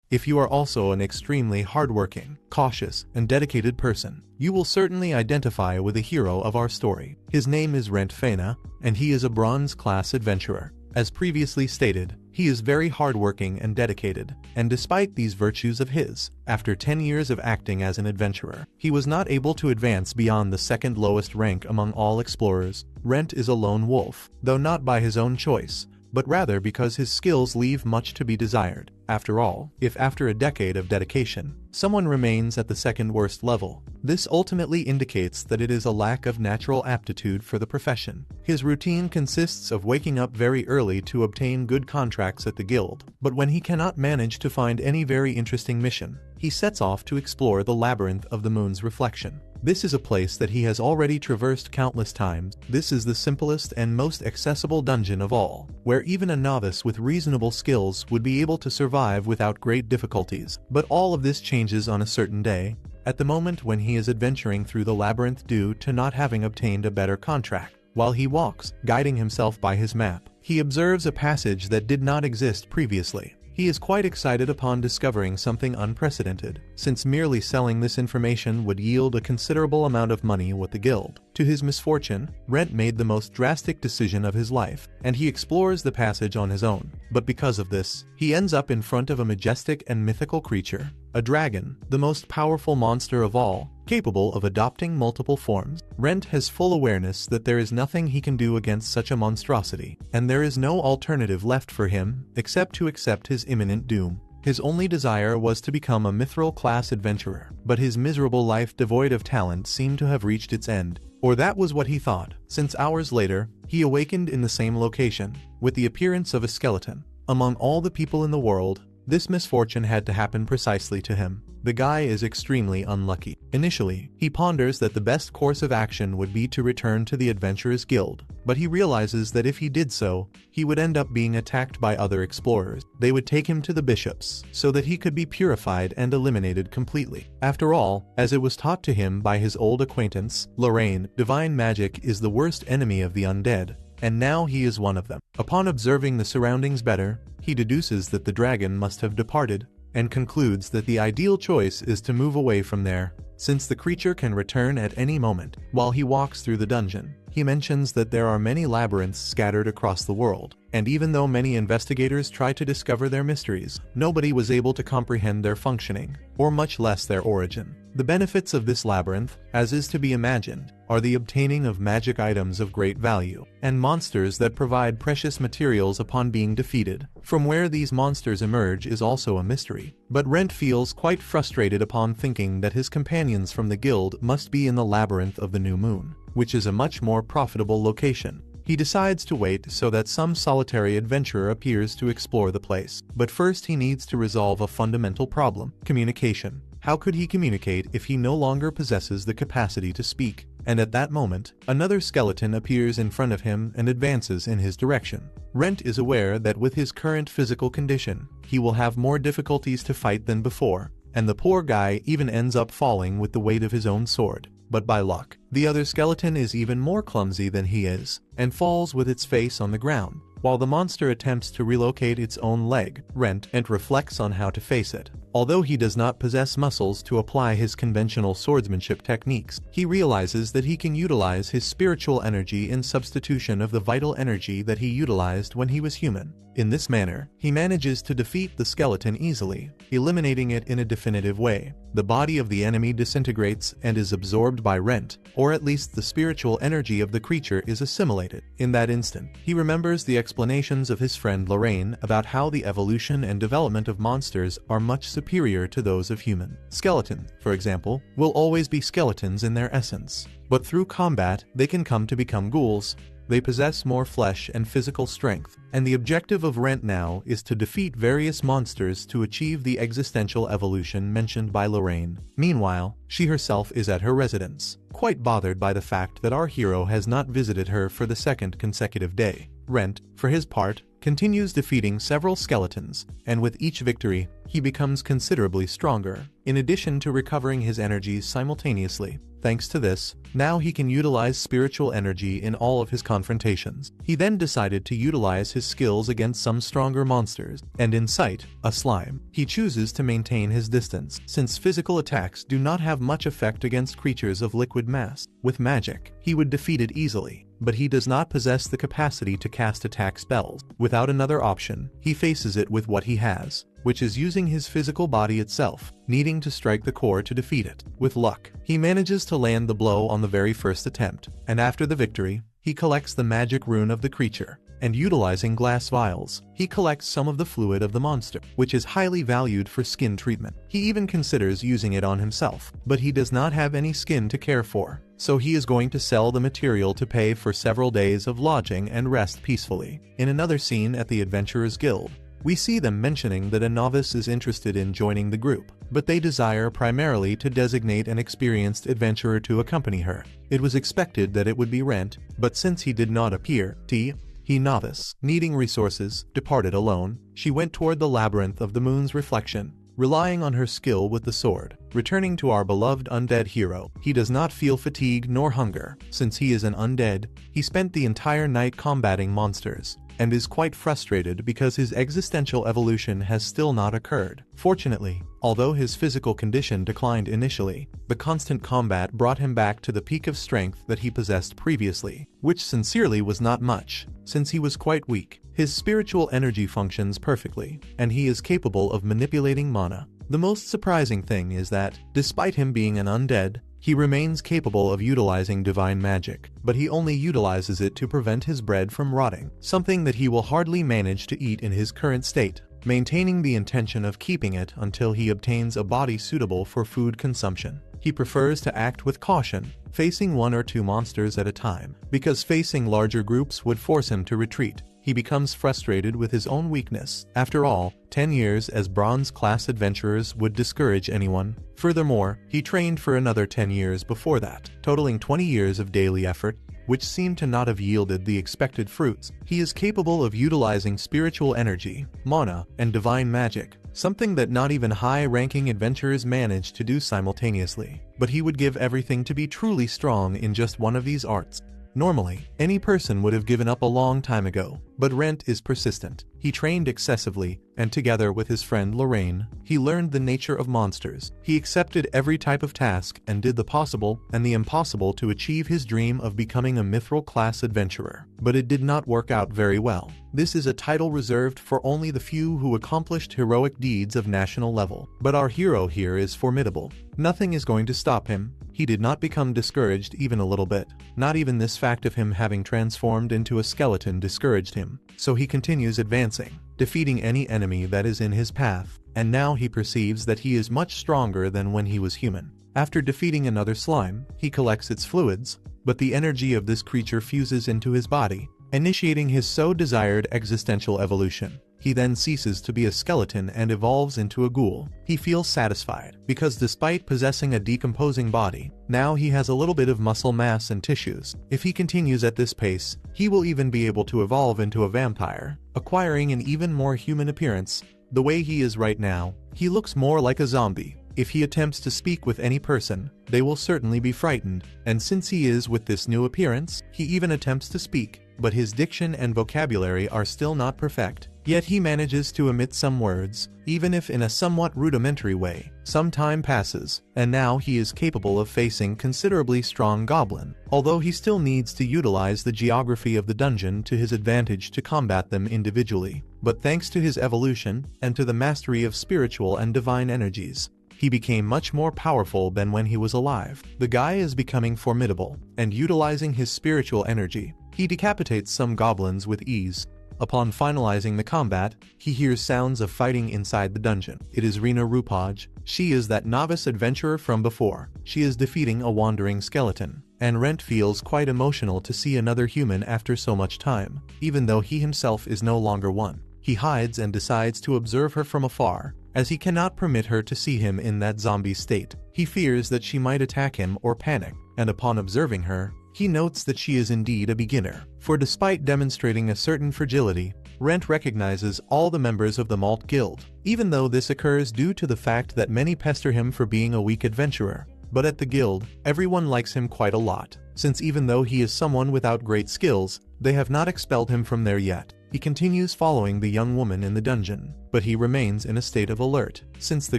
If you are also an extremely hardworking, cautious, and dedicated person, you will certainly identify with the hero of our story. His name is Rent Faina, and he is a bronze-class adventurer. As previously stated, he is very hardworking and dedicated, and despite these virtues of his, after 10 years of acting as an adventurer, he was not able to advance beyond the second lowest rank among all explorers. Rent is a lone wolf, though not by his own choice, but rather because his skills leave much to be desired. After all, if after a decade of dedication, someone remains at the second worst level, this ultimately indicates that it is a lack of natural aptitude for the profession. His routine consists of waking up very early to obtain good contracts at the guild, but when he cannot manage to find any very interesting mission, he sets off to explore the labyrinth of the moon's reflection. This is a place that he has already traversed countless times. This is the simplest and most accessible dungeon of all, where even a novice with reasonable skills would be able to survive without great difficulties. But all of this changes on a certain day, at the moment when he is adventuring through the labyrinth due to not having obtained a better contract. While he walks, guiding himself by his map, he observes a passage that did not exist previously. He is quite excited upon discovering something unprecedented, since merely selling this information would yield a considerable amount of money with the guild. To his misfortune, Rent made the most drastic decision of his life, and he explores the passage on his own. But because of this, he ends up in front of a majestic and mythical creature, a dragon, the most powerful monster of all, capable of adopting multiple forms. Rent has full awareness that there is nothing he can do against such a monstrosity, and there is no alternative left for him except to accept his imminent doom. His only desire was to become a mithril-class adventurer, but his miserable life devoid of talent seemed to have reached its end. Or that was what he thought, since hours later, he awakened in the same location, with the appearance of a skeleton. Among all the people in the world, this misfortune had to happen precisely to him. The guy is extremely unlucky. Initially, he ponders that the best course of action would be to return to the Adventurers Guild, but he realizes that if he did so, he would end up being attacked by other explorers. They would take him to the bishops, so that he could be purified and eliminated completely. After all, as it was taught to him by his old acquaintance, Lorraine, divine magic is the worst enemy of the undead, and now he is one of them. Upon observing the surroundings better, he deduces that the dragon must have departed, and concludes that the ideal choice is to move away from there, since the creature can return at any moment. While he walks through the dungeon, he mentions that there are many labyrinths scattered across the world, and even though many investigators try to discover their mysteries, nobody was able to comprehend their functioning, or much less their origin. The benefits of this labyrinth, as is to be imagined, are the obtaining of magic items of great value, and monsters that provide precious materials upon being defeated. From where these monsters emerge is also a mystery, but Rent feels quite frustrated upon thinking that his companions from the guild must be in the labyrinth of the new moon, which is a much more profitable location. He decides to wait so that some solitary adventurer appears to explore the place. But first he needs to resolve a fundamental problem: communication. How could he communicate if he no longer possesses the capacity to speak? And at that moment, another skeleton appears in front of him and advances in his direction. Rent is aware that with his current physical condition, he will have more difficulties to fight than before, and the poor guy even ends up falling with the weight of his own sword. But by luck, the other skeleton is even more clumsy than he is, and falls with its face on the ground. While the monster attempts to relocate its own leg, Rent reflects on how to face it. Although he does not possess muscles to apply his conventional swordsmanship techniques, he realizes that he can utilize his spiritual energy in substitution of the vital energy that he utilized when he was human. In this manner, he manages to defeat the skeleton easily, eliminating it in a definitive way. The body of the enemy disintegrates and is absorbed by Rent, or at least the spiritual energy of the creature is assimilated. In that instant, he remembers the explanations of his friend Lorraine about how the evolution and development of monsters are much superior to those of human. Skeletons, for example, will always be skeletons in their essence, but through combat, they can come to become ghouls. They possess more flesh and physical strength, and the objective of Rent now is to defeat various monsters to achieve the existential evolution mentioned by Lorraine. Meanwhile, she herself is at her residence, quite bothered by the fact that our hero has not visited her for the second consecutive day. Rent, for his part, continues defeating several skeletons, and with each victory, he becomes considerably stronger, in addition to recovering his energies simultaneously. Thanks to this, now he can utilize spiritual energy in all of his confrontations. He then decided to utilize his skills against some stronger monsters, and in sight, a slime. He chooses to maintain his distance, since physical attacks do not have much effect against creatures of liquid mass. With magic, he would defeat it easily, but he does not possess the capacity to cast attack spells. Without another option, he faces it with what he has, which is using his physical body itself, needing to strike the core to defeat it. With luck, he manages to land the blow on the very first attempt, and after the victory, he collects the magic rune of the creature, and utilizing glass vials, he collects some of the fluid of the monster, which is highly valued for skin treatment. He even considers using it on himself, but he does not have any skin to care for, so he is going to sell the material to pay for several days of lodging and rest peacefully. In another scene at the Adventurers Guild, we see them mentioning that a novice is interested in joining the group, but they desire primarily to designate an experienced adventurer to accompany her. It was expected that it would be Rent, but since he did not appear, he novice, needing resources, departed alone. She went toward the labyrinth of the moon's reflection, relying on her skill with the sword. Returning to our beloved undead hero, he does not feel fatigue nor hunger. Since he is an undead, he spent the entire night combating monsters, and is quite frustrated because his existential evolution has still not occurred. Fortunately, although his physical condition declined initially, the constant combat brought him back to the peak of strength that he possessed previously, which sincerely was not much, since he was quite weak. His spiritual energy functions perfectly, and he is capable of manipulating mana. The most surprising thing is that, despite him being an undead, he remains capable of utilizing divine magic, but he only utilizes it to prevent his bread from rotting, something that he will hardly manage to eat in his current state, maintaining the intention of keeping it until he obtains a body suitable for food consumption. He prefers to act with caution, facing 1 or 2 monsters at a time, because facing larger groups would force him to retreat. He becomes frustrated with his own weakness. After all, 10 years as bronze-class adventurers would discourage anyone. Furthermore, he trained for another 10 years before that, totaling 20 years of daily effort, which seemed to not have yielded the expected fruits. He is capable of utilizing spiritual energy, mana, and divine magic, something that not even high-ranking adventurers manage to do simultaneously. But he would give everything to be truly strong in just one of these arts. Normally, any person would have given up a long time ago, but Rent is persistent. He trained excessively, and together with his friend Lorraine, he learned the nature of monsters. He accepted every type of task and did the possible and the impossible to achieve his dream of becoming a mithril-class adventurer. But it did not work out very well. This is a title reserved for only the few who accomplished heroic deeds of national level. But our hero here is formidable. Nothing is going to stop him. He did not become discouraged even a little bit. Not even this fact of him having transformed into a skeleton discouraged him. So he continues advancing, defeating any enemy that is in his path, and now he perceives that he is much stronger than when he was human. After defeating another slime, he collects its fluids, but the energy of this creature fuses into his body, initiating his so desired existential evolution. He then ceases to be a skeleton and evolves into a ghoul. He feels satisfied, because despite possessing a decomposing body, now he has a little bit of muscle mass and tissues. If he continues at this pace, he will even be able to evolve into a vampire, acquiring an even more human appearance. The way he is right now, he looks more like a zombie. If he attempts to speak with any person, they will certainly be frightened, and since he is with this new appearance, he even attempts to speak, but his diction and vocabulary are still not perfect. Yet he manages to emit some words, even if in a somewhat rudimentary way. Some time passes, and now he is capable of facing considerably strong goblin, although he still needs to utilize the geography of the dungeon to his advantage to combat them individually. But thanks to his evolution, and to the mastery of spiritual and divine energies, he became much more powerful than when he was alive. The guy is becoming formidable, and utilizing his spiritual energy, he decapitates some goblins with ease. Upon finalizing the combat, he hears sounds of fighting inside the dungeon. It is Rena Rupaj. She is that novice adventurer from before. She is defeating a wandering skeleton, and Rent feels quite emotional to see another human after so much time, even though he himself is no longer one. He hides and decides to observe her from afar, as he cannot permit her to see him in that zombie state. He fears that she might attack him or panic, and upon observing her, he notes that she is indeed a beginner, for despite demonstrating a certain fragility, Rent recognizes all the members of the Malt Guild, even though this occurs due to the fact that many pester him for being a weak adventurer. But at the guild, everyone likes him quite a lot, since even though he is someone without great skills, they have not expelled him from there yet. He continues following the young woman in the dungeon, but he remains in a state of alert, since the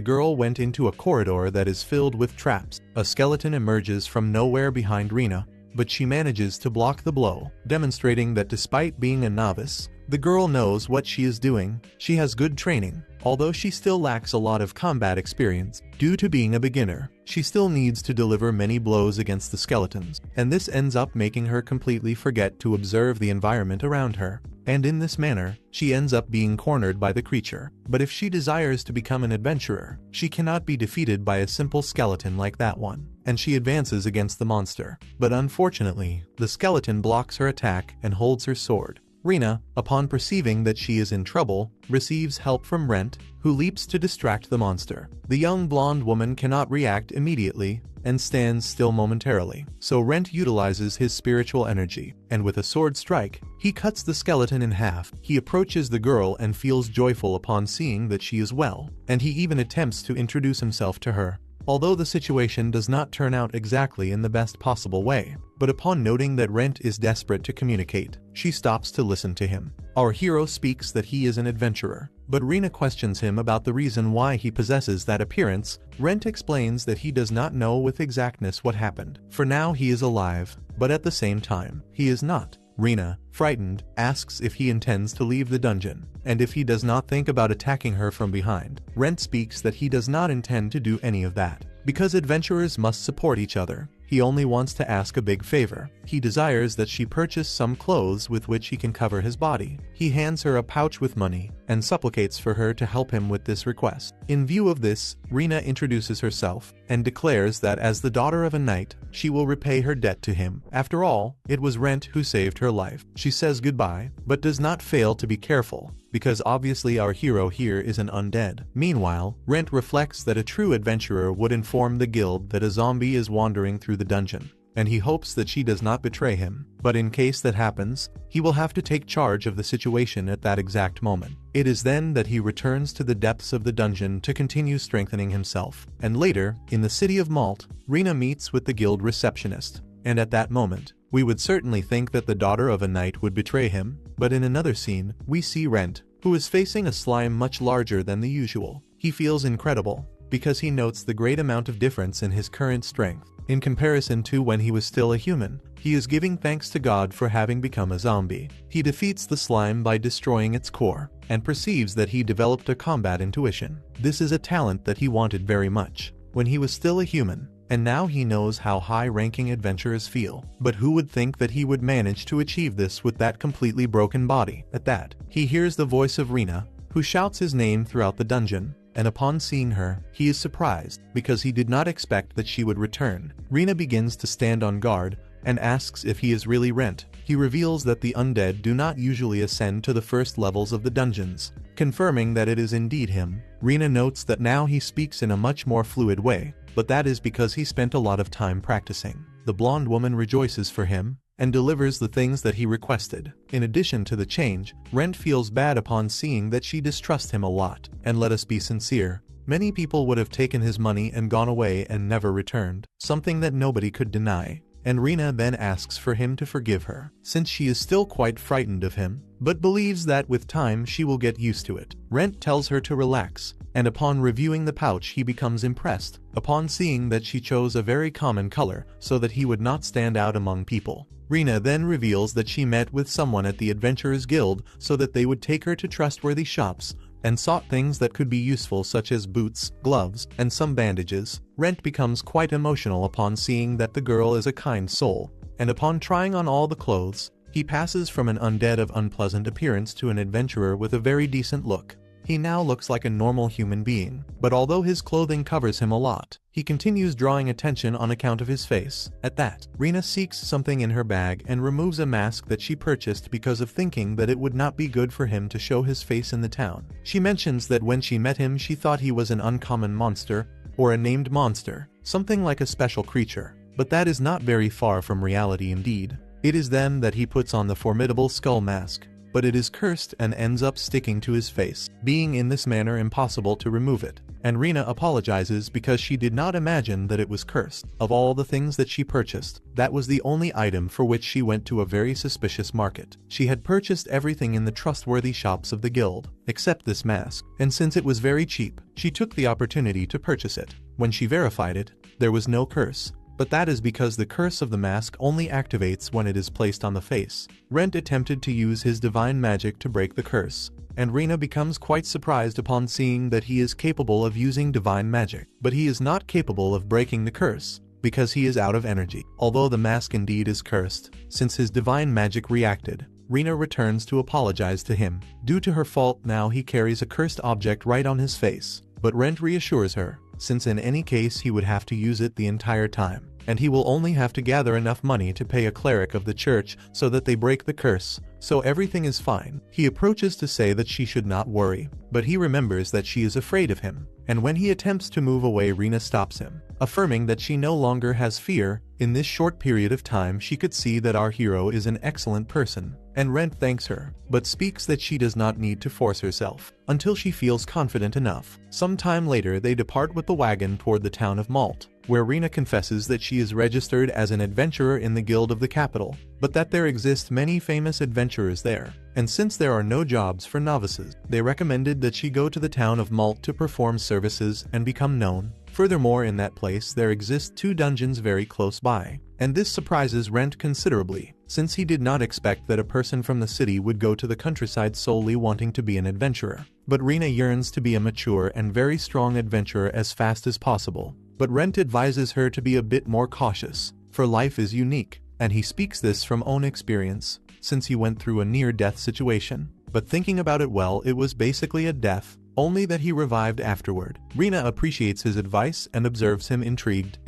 girl went into a corridor that is filled with traps. A skeleton emerges from nowhere behind Rena, but she manages to block the blow, demonstrating that despite being a novice, the girl knows what she is doing. She has good training. Although she still lacks a lot of combat experience, due to being a beginner, she still needs to deliver many blows against the skeletons, and this ends up making her completely forget to observe the environment around her. And in this manner, she ends up being cornered by the creature. But if she desires to become an adventurer, she cannot be defeated by a simple skeleton like that one, and she advances against the monster. But unfortunately, the skeleton blocks her attack and holds her sword. Rena, upon perceiving that she is in trouble, receives help from Rent, who leaps to distract the monster. The young blonde woman cannot react immediately and stands still momentarily, so Rent utilizes his spiritual energy, and with a sword strike, he cuts the skeleton in half. He approaches the girl and feels joyful upon seeing that she is well, and he even attempts to introduce himself to her. Although the situation does not turn out exactly in the best possible way, but upon noting that Rent is desperate to communicate, she stops to listen to him. Our hero speaks that he is an adventurer, but Rena questions him about the reason why he possesses that appearance. Rent explains that he does not know with exactness what happened. For now he is alive, but at the same time, he is not. Rena, frightened, asks if he intends to leave the dungeon, and if he does not think about attacking her from behind. Rent speaks that he does not intend to do any of that, because adventurers must support each other. He only wants to ask a big favor. He desires that she purchase some clothes with which he can cover his body. He hands her a pouch with money, and supplicates for her to help him with this request. In view of this, Rena introduces herself, and declares that as the daughter of a knight, she will repay her debt to him. After all, it was Rent who saved her life. She says goodbye, but does not fail to be careful, because obviously our hero here is an undead. Meanwhile, Rent reflects that a true adventurer would inform the guild that a zombie is wandering through the dungeon, and he hopes that she does not betray him. But in case that happens, he will have to take charge of the situation at that exact moment. It is then that he returns to the depths of the dungeon to continue strengthening himself. And later, in the city of Malt, Rena meets with the guild receptionist, and at that moment, we would certainly think that the daughter of a knight would betray him, but in another scene, we see Rent, who is facing a slime much larger than the usual. He feels incredible, because he notes the great amount of difference in his current strength, in comparison to when he was still a human. He is giving thanks to God for having become a zombie. He defeats the slime by destroying its core, and perceives that he developed a combat intuition. This is a talent that he wanted very much when he was still a human, and now he knows how high-ranking adventurers feel. But who would think that he would manage to achieve this with that completely broken body? At that, he hears the voice of Rena, who shouts his name throughout the dungeon, and upon seeing her, he is surprised, because he did not expect that she would return. Rena begins to stand on guard, and asks if he is really Rent. He reveals that the undead do not usually ascend to the first levels of the dungeons, confirming that it is indeed him. Rena notes that now he speaks in a much more fluid way, but that is because he spent a lot of time practicing. The blonde woman rejoices for him, and delivers the things that he requested. In addition to the change, Rent feels bad upon seeing that she distrusts him a lot. And let us be sincere, many people would have taken his money and gone away and never returned, something that nobody could deny. And Rena then asks for him to forgive her, since she is still quite frightened of him, but believes that with time she will get used to it. Rent tells her to relax, and upon reviewing the pouch he becomes impressed, upon seeing that she chose a very common color so that he would not stand out among people. Rena then reveals that she met with someone at the Adventurers Guild so that they would take her to trustworthy shops, and sought things that could be useful such as boots, gloves, and some bandages. Rent becomes quite emotional upon seeing that the girl is a kind soul, and upon trying on all the clothes, he passes from an undead of unpleasant appearance to an adventurer with a very decent look. He now looks like a normal human being, but although his clothing covers him a lot, he continues drawing attention on account of his face. At that, Rena seeks something in her bag and removes a mask that she purchased because of thinking that it would not be good for him to show his face in the town. She mentions that when she met him she thought he was an uncommon monster, or a named monster, something like a special creature, but that is not very far from reality indeed. It is then that he puts on the formidable skull mask, but it is cursed and ends up sticking to his face, being in this manner impossible to remove it. And Rena apologizes because she did not imagine that it was cursed. Of all the things that she purchased, that was the only item for which she went to a very suspicious market. She had purchased everything in the trustworthy shops of the guild, except this mask, and since it was very cheap, she took the opportunity to purchase it. When she verified it, there was no curse. But that is because the curse of the mask only activates when it is placed on the face. Rent attempted to use his divine magic to break the curse, and Rena becomes quite surprised upon seeing that he is capable of using divine magic. But he is not capable of breaking the curse, because he is out of energy. Although the mask indeed is cursed, since his divine magic reacted, Rena returns to apologize to him. Due to her fault, now he carries a cursed object right on his face. But Rent reassures her, since in any case he would have to use it the entire time, and he will only have to gather enough money to pay a cleric of the church so that they break the curse, so everything is fine. He approaches to say that she should not worry, but he remembers that she is afraid of him, and when he attempts to move away, Rena stops him, affirming that she no longer has fear. In this short period of time she could see that our hero is an excellent person, and Rent thanks her, but speaks that she does not need to force herself until she feels confident enough. Some time later they depart with the wagon toward the town of Malt, where Rena confesses that she is registered as an adventurer in the guild of the capital, but that there exist many famous adventurers there, and since there are no jobs for novices, they recommended that she go to the town of Malt to perform services and become known. Furthermore, in that place there exist 2 dungeons very close by, and this surprises Rent considerably, since he did not expect that a person from the city would go to the countryside solely wanting to be an adventurer. But Rena yearns to be a mature and very strong adventurer as fast as possible. But Rent advises her to be a bit more cautious, for life is unique, and he speaks this from own experience, since he went through a near-death situation. But thinking about it well, it was basically a death, only that he revived afterward. Rena appreciates his advice and observes him intrigued.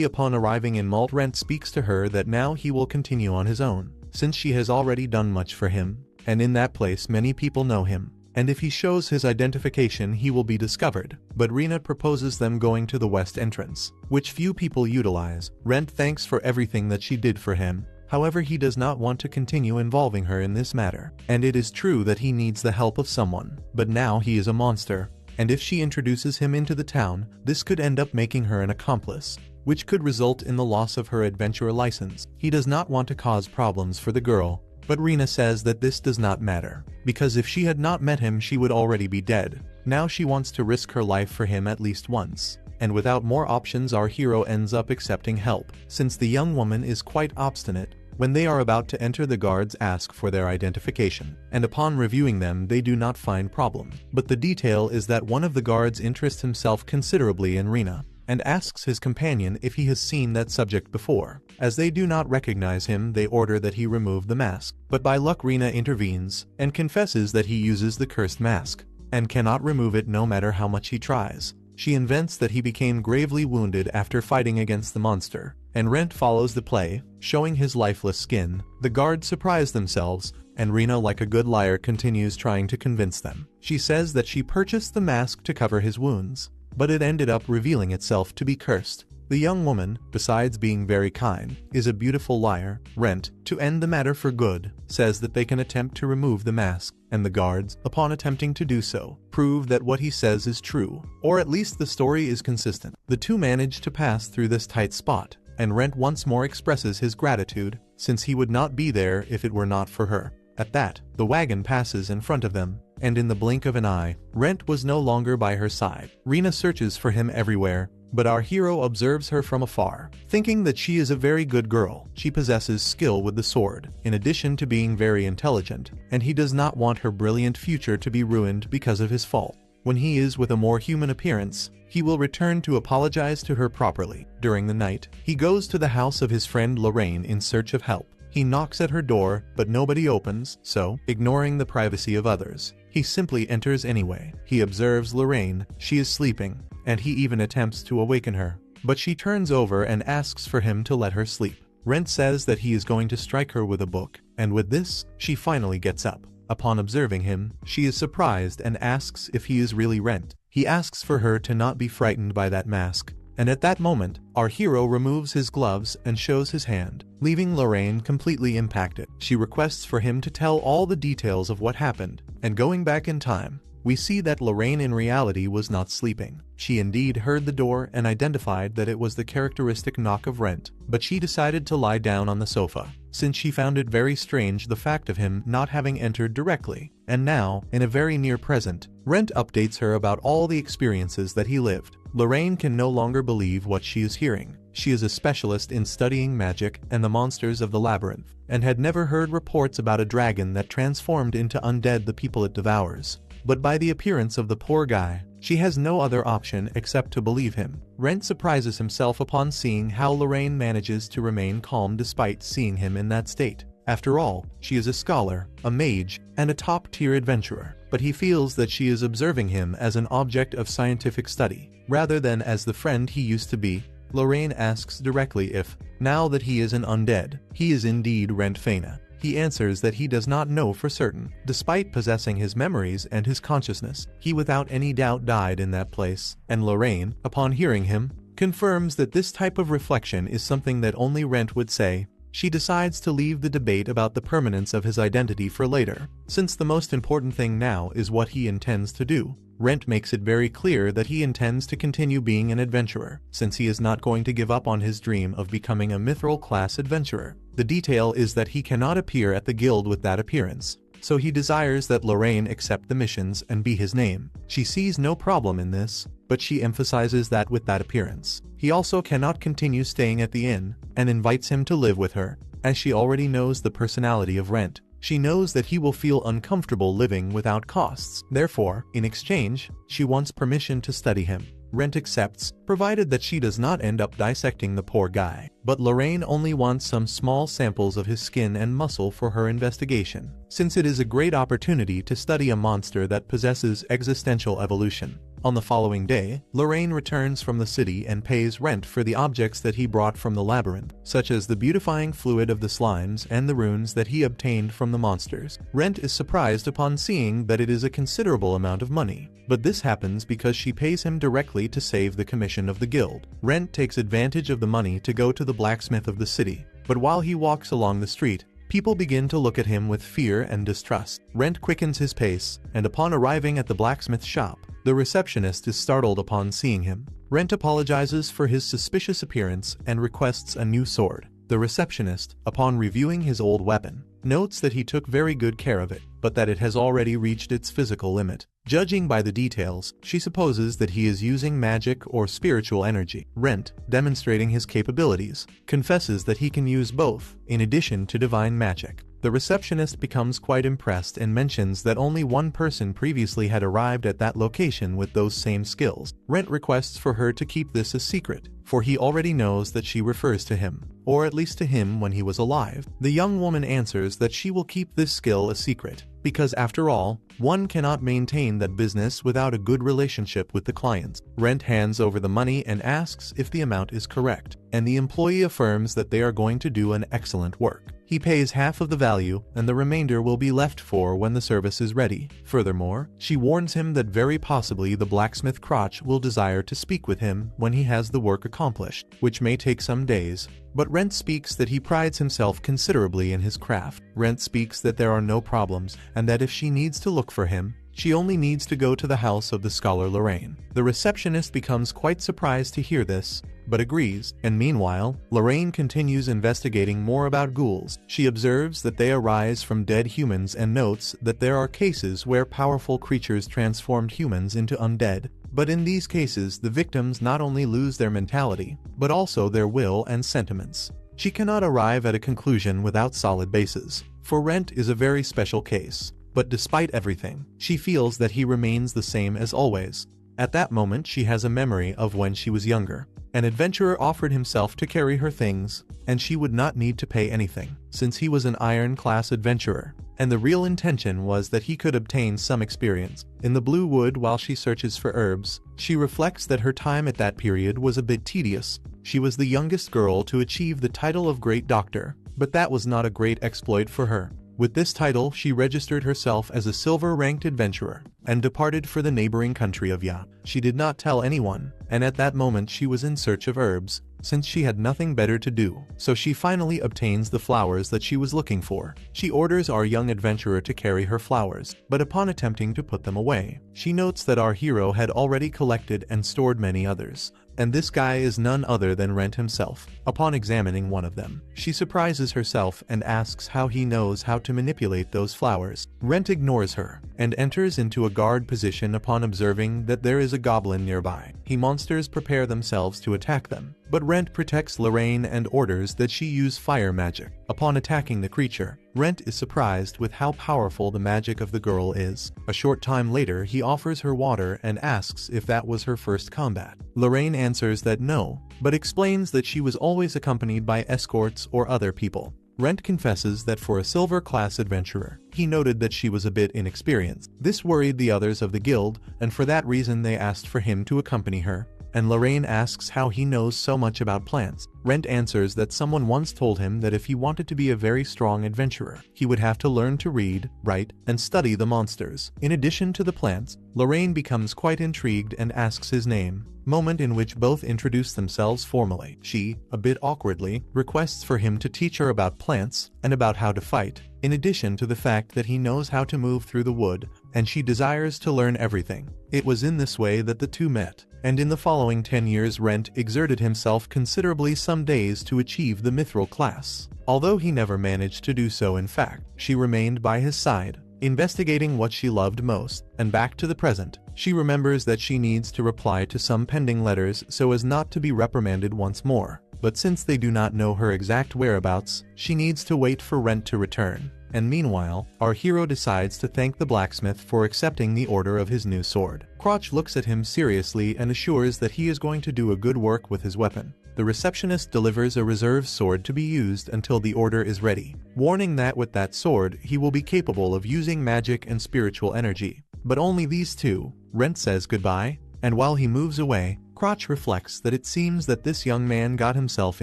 Upon arriving in Malt, Rent speaks to her that now he will continue on his own, since she has already done much for him, and in that place many people know him, and if he shows his identification he will be discovered. But Rena proposes them going to the west entrance, which few people utilize. Rent thanks for everything that she did for him. However, he does not want to continue involving her in this matter, and it is true that he needs the help of someone, but now he is a monster, and if she introduces him into the town, this could end up making her an accomplice, which could result in the loss of her adventurer license. He does not want to cause problems for the girl, but Rena says that this does not matter, because if she had not met him she would already be dead. Now she wants to risk her life for him at least once. And without more options, our hero ends up accepting help, since the young woman is quite obstinate. When they are about to enter, the guards ask for their identification, and upon reviewing them they do not find problems. But the detail is that one of the guards interests himself considerably in Rena, and asks his companion if he has seen that subject before. As they do not recognize him, they order that he remove the mask, but by luck Rena intervenes, and confesses that he uses the cursed mask, and cannot remove it no matter how much he tries. She invents that he became gravely wounded after fighting against the monster, and Rent follows the play, showing his lifeless skin. The guards surprise themselves, and Rena, like a good liar, continues trying to convince them. She says that she purchased the mask to cover his wounds, but it ended up revealing itself to be cursed. The young woman, besides being very kind, is a beautiful liar. Rent, to end the matter for good, says that they can attempt to remove the mask, and the guards, upon attempting to do so, prove that what he says is true, or at least the story is consistent. The two manage to pass through this tight spot, and Rent once more expresses his gratitude, since he would not be there if it were not for her. At that, the wagon passes in front of them, and in the blink of an eye, Rent was no longer by her side. Rena searches for him everywhere, but our hero observes her from afar. Thinking that she is a very good girl, she possesses skill with the sword, in addition to being very intelligent, and he does not want her brilliant future to be ruined because of his fault. When he is with a more human appearance, he will return to apologize to her properly. During the night, he goes to the house of his friend Lorraine in search of help. He knocks at her door, but nobody opens, so, ignoring the privacy of others, he simply enters anyway. He observes Lorraine. She is sleeping, and he even attempts to awaken her, but she turns over and asks for him to let her sleep. Rent says that he is going to strike her with a book, and with this, she finally gets up. Upon observing him, she is surprised and asks if he is really Rent. He asks for her to not be frightened by that mask, And at that moment, our hero removes his gloves and shows his hand, leaving Lorraine completely impacted. She requests for him to tell all the details of what happened, and going back in time, we see that Lorraine in reality was not sleeping. She indeed heard the door and identified that it was the characteristic knock of Rent, but she decided to lie down on the sofa, since she found it very strange the fact of him not having entered directly. And now, in a very near present, Rent updates her about all the experiences that he lived. Lorraine can no longer believe what she is hearing. She is a specialist in studying magic and the monsters of the labyrinth, and had never heard reports about a dragon that transformed into undead the people it devours. But by the appearance of the poor guy, she has no other option except to believe him. Rent surprises himself upon seeing how Lorraine manages to remain calm despite seeing him in that state. After all, she is a scholar, a mage, and a top-tier adventurer, but he feels that she is observing him as an object of scientific study, rather than as the friend he used to be. Lorraine asks directly if, now that he is an undead, he is indeed Rent Faina. He answers that he does not know for certain. Despite possessing his memories and his consciousness, he without any doubt died in that place, and Lorraine, upon hearing him, confirms that this type of reflection is something that only Rent would say. She decides to leave the debate about the permanence of his identity for later, since the most important thing now is what he intends to do. Rent makes it very clear that he intends to continue being an adventurer, since he is not going to give up on his dream of becoming a mithril-class adventurer. The detail is that he cannot appear at the guild with that appearance, so he desires that Lorraine accept the missions and be his name. She sees no problem in this, but she emphasizes that with that appearance, he also cannot continue staying at the inn, and invites him to live with her. As she already knows the personality of Rent, she knows that he will feel uncomfortable living without costs. Therefore, in exchange, she wants permission to study him. Rent accepts, provided that she does not end up dissecting the poor guy. But Lorraine only wants some small samples of his skin and muscle for her investigation, since it is a great opportunity to study a monster that possesses existential evolution. On the following day, Lorraine returns from the city and pays Rent for the objects that he brought from the labyrinth, such as the beautifying fluid of the slimes and the runes that he obtained from the monsters. Rent is surprised upon seeing that it is a considerable amount of money, but this happens because she pays him directly to save the commission of the guild. Rent takes advantage of the money to go to the blacksmith of the city, but while he walks along the street, people begin to look at him with fear and distrust. Rent quickens his pace, and upon arriving at the blacksmith shop, the receptionist is startled upon seeing him. Rent apologizes for his suspicious appearance and requests a new sword. The receptionist, upon reviewing his old weapon, notes that he took very good care of it, but that it has already reached its physical limit. Judging by the details, she supposes that he is using magic or spiritual energy. Rent, demonstrating his capabilities, confesses that he can use both, in addition to divine magic. The receptionist becomes quite impressed and mentions that only one person previously had arrived at that location with those same skills. Rent requests for her to keep this a secret, for he already knows that she refers to him, or at least to him when he was alive. The young woman answers that she will keep this skill a secret, because after all, one cannot maintain that business without a good relationship with the clients. Rent hands over the money and asks if the amount is correct, and the employee affirms that they are going to do an excellent work. He pays half of the value, and the remainder will be left for when the service is ready. Furthermore, she warns him that very possibly the blacksmith crotch will desire to speak with him when he has the work accomplished, which may take some days. But Rent speaks that he prides himself considerably in his craft. Rent speaks that there are no problems, and that if she needs to look for him, she only needs to go to the house of the scholar Lorraine. The receptionist becomes quite surprised to hear this, but agrees, and meanwhile, Lorraine continues investigating more about ghouls. She observes that they arise from dead humans and notes that there are cases where powerful creatures transformed humans into undead. But in these cases, the victims not only lose their mentality, but also their will and sentiments. She cannot arrive at a conclusion without solid bases, for Rent is a very special case. But despite everything, she feels that he remains the same as always. At that moment, she has a memory of when she was younger. An adventurer offered himself to carry her things, and she would not need to pay anything, since he was an iron-class adventurer, and the real intention was that he could obtain some experience. In the Blue Wood, while she searches for herbs, she reflects that her time at that period was a bit tedious. She was the youngest girl to achieve the title of Great Doctor, but that was not a great exploit for her. With this title, she registered herself as a silver-ranked adventurer and departed for the neighboring country of Ya. She did not tell anyone, and at that moment she was in search of herbs, since she had nothing better to do. So she finally obtains the flowers that she was looking for. She orders our young adventurer to carry her flowers, but upon attempting to put them away, she notes that our hero had already collected and stored many others. And this guy is none other than Rent himself. Upon examining one of them, she surprises herself and asks how he knows how to manipulate those flowers. Rent ignores her and enters into a guard position upon observing that there is a goblin nearby. Monsters prepare themselves to attack them, but Rent protects Lorraine and orders that she use fire magic. Upon attacking the creature, Rent is surprised with how powerful the magic of the girl is. A short time later, he offers her water and asks if that was her first combat. Lorraine answers that no, but explains that she was always accompanied by escorts or other people. Rent confesses that for a silver-class adventurer, he noted that she was a bit inexperienced. This worried the others of the guild, and for that reason they asked for him to accompany her. And Lorraine asks how he knows so much about plants. Rent answers that someone once told him that if he wanted to be a very strong adventurer, he would have to learn to read, write, and study the monsters. In addition to the plants, Lorraine becomes quite intrigued and asks his name, moment in which both introduce themselves formally. She, a bit awkwardly, requests for him to teach her about plants and about how to fight, in addition to the fact that he knows how to move through the wood, and she desires to learn everything. It was in this way that the two met, and in the following 10 years Rent exerted himself considerably some days to achieve the mithril class. Although he never managed to do so in fact, she remained by his side, investigating what she loved most. And back to the present, she remembers that she needs to reply to some pending letters so as not to be reprimanded once more. But since they do not know her exact whereabouts, she needs to wait for Rent to return. And meanwhile, our hero decides to thank the blacksmith for accepting the order of his new sword. Crotch looks at him seriously and assures that he is going to do a good work with his weapon. The receptionist delivers a reserve sword to be used until the order is ready, warning that with that sword he will be capable of using magic and spiritual energy. But only these two. Rent says goodbye, and while he moves away, Crotch reflects that it seems that this young man got himself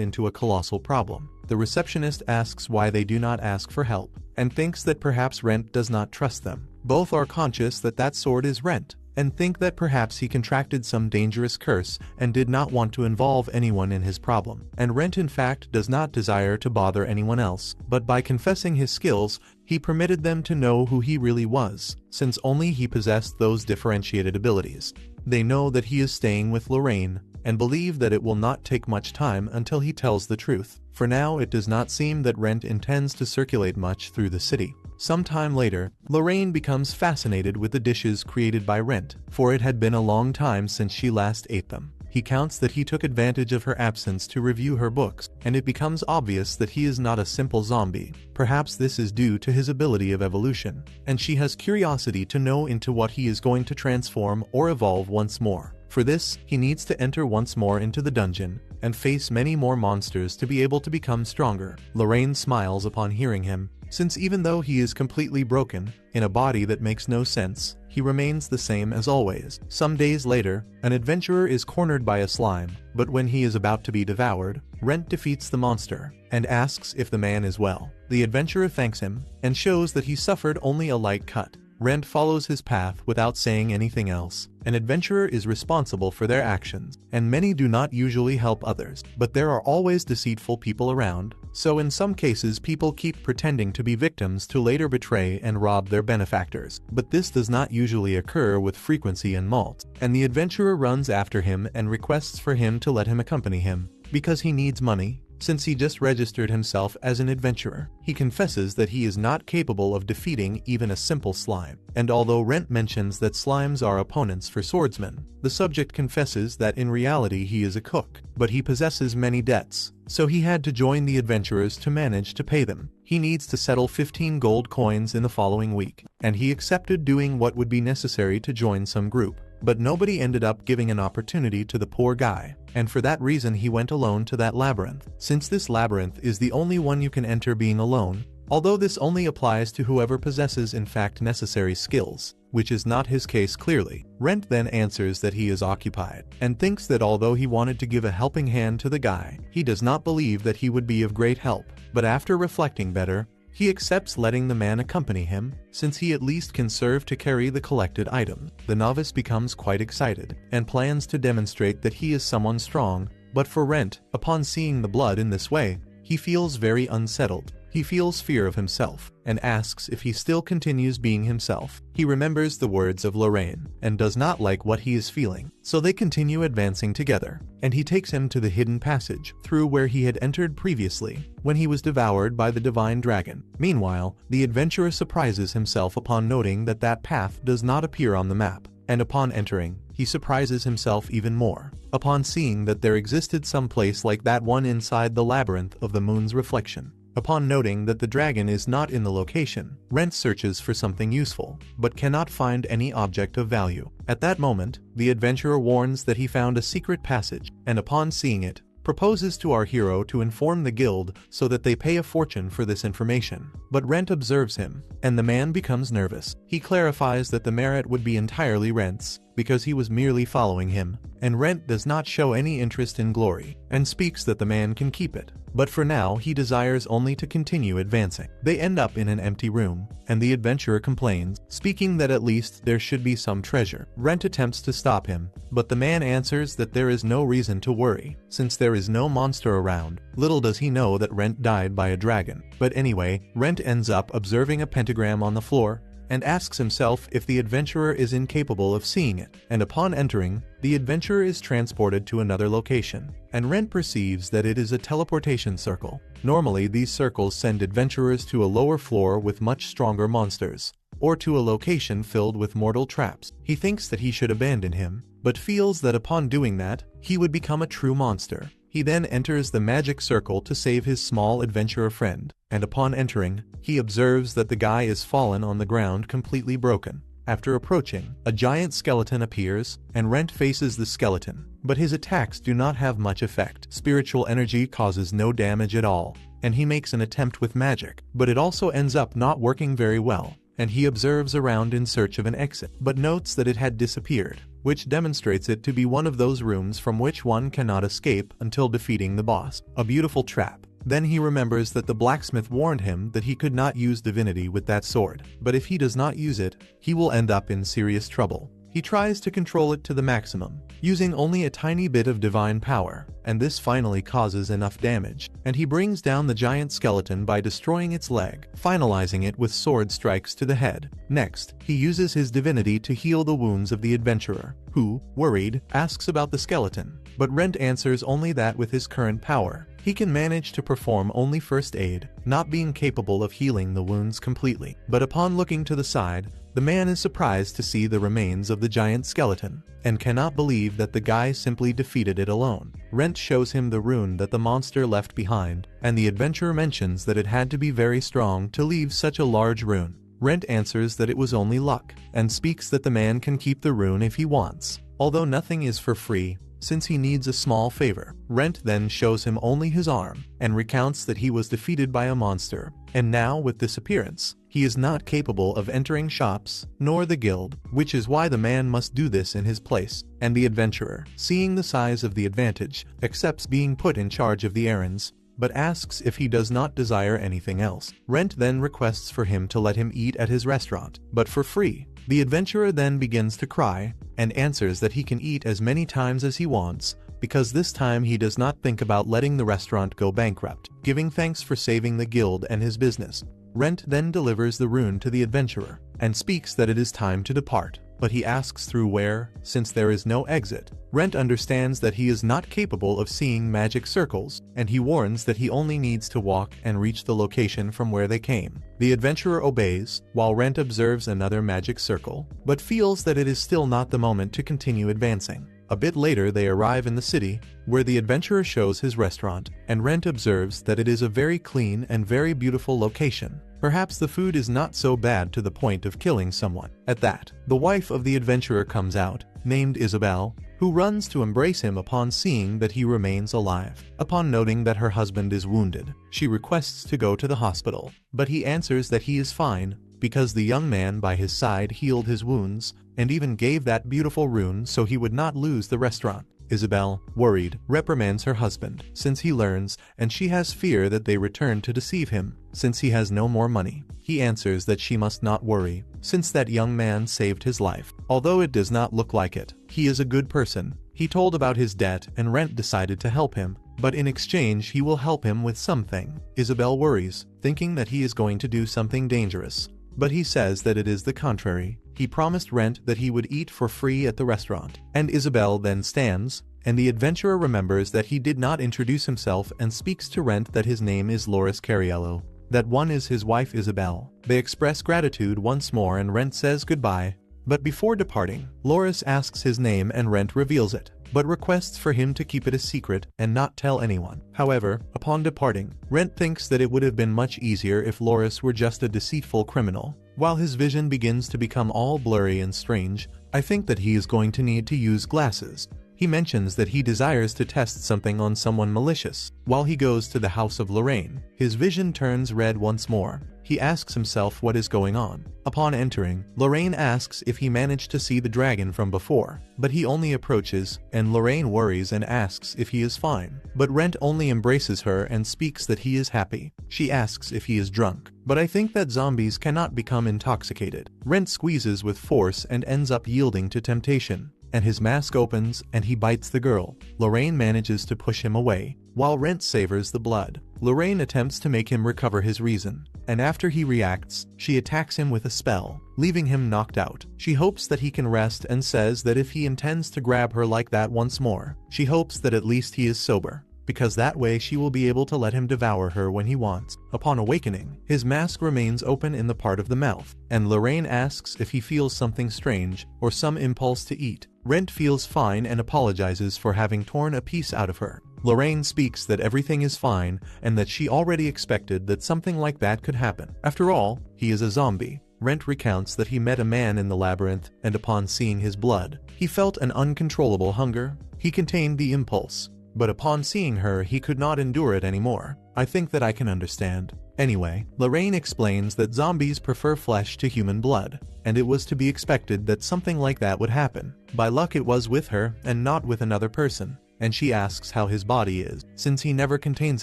into a colossal problem. The receptionist asks why they do not ask for help, and thinks that perhaps Rent does not trust them. Both are conscious that that sword is Rent, and think that perhaps he contracted some dangerous curse and did not want to involve anyone in his problem. And Rent in fact does not desire to bother anyone else, but by confessing his skills, he permitted them to know who he really was, since only he possessed those differentiated abilities. They know that he is staying with Lorraine, and believe that it will not take much time until he tells the truth. For now, it does not seem that Rent intends to circulate much through the city. Sometime later, Lorraine becomes fascinated with the dishes created by Rent, for it had been a long time since she last ate them. He counts that he took advantage of her absence to review her books, and it becomes obvious that he is not a simple zombie. Perhaps this is due to his ability of evolution, and she has curiosity to know into what he is going to transform or evolve once more. For this, he needs to enter once more into the dungeon and face many more monsters to be able to become stronger. Lorraine smiles upon hearing him, since even though he is completely broken, in a body that makes no sense, he remains the same as always. Some days later, an adventurer is cornered by a slime, but when he is about to be devoured, Rent defeats the monster and asks if the man is well. The adventurer thanks him and shows that he suffered only a light cut. Rent follows his path without saying anything else. An adventurer is responsible for their actions, and many do not usually help others, but there are always deceitful people around, so in some cases people keep pretending to be victims to later betray and rob their benefactors. But this does not usually occur with frequency in Malt, and the adventurer runs after him and requests for him to let him accompany him, because he needs money. Since he just registered himself as an adventurer, he confesses that he is not capable of defeating even a simple slime. And although Rent mentions that slimes are opponents for swordsmen, the subject confesses that in reality he is a cook, but he possesses many debts, so he had to join the adventurers to manage to pay them. He needs to settle 15 gold coins in the following week, and he accepted doing what would be necessary to join some group. But nobody ended up giving an opportunity to the poor guy, and for that reason he went alone to that labyrinth. Since this labyrinth is the only one you can enter being alone, although this only applies to whoever possesses in fact necessary skills, which is not his case clearly. Rent then answers that he is occupied, and thinks that although he wanted to give a helping hand to the guy, he does not believe that he would be of great help. But after reflecting better, He accepts letting the man accompany him, since he at least can serve to carry the collected items. The novice becomes quite excited, and plans to demonstrate that he is someone strong, but for Rent, upon seeing the blood in this way, he feels very unsettled. He feels fear of himself, and asks if he still continues being himself. He remembers the words of Lorraine, and does not like what he is feeling, so they continue advancing together, and he takes him to the hidden passage, through where he had entered previously, when he was devoured by the divine dragon. Meanwhile, the adventurer surprises himself upon noting that that path does not appear on the map, and upon entering, he surprises himself even more, upon seeing that there existed some place like that one inside the labyrinth of the moon's reflection. Upon noting that the dragon is not in the location, Rent searches for something useful, but cannot find any object of value. At that moment, the adventurer warns that he found a secret passage, and upon seeing it, proposes to our hero to inform the guild so that they pay a fortune for this information. But Rent observes him, and the man becomes nervous. He clarifies that the merit would be entirely Rent's, because he was merely following him, and Rent does not show any interest in glory, and speaks that the man can keep it. But for now he desires only to continue advancing. They end up in an empty room, and the adventurer complains, speaking that at least there should be some treasure. Rent attempts to stop him, but the man answers that there is no reason to worry, since there is no monster around. Little does he know that Rent died by a dragon. But anyway, Rent ends up observing a pentagram on the floor, and asks himself if the adventurer is incapable of seeing it, and upon entering, the adventurer is transported to another location, and Rent perceives that it is a teleportation circle. Normally these circles send adventurers to a lower floor with much stronger monsters, or to a location filled with mortal traps. He thinks that he should abandon him, but feels that upon doing that, he would become a true monster. He then enters the magic circle to save his small adventurer friend, and upon entering, he observes that the guy is fallen on the ground completely broken. After approaching, a giant skeleton appears, and Rent faces the skeleton, but his attacks do not have much effect. Spiritual energy causes no damage at all, and he makes an attempt with magic, but it also ends up not working very well, and he observes around in search of an exit, but notes that it had disappeared, which demonstrates it to be one of those rooms from which one cannot escape until defeating the boss. A beautiful trap. Then he remembers that the blacksmith warned him that he could not use divinity with that sword, but if he does not use it, he will end up in serious trouble. He tries to control it to the maximum, using only a tiny bit of divine power, and this finally causes enough damage, and he brings down the giant skeleton by destroying its leg, finalizing it with sword strikes to the head. Next, he uses his divinity to heal the wounds of the adventurer, who, worried, asks about the skeleton, but Rent answers only that with his current power, he can manage to perform only first aid, not being capable of healing the wounds completely. But upon looking to the side, the man is surprised to see the remains of the giant skeleton, and cannot believe that the guy simply defeated it alone. Rent shows him the rune that the monster left behind, and the adventurer mentions that it had to be very strong to leave such a large rune. Rent answers that it was only luck, and speaks that the man can keep the rune if he wants, although nothing is for free, since he needs a small favor. Rent then shows him only his arm, and recounts that he was defeated by a monster, and now with this appearance, he is not capable of entering shops, nor the guild, which is why the man must do this in his place. And the adventurer, seeing the size of the advantage, accepts being put in charge of the errands, but asks if he does not desire anything else. Rent then requests for him to let him eat at his restaurant, but for free. The adventurer then begins to cry, and answers that he can eat as many times as he wants, because this time he does not think about letting the restaurant go bankrupt, giving thanks for saving the guild and his business. Rent then delivers the rune to the adventurer, and speaks that it is time to depart, but he asks through where, since there is no exit. Rent understands that he is not capable of seeing magic circles, and he warns that he only needs to walk and reach the location from where they came. The adventurer obeys, while Rent observes another magic circle, but feels that it is still not the moment to continue advancing. A bit later they arrive in the city, where the adventurer shows his restaurant, and Rent observes that it is a very clean and very beautiful location. Perhaps the food is not so bad to the point of killing someone. At that, the wife of the adventurer comes out, named Isabel, who runs to embrace him upon seeing that he remains alive. Upon noting that her husband is wounded, she requests to go to the hospital, but he answers that he is fine, because the young man by his side healed his wounds, and even gave that beautiful rune so he would not lose the restaurant. Isabel, worried, reprimands her husband, since he learns, and she has fear that they return to deceive him. since he has no more money. He answers that she must not worry, since that young man saved his life. Although it does not look like it, he is a good person. He told about his debt and Rent decided to help him, but in exchange he will help him with something. Isabel worries, thinking that he is going to do something dangerous. But he says that it is the contrary. He promised Rent that he would eat for free at the restaurant. And Isabel then stands, and the adventurer remembers that he did not introduce himself and speaks to Rent that his name is Loris Cariello, that one is his wife Isabel. They express gratitude once more and Rent says goodbye. But before departing, Loris asks his name and Rent reveals it, but requests for him to keep it a secret and not tell anyone. However, upon departing, Rent thinks that it would have been much easier if Loris were just a deceitful criminal. While his vision begins to become all blurry and strange, I think that he is going to need to use glasses. He mentions that he desires to test something on someone malicious. While he goes to the house of Lorraine, his vision turns red once more. He asks himself what is going on. Upon entering, Lorraine asks if he managed to see the dragon from before, but he only approaches, and Lorraine worries and asks if he is fine. But Rent only embraces her and speaks that he is happy. She asks if he is drunk, but I think that zombies cannot become intoxicated. Rent squeezes with force and ends up yielding to temptation, and his mask opens and he bites the girl. Lorraine manages to push him away, while Rent savors the blood. Lorraine attempts to make him recover his reason, and after he reacts, she attacks him with a spell, leaving him knocked out. She hopes that he can rest and says that if he intends to grab her like that once more, she hopes that at least he is sober, because that way she will be able to let him devour her when he wants. Upon awakening, his mask remains open in the part of the mouth, and Lorraine asks if he feels something strange or some impulse to eat. Rent feels fine and apologizes for having torn a piece out of her. Lorraine speaks that everything is fine and that she already expected that something like that could happen. After all, he is a zombie. Rent recounts that he met a man in the labyrinth, and upon seeing his blood, he felt an uncontrollable hunger. He contained the impulse, but upon seeing her he could not endure it anymore. I think that I can understand. Anyway, Lorraine explains that zombies prefer flesh to human blood, and it was to be expected that something like that would happen. By luck it was with her and not with another person, and she asks how his body is, since he never contains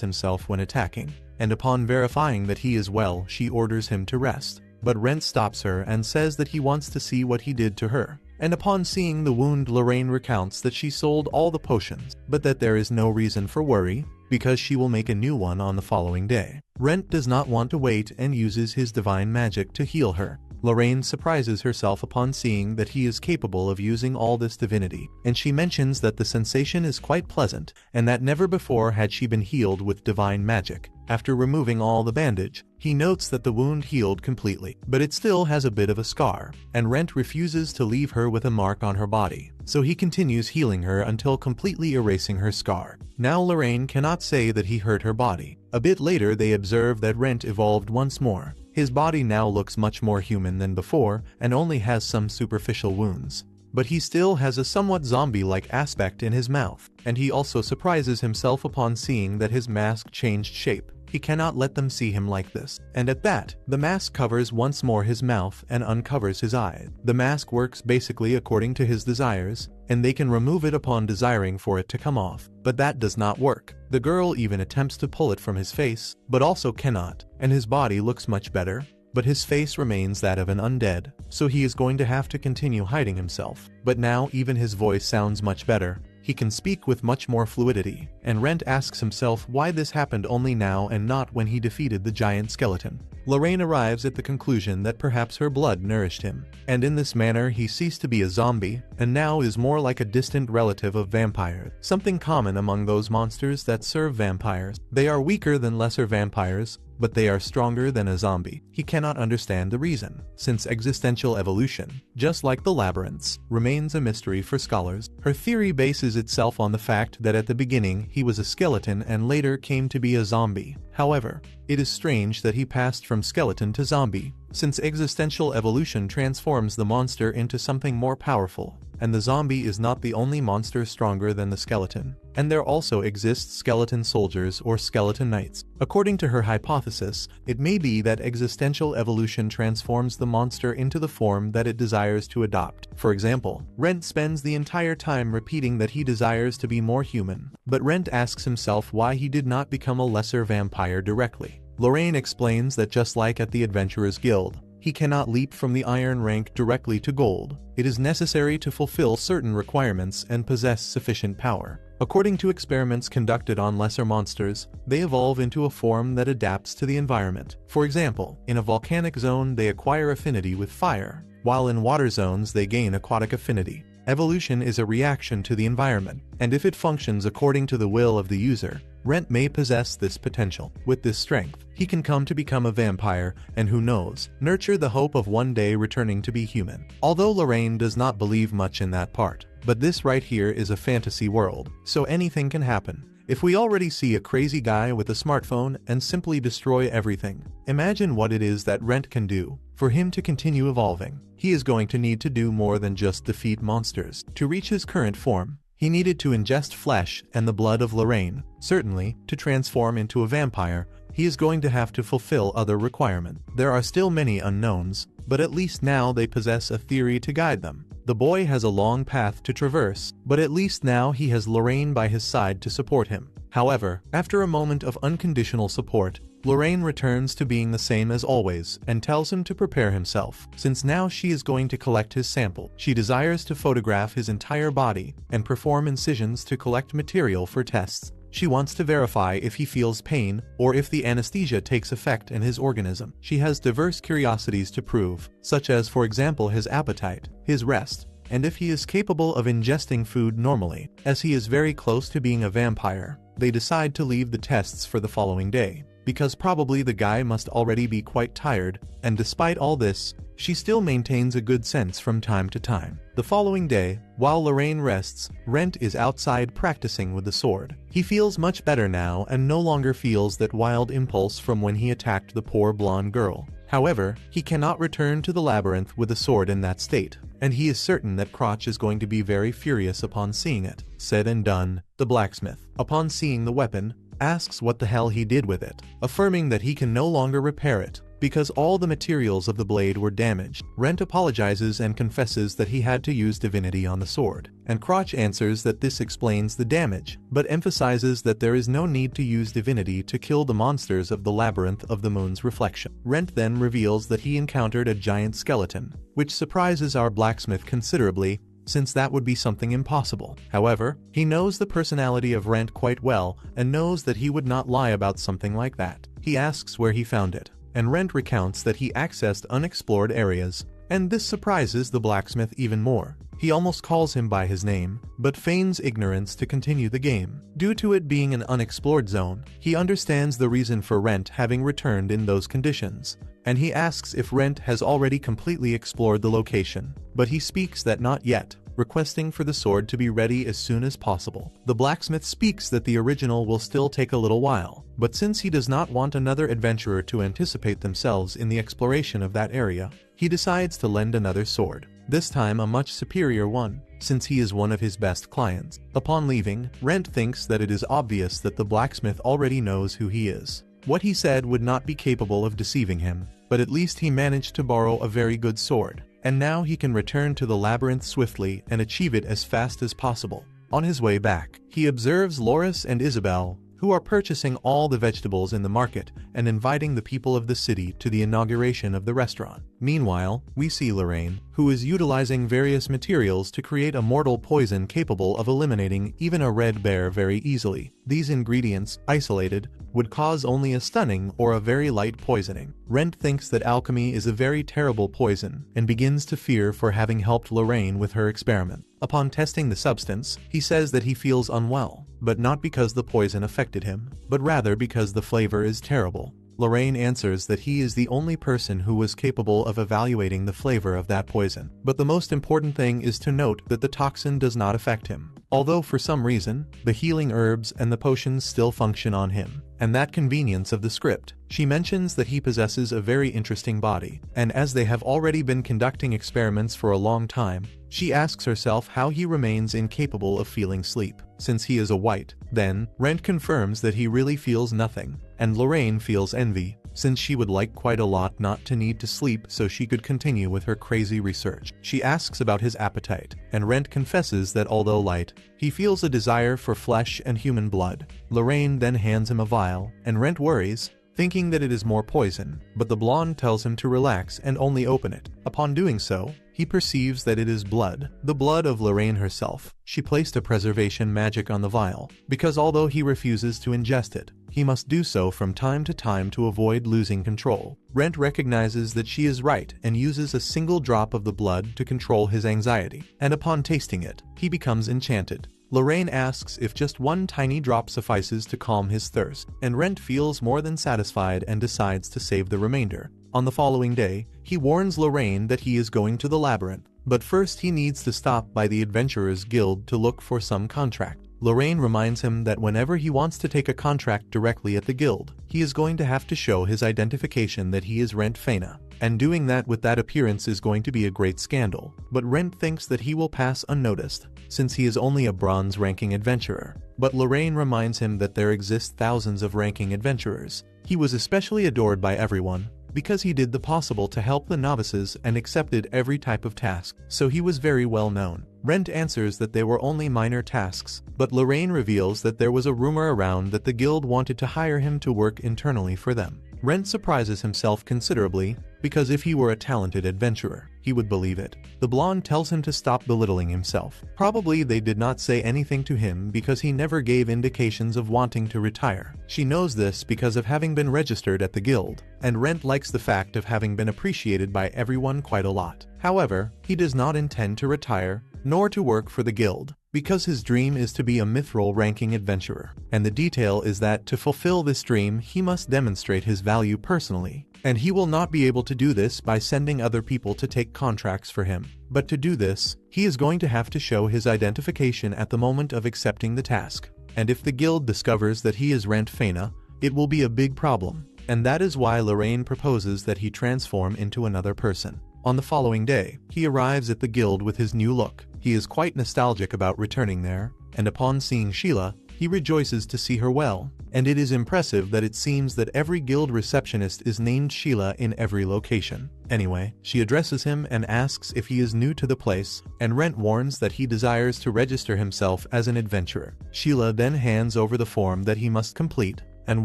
himself when attacking, and upon verifying that he is well she orders him to rest. But Rent stops her and says that he wants to see what he did to her. And upon seeing the wound, Lorraine recounts that she sold all the potions, but that there is no reason for worry, because she will make a new one on the following day. Rent does not want to wait and uses his divine magic to heal her. Lorraine surprises herself upon seeing that he is capable of using all this divinity, and she mentions that the sensation is quite pleasant, and that never before had she been healed with divine magic. After removing all the bandage, he notes that the wound healed completely, but it still has a bit of a scar, and Rent refuses to leave her with a mark on her body, so he continues healing her until completely erasing her scar. Now Lorraine cannot say that he hurt her body. A bit later they observe that Rent evolved once more. His body now looks much more human than before and only has some superficial wounds. But he still has a somewhat zombie-like aspect in his mouth, and he also surprises himself upon seeing that his mask changed shape. He cannot let them see him like this. And at that, the mask covers once more his mouth and uncovers his eyes. The mask works basically according to his desires, and they can remove it upon desiring for it to come off. But that does not work. The girl even attempts to pull it from his face, but also cannot, and his body looks much better, but his face remains that of an undead, so he is going to have to continue hiding himself. But now even his voice sounds much better. He can speak with much more fluidity, and Rent asks himself why this happened only now and not when he defeated the giant skeleton. Lorraine arrives at the conclusion that perhaps her blood nourished him, and in this manner he ceased to be a zombie, and now is more like a distant relative of vampires, something common among those monsters that serve vampires. They are weaker than lesser vampires, but they are stronger than a zombie. He cannot understand the reason, since existential evolution, just like the labyrinths, remains a mystery for scholars. Her theory bases itself on the fact that at the beginning he was a skeleton and later came to be a zombie. However, it is strange that he passed from skeleton to zombie, since existential evolution transforms the monster into something more powerful, and the zombie is not the only monster stronger than the skeleton. And there also exists skeleton soldiers or skeleton knights. According to her hypothesis, it may be that existential evolution transforms the monster into the form that it desires to adopt. For example, Rent spends the entire time repeating that he desires to be more human, but Rent asks himself why he did not become a lesser vampire directly. Lorraine explains that just like at the Adventurers Guild, he cannot leap from the iron rank directly to gold. It is necessary to fulfill certain requirements and possess sufficient power. According to experiments conducted on lesser monsters, they evolve into a form that adapts to the environment. For example, in a volcanic zone they acquire affinity with fire, while in water zones they gain aquatic affinity. Evolution is a reaction to the environment, and if it functions according to the will of the user, Rent may possess this potential. With this strength, he can come to become a vampire, and who knows, nurture the hope of one day returning to be human. Although Lorraine does not believe much in that part, but this right here is a fantasy world, so anything can happen. If we already see a crazy guy with a smartphone and simply destroy everything, imagine what it is that Rent can do. For him to continue evolving, he is going to need to do more than just defeat monsters. To reach his current form, he needed to ingest flesh and the blood of Lorraine. Certainly, to transform into a vampire, he is going to have to fulfill other requirements. There are still many unknowns, but at least now they possess a theory to guide them. The boy has a long path to traverse, but at least now he has Lorraine by his side to support him. However, after a moment of unconditional support, Lorraine returns to being the same as always and tells him to prepare himself, since now she is going to collect his sample. She desires to photograph his entire body and perform incisions to collect material for tests. She wants to verify if he feels pain or if the anesthesia takes effect in his organism. She has diverse curiosities to prove, such as for example his appetite, his rest, and if he is capable of ingesting food normally. As he is very close to being a vampire, they decide to leave the tests for the following day, because probably the guy must already be quite tired, and despite all this, she still maintains a good sense from time to time. The following day, while Lorraine rests, Rent is outside practicing with the sword. He feels much better now and no longer feels that wild impulse from when he attacked the poor blonde girl. However, he cannot return to the labyrinth with the sword in that state, and he is certain that Crotch is going to be very furious upon seeing it. Said and done, the blacksmith, upon seeing the weapon, asks what the hell he did with it, affirming that he can no longer repair it, because all the materials of the blade were damaged. Rent apologizes and confesses that he had to use divinity on the sword, and Crotch answers that this explains the damage, but emphasizes that there is no need to use divinity to kill the monsters of the labyrinth of the moon's reflection. Rent then reveals that he encountered a giant skeleton, which surprises our blacksmith considerably, since that would be something impossible. However, he knows the personality of Rent quite well and knows that he would not lie about something like that. He asks where he found it, and Rent recounts that he accessed unexplored areas, and this surprises the blacksmith even more. He almost calls him by his name, but feigns ignorance to continue the game. Due to it being an unexplored zone, he understands the reason for Rent having returned in those conditions, and he asks if Rent has already completely explored the location, but he speaks that not yet, requesting for the sword to be ready as soon as possible. The blacksmith speaks that the original will still take a little while, but since he does not want another adventurer to anticipate themselves in the exploration of that area, he decides to lend another sword, this time a much superior one, since he is one of his best clients. Upon leaving, Rent thinks that it is obvious that the blacksmith already knows who he is. What he said would not be capable of deceiving him, but at least he managed to borrow a very good sword, and now he can return to the labyrinth swiftly and achieve it as fast as possible. On his way back, he observes Loris and Isabel, who are purchasing all the vegetables in the market and inviting the people of the city to the inauguration of the restaurant. Meanwhile, we see Lorraine, who is utilizing various materials to create a mortal poison capable of eliminating even a red bear very easily. These ingredients, isolated, would cause only a stunning or a very light poisoning. Rent thinks that alchemy is a very terrible poison and begins to fear for having helped Lorraine with her experiment. Upon testing the substance, he says that he feels unwell, but not because the poison affected him, but rather because the flavor is terrible. Lorraine answers that he is the only person who was capable of evaluating the flavor of that poison. But the most important thing is to note that the toxin does not affect him, although for some reason, the healing herbs and the potions still function on him. And that convenience of the script. She mentions that he possesses a very interesting body, and as they have already been conducting experiments for a long time, she asks herself how he remains incapable of feeling sleep, since he is a white. Then, Rent confirms that he really feels nothing, and Lorraine feels envy, since she would like quite a lot not to need to sleep so she could continue with her crazy research. She asks about his appetite, and Rent confesses that although light, he feels a desire for flesh and human blood. Lorraine then hands him a vial, and Rent worries, thinking that it is more poison, but the blonde tells him to relax and only open it. Upon doing so, he perceives that it is blood, the blood of Lorraine herself. She placed a preservation magic on the vial, because although he refuses to ingest it, he must do so from time to time to avoid losing control. Rent recognizes that she is right and uses a single drop of the blood to control his anxiety, and upon tasting it, he becomes enchanted. Lorraine asks if just one tiny drop suffices to calm his thirst, and Rent feels more than satisfied and decides to save the remainder. On the following day, he warns Lorraine that he is going to the labyrinth, but first he needs to stop by the Adventurers Guild to look for some contract. Lorraine reminds him that whenever he wants to take a contract directly at the guild, he is going to have to show his identification that he is Rent Fena, and doing that with that appearance is going to be a great scandal. But Rent thinks that he will pass unnoticed, since he is only a bronze ranking adventurer. But Lorraine reminds him that there exist thousands of ranking adventurers. He was especially adored by everyone, because he did the possible to help the novices and accepted every type of task, so he was very well known. Rent answers that they were only minor tasks, but Lorraine reveals that there was a rumor around that the guild wanted to hire him to work internally for them. Rent surprises himself considerably, because if he were a talented adventurer, he would believe it. The blonde tells him to stop belittling himself. Probably they did not say anything to him because he never gave indications of wanting to retire. She knows this because of having been registered at the guild, and Rent likes the fact of having been appreciated by everyone quite a lot. However, he does not intend to retire, nor to work for the guild, because his dream is to be a mithril ranking adventurer. And the detail is that to fulfill this dream he must demonstrate his value personally, and he will not be able to do this by sending other people to take contracts for him. But to do this, he is going to have to show his identification at the moment of accepting the task. And if the guild discovers that he is Rent Fena, it will be a big problem, and that is why Lorraine proposes that he transform into another person. On the following day, he arrives at the guild with his new look. He is quite nostalgic about returning there, and upon seeing Sheila, he rejoices to see her well, and it is impressive that it seems that every guild receptionist is named Sheila in every location. Anyway, she addresses him and asks if he is new to the place, and Rent warns that he desires to register himself as an adventurer. Sheila then hands over the form that he must complete, and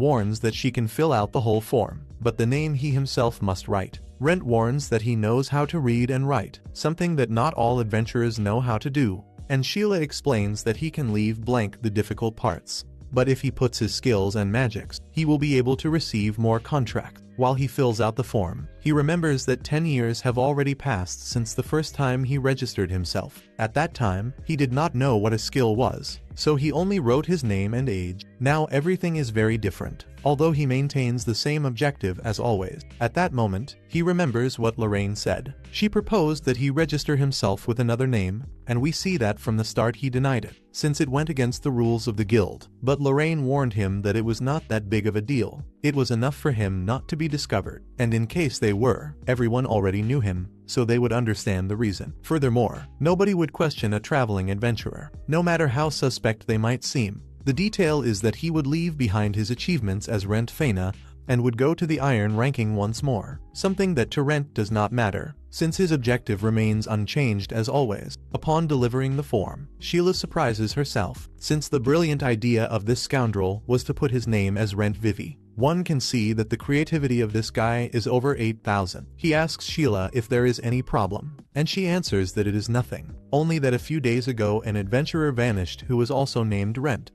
warns that she can fill out the whole form, but the name he himself must write. Rent warns that he knows how to read and write, something that not all adventurers know how to do, and Sheila explains that he can leave blank the difficult parts. But if he puts his skills and magics, he will be able to receive more contracts. While he fills out the form, he remembers that 10 years have already passed since the first time he registered himself. At that time, he did not know what a skill was, so he only wrote his name and age. Now everything is very different, although he maintains the same objective as always. At that moment, he remembers what Lorraine said. She proposed that he register himself with another name, and we see that from the start he denied it, since it went against the rules of the guild. But Lorraine warned him that it was not that big of a deal. It was enough for him not to be discovered, and in case they were, everyone already knew him, so they would understand the reason. Furthermore, nobody would question a traveling adventurer, no matter how suspect they might seem. The detail is that he would leave behind his achievements as Rent Fena and would go to the iron ranking once more, something that to Rent does not matter, since his objective remains unchanged as always. Upon delivering the form, Sheila surprises herself, since the brilliant idea of this scoundrel was to put his name as Rent Vivi. One can see that the creativity of this guy is over 8,000. He asks Sheila if there is any problem, and she answers that it is nothing, only that a few days ago an adventurer vanished who was also named Rent.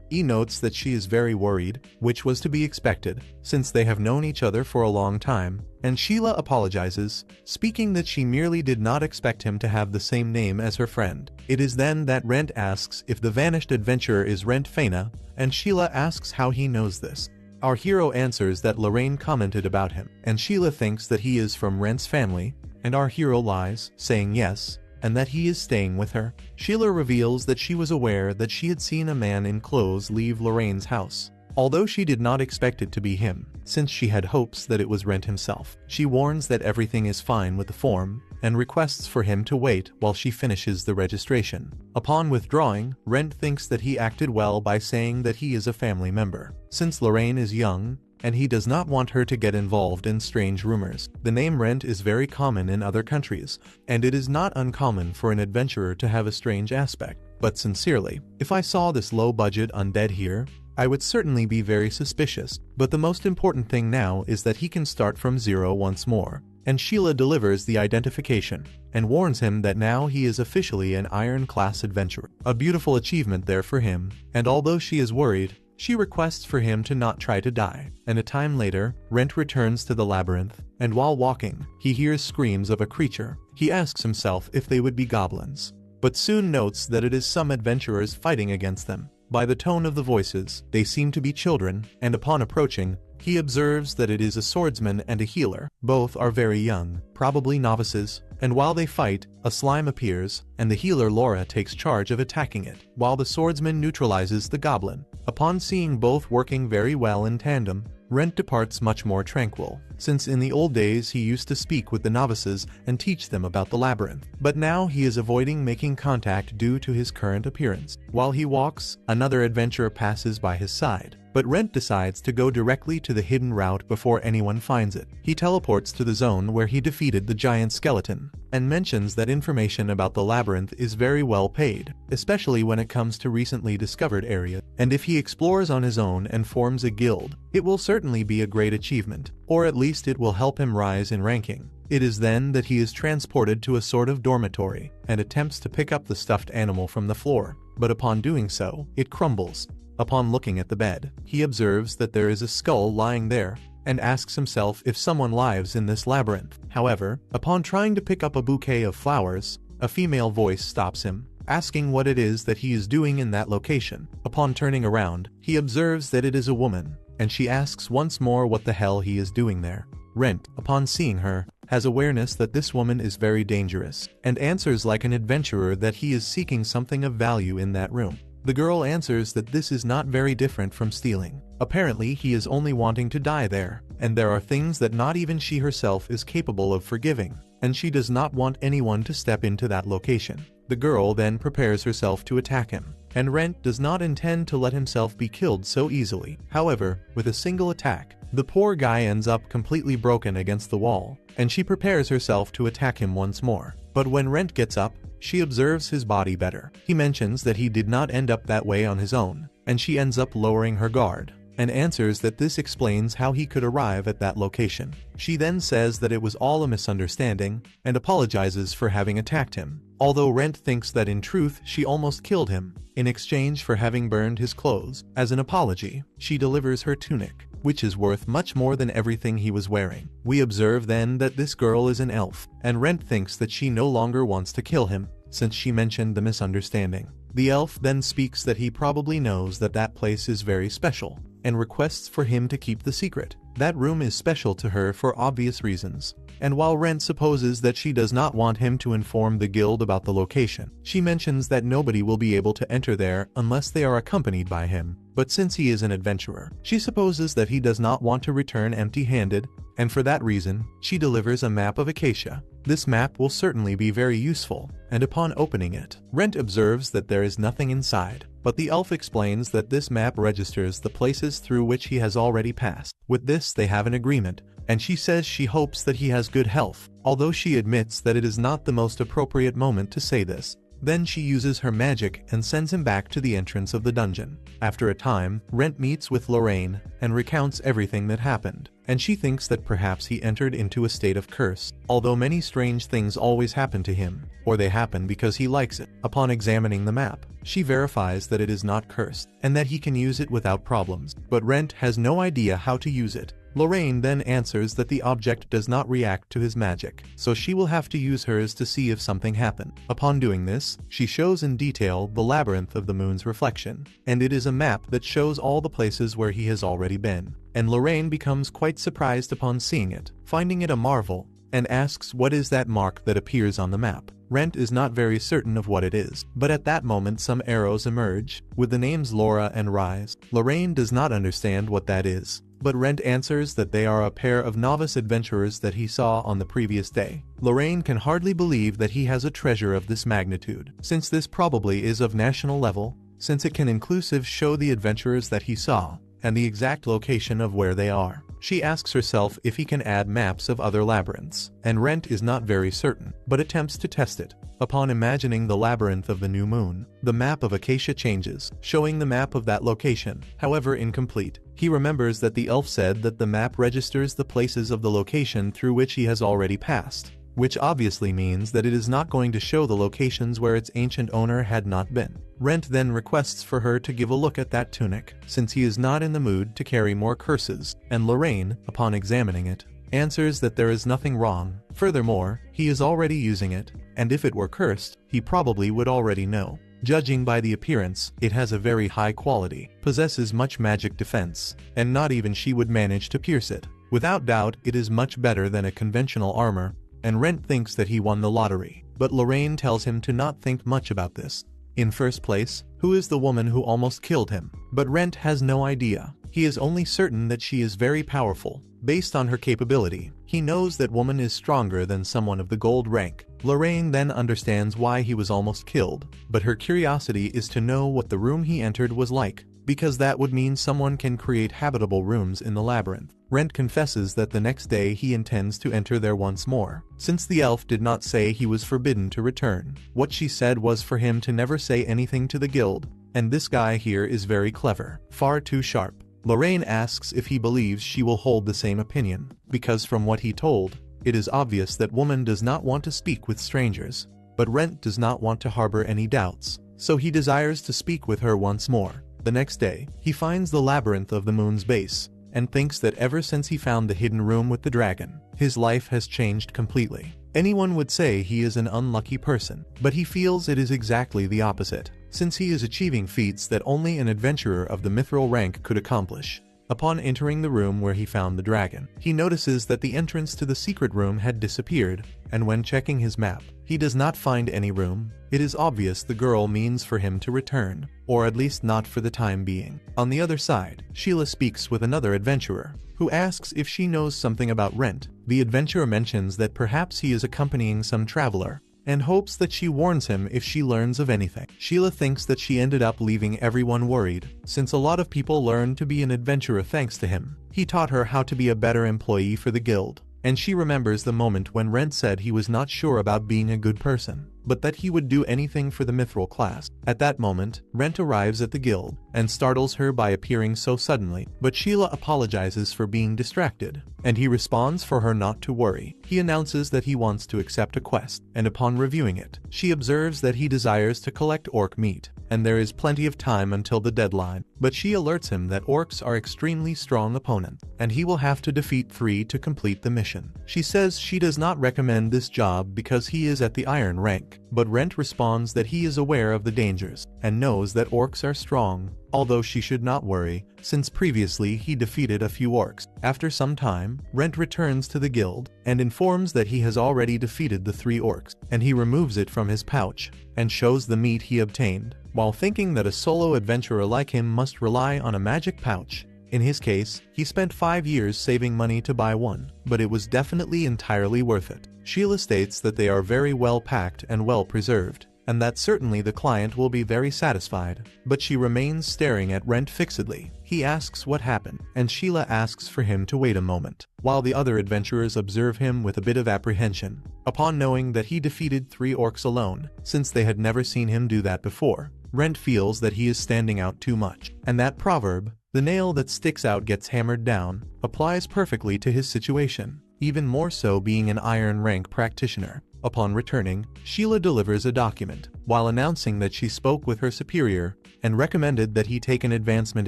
He notes that she is very worried, which was to be expected, since they have known each other for a long time, and Sheila apologizes, speaking that she merely did not expect him to have the same name as her friend. It is then that Rent asks if the vanished adventurer is Rent Fena, and Sheila asks how he knows this. Our hero answers that Lorraine commented about him, and Sheila thinks that he is from Rent's family, and our hero lies, saying yes, and that he is staying with her. Sheila reveals that she was aware that she had seen a man in clothes leave Lorraine's house, although she did not expect it to be him, since she had hopes that it was Rent himself. She warns that everything is fine with the form, and requests for him to wait while she finishes the registration. Upon withdrawing, Rent thinks that he acted well by saying that he is a family member, since Lorraine is young, and he does not want her to get involved in strange rumors. The name Rent is very common in other countries, and it is not uncommon for an adventurer to have a strange aspect. But sincerely, if I saw this low-budget undead here, I would certainly be very suspicious, but the most important thing now is that he can start from zero once more. And Sheila delivers the identification, and warns him that now he is officially an Iron-class adventurer. A beautiful achievement there for him, and although she is worried, she requests for him to not try to die. And a time later, Rent returns to the labyrinth, and while walking, he hears screams of a creature. He asks himself if they would be goblins, but soon notes that it is some adventurers fighting against them. By the tone of the voices, they seem to be children, and upon approaching, he observes that it is a swordsman and a healer. Both are very young, probably novices, and while they fight, a slime appears, and the healer Laura takes charge of attacking it, while the swordsman neutralizes the goblin. Upon seeing both working very well in tandem, Rent departs much more tranquil, since in the old days he used to speak with the novices and teach them about the labyrinth. But now he is avoiding making contact due to his current appearance. While he walks, another adventurer passes by his side, but Rent decides to go directly to the hidden route before anyone finds it. He teleports to the zone where he defeated the giant skeleton, and mentions that information about the labyrinth is very well paid, especially when it comes to recently discovered areas. And if he explores on his own and forms a guild, it will certainly be a great achievement, or at least it will help him rise in ranking. It is then that he is transported to a sort of dormitory, and attempts to pick up the stuffed animal from the floor, but upon doing so, it crumbles. Upon looking at the bed, he observes that there is a skull lying there, and asks himself if someone lives in this labyrinth. However, upon trying to pick up a bouquet of flowers, a female voice stops him, asking what it is that he is doing in that location. Upon turning around, he observes that it is a woman, and she asks once more what the hell he is doing there. Rent, upon seeing her, has awareness that this woman is very dangerous, and answers like an adventurer that he is seeking something of value in that room. The girl answers that this is not very different from stealing. Apparently he is only wanting to die there, and there are things that not even she herself is capable of forgiving, and she does not want anyone to step into that location. The girl then prepares herself to attack him, and Rent does not intend to let himself be killed so easily. However, with a single attack, the poor guy ends up completely broken against the wall, and she prepares herself to attack him once more. But when Rent gets up, she observes his body better. He mentions that he did not end up that way on his own, and she ends up lowering her guard, and answers that this explains how he could arrive at that location. She then says that it was all a misunderstanding, and apologizes for having attacked him, although Rent thinks that in truth she almost killed him, in exchange for having burned his clothes. As an apology, she delivers her tunic, which is worth much more than everything he was wearing. We observe then that this girl is an elf, and Rent thinks that she no longer wants to kill him, since she mentioned the misunderstanding. The elf then speaks that he probably knows that that place is very special, and requests for him to keep the secret. That room is special to her for obvious reasons, and while Rent supposes that she does not want him to inform the guild about the location, she mentions that nobody will be able to enter there unless they are accompanied by him. But since he is an adventurer, she supposes that he does not want to return empty-handed, and for that reason, she delivers a map of Acacia. This map will certainly be very useful, and upon opening it, Rent observes that there is nothing inside, but the elf explains that this map registers the places through which he has already passed. With this they have an agreement, and she says she hopes that he has good health, although she admits that it is not the most appropriate moment to say this. Then she uses her magic and sends him back to the entrance of the dungeon. After a time, Rent meets with Lorraine and recounts everything that happened, and she thinks that perhaps he entered into a state of curse, although many strange things always happen to him, or they happen because he likes it. Upon examining the map, she verifies that it is not cursed, and that he can use it without problems, but Rent has no idea how to use it. Lorraine then answers that the object does not react to his magic, so she will have to use hers to see if something happened. Upon doing this, she shows in detail the labyrinth of the moon's reflection, and it is a map that shows all the places where he has already been. And Lorraine becomes quite surprised upon seeing it, finding it a marvel, and asks what is that mark that appears on the map. Rent is not very certain of what it is, but at that moment some arrows emerge, with the names Laura and Rise. Lorraine does not understand what that is, but Rent answers that they are a pair of novice adventurers that he saw on the previous day. Lorraine can hardly believe that he has a treasure of this magnitude, since this probably is of national level, since it can inclusive show the adventurers that he saw, and the exact location of where they are. She asks herself if he can add maps of other labyrinths, and Rent is not very certain, but attempts to test it. Upon imagining the labyrinth of the new moon, the map of Acacia changes, showing the map of that location, however incomplete. He remembers that the elf said that the map registers the places of the location through which he has already passed, which obviously means that it is not going to show the locations where its ancient owner had not been. Rent then requests for her to give a look at that tunic, since he is not in the mood to carry more curses, and Lorraine, upon examining it, answers that there is nothing wrong. Furthermore, he is already using it, and if it were cursed, he probably would already know. Judging by the appearance, it has a very high quality, possesses much magic defense, and not even she would manage to pierce it. Without doubt, it is much better than a conventional armor, and Rent thinks that he won the lottery, but Lorraine tells him to not think much about this. In first place, who is the woman who almost killed him? But Rent has no idea. He is only certain that she is very powerful. Based on her capability, he knows that woman is stronger than someone of the gold rank. Lorraine then understands why he was almost killed, but her curiosity is to know what the room he entered was like, because that would mean someone can create habitable rooms in the labyrinth. Rent confesses that the next day he intends to enter there once more, since the elf did not say he was forbidden to return. What she said was for him to never say anything to the guild, and this guy here is very clever, far too sharp. Lorraine asks if he believes she will hold the same opinion, because from what he told, it is obvious that woman does not want to speak with strangers, but Rent does not want to harbor any doubts, so he desires to speak with her once more. The next day, he finds the labyrinth of the moon's base, and thinks that ever since he found the hidden room with the dragon, his life has changed completely. Anyone would say he is an unlucky person, but he feels it is exactly the opposite, since he is achieving feats that only an adventurer of the mithril rank could accomplish. Upon entering the room where he found the dragon, he notices that the entrance to the secret room had disappeared, and when checking his map, he does not find any room. It is obvious the girl means for him to return, or at least not for the time being. On the other side, Sheila speaks with another adventurer, who asks if she knows something about Rent. The adventurer mentions that perhaps he is accompanying some traveler, and hopes that she warns him if she learns of anything. Sheila thinks that she ended up leaving everyone worried, since a lot of people learned to be an adventurer thanks to him. He taught her how to be a better employee for the guild, and she remembers the moment when Rent said he was not sure about being a good person, but that he would do anything for the mithril class. At that moment, Rent arrives at the guild, and startles her by appearing so suddenly, but Sheila apologizes for being distracted, and he responds for her not to worry. He announces that he wants to accept a quest, and upon reviewing it, she observes that he desires to collect orc meat, and there is plenty of time until the deadline, but she alerts him that orcs are extremely strong opponents, and he will have to defeat 3 to complete the mission. She says she does not recommend this job because he is at the iron rank, but Rent responds that he is aware of the dangers, and knows that orcs are strong, although she should not worry, since previously he defeated a few orcs. After some time, Rent returns to the guild, and informs that he has already defeated the 3 orcs, and he removes it from his pouch, and shows the meat he obtained. While thinking that a solo adventurer like him must rely on a magic pouch, in his case, he spent 5 years saving money to buy one, but it was definitely entirely worth it. Sheila states that they are very well packed and well preserved, and that certainly the client will be very satisfied, but she remains staring at Rent fixedly. He asks what happened, and Sheila asks for him to wait a moment, while the other adventurers observe him with a bit of apprehension, upon knowing that he defeated 3 orcs alone, since they had never seen him do that before. Rent feels that he is standing out too much, and that proverb, "The nail that sticks out gets hammered down," applies perfectly to his situation, even more so being an iron rank practitioner. Upon returning, Sheila delivers a document, while announcing that she spoke with her superior, and recommended that he take an advancement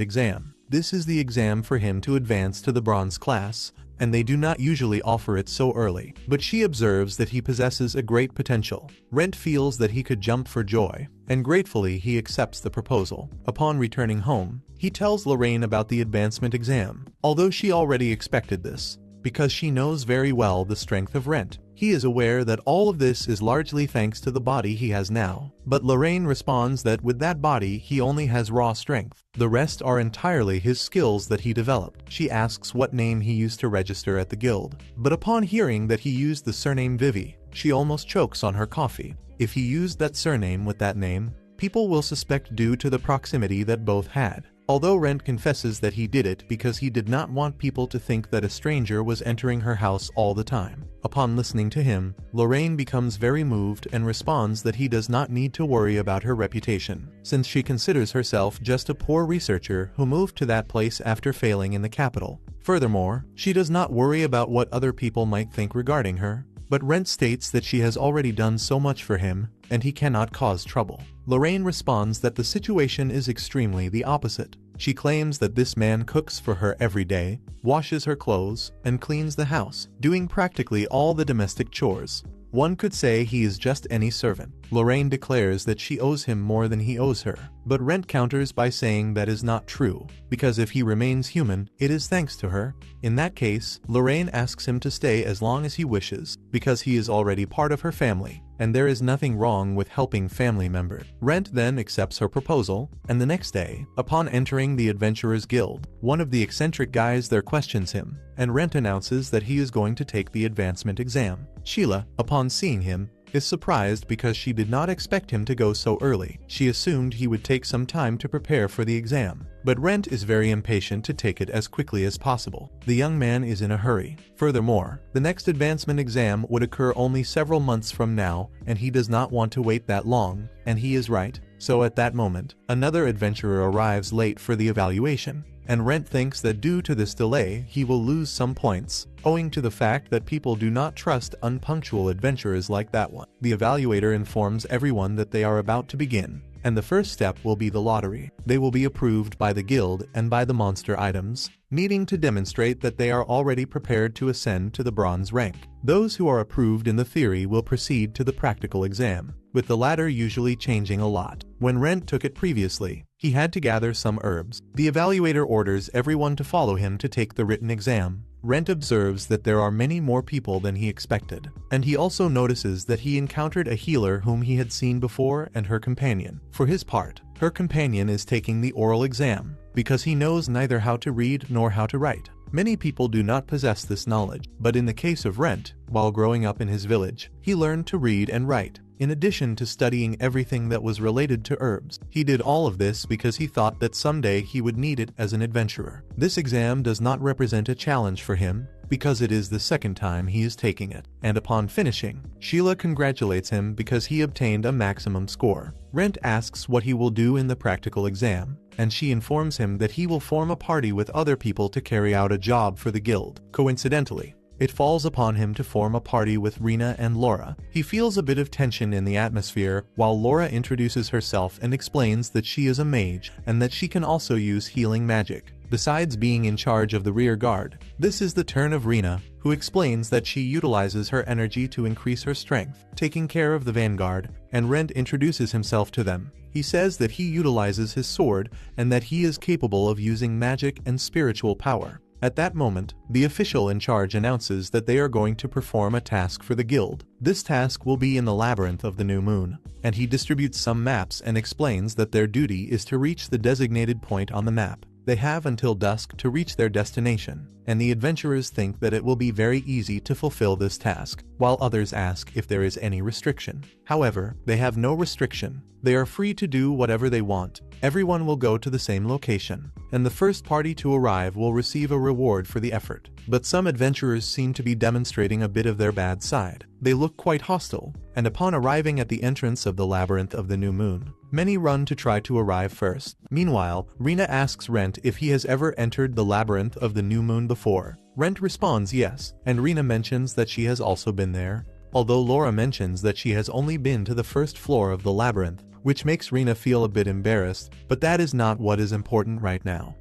exam. This is the exam for him to advance to the bronze class, and they do not usually offer it so early, but she observes that he possesses a great potential. Rent feels that he could jump for joy, and gratefully he accepts the proposal. Upon returning home, he tells Lorraine about the advancement exam, although she already expected this, because she knows very well the strength of Rent. He is aware that all of this is largely thanks to the body he has now, but Lorraine responds that with that body he only has raw strength. The rest are entirely his skills that he developed. She asks what name he used to register at the guild, but upon hearing that he used the surname Vivi, she almost chokes on her coffee. If he used that surname with that name, people will suspect due to the proximity that both had. Although Rent confesses that he did it because he did not want people to think that a stranger was entering her house all the time. Upon listening to him, Lorraine becomes very moved and responds that he does not need to worry about her reputation, since she considers herself just a poor researcher who moved to that place after failing in the capital. Furthermore, she does not worry about what other people might think regarding her, but Rent states that she has already done so much for him, and he cannot cause trouble. Lorraine responds that the situation is extremely the opposite. She claims that this man cooks for her every day, washes her clothes, and cleans the house, doing practically all the domestic chores. One could say he is just any servant. Lorraine declares that she owes him more than he owes her, but Rent counters by saying that is not true, because if he remains human, it is thanks to her. In that case, Lorraine asks him to stay as long as he wishes, because he is already part of her family, and there is nothing wrong with helping family members. Rent then accepts her proposal, and the next day, upon entering the Adventurers Guild, one of the eccentric guys there questions him, and Rent announces that he is going to take the advancement exam. Sheila, upon seeing him, is surprised because she did not expect him to go so early. She assumed he would take some time to prepare for the exam, but Rent is very impatient to take it as quickly as possible. The young man is in a hurry. Furthermore, the next advancement exam would occur only several months from now, and he does not want to wait that long, and he is right. So at that moment, another adventurer arrives late for the evaluation, and Rent thinks that due to this delay he will lose some points, owing to the fact that people do not trust unpunctual adventurers like that one. The evaluator informs everyone that they are about to begin, and the first step will be the lottery. They will be approved by the guild and by the monster items, needing to demonstrate that they are already prepared to ascend to the bronze rank. Those who are approved in the theory will proceed to the practical exam, with the latter usually changing a lot. When Rent took it previously, he had to gather some herbs. The evaluator orders everyone to follow him to take the written exam. Rent observes that there are many more people than he expected, and he also notices that he encountered a healer whom he had seen before and her companion. For his part, her companion is taking the oral exam, because he knows neither how to read nor how to write. Many people do not possess this knowledge, but in the case of Rent, while growing up in his village, he learned to read and write. In addition to studying everything that was related to herbs, he did all of this because he thought that someday he would need it as an adventurer. This exam does not represent a challenge for him, because it is the second time he is taking it, and upon finishing, Sheila congratulates him because he obtained a maximum score. Rent asks what he will do in the practical exam, and she informs him that he will form a party with other people to carry out a job for the guild. Coincidentally, it falls upon him to form a party with Rena and Laura. He feels a bit of tension in the atmosphere while Laura introduces herself and explains that she is a mage and that she can also use healing magic, besides being in charge of the rear guard. This is the turn of Rena, who explains that she utilizes her energy to increase her strength, taking care of the vanguard, and Rent introduces himself to them. He says that he utilizes his sword and that he is capable of using magic and spiritual power. At that moment, the official in charge announces that they are going to perform a task for the guild. This task will be in the labyrinth of the new moon, and he distributes some maps and explains that their duty is to reach the designated point on the map. They have until dusk to reach their destination, and the adventurers think that it will be very easy to fulfill this task, while others ask if there is any restriction. However, they have no restriction. They are free to do whatever they want. Everyone will go to the same location, and the first party to arrive will receive a reward for the effort. But some adventurers seem to be demonstrating a bit of their bad side. They look quite hostile, and upon arriving at the entrance of the labyrinth of the new moon, many run to try to arrive first. Meanwhile, Rena asks Rent if he has ever entered the labyrinth of the new moon before. Rent responds yes, and Rena mentions that she has also been there, although Laura mentions that she has only been to the first floor of the labyrinth, which makes Rena feel a bit embarrassed, but that is not what is important right now.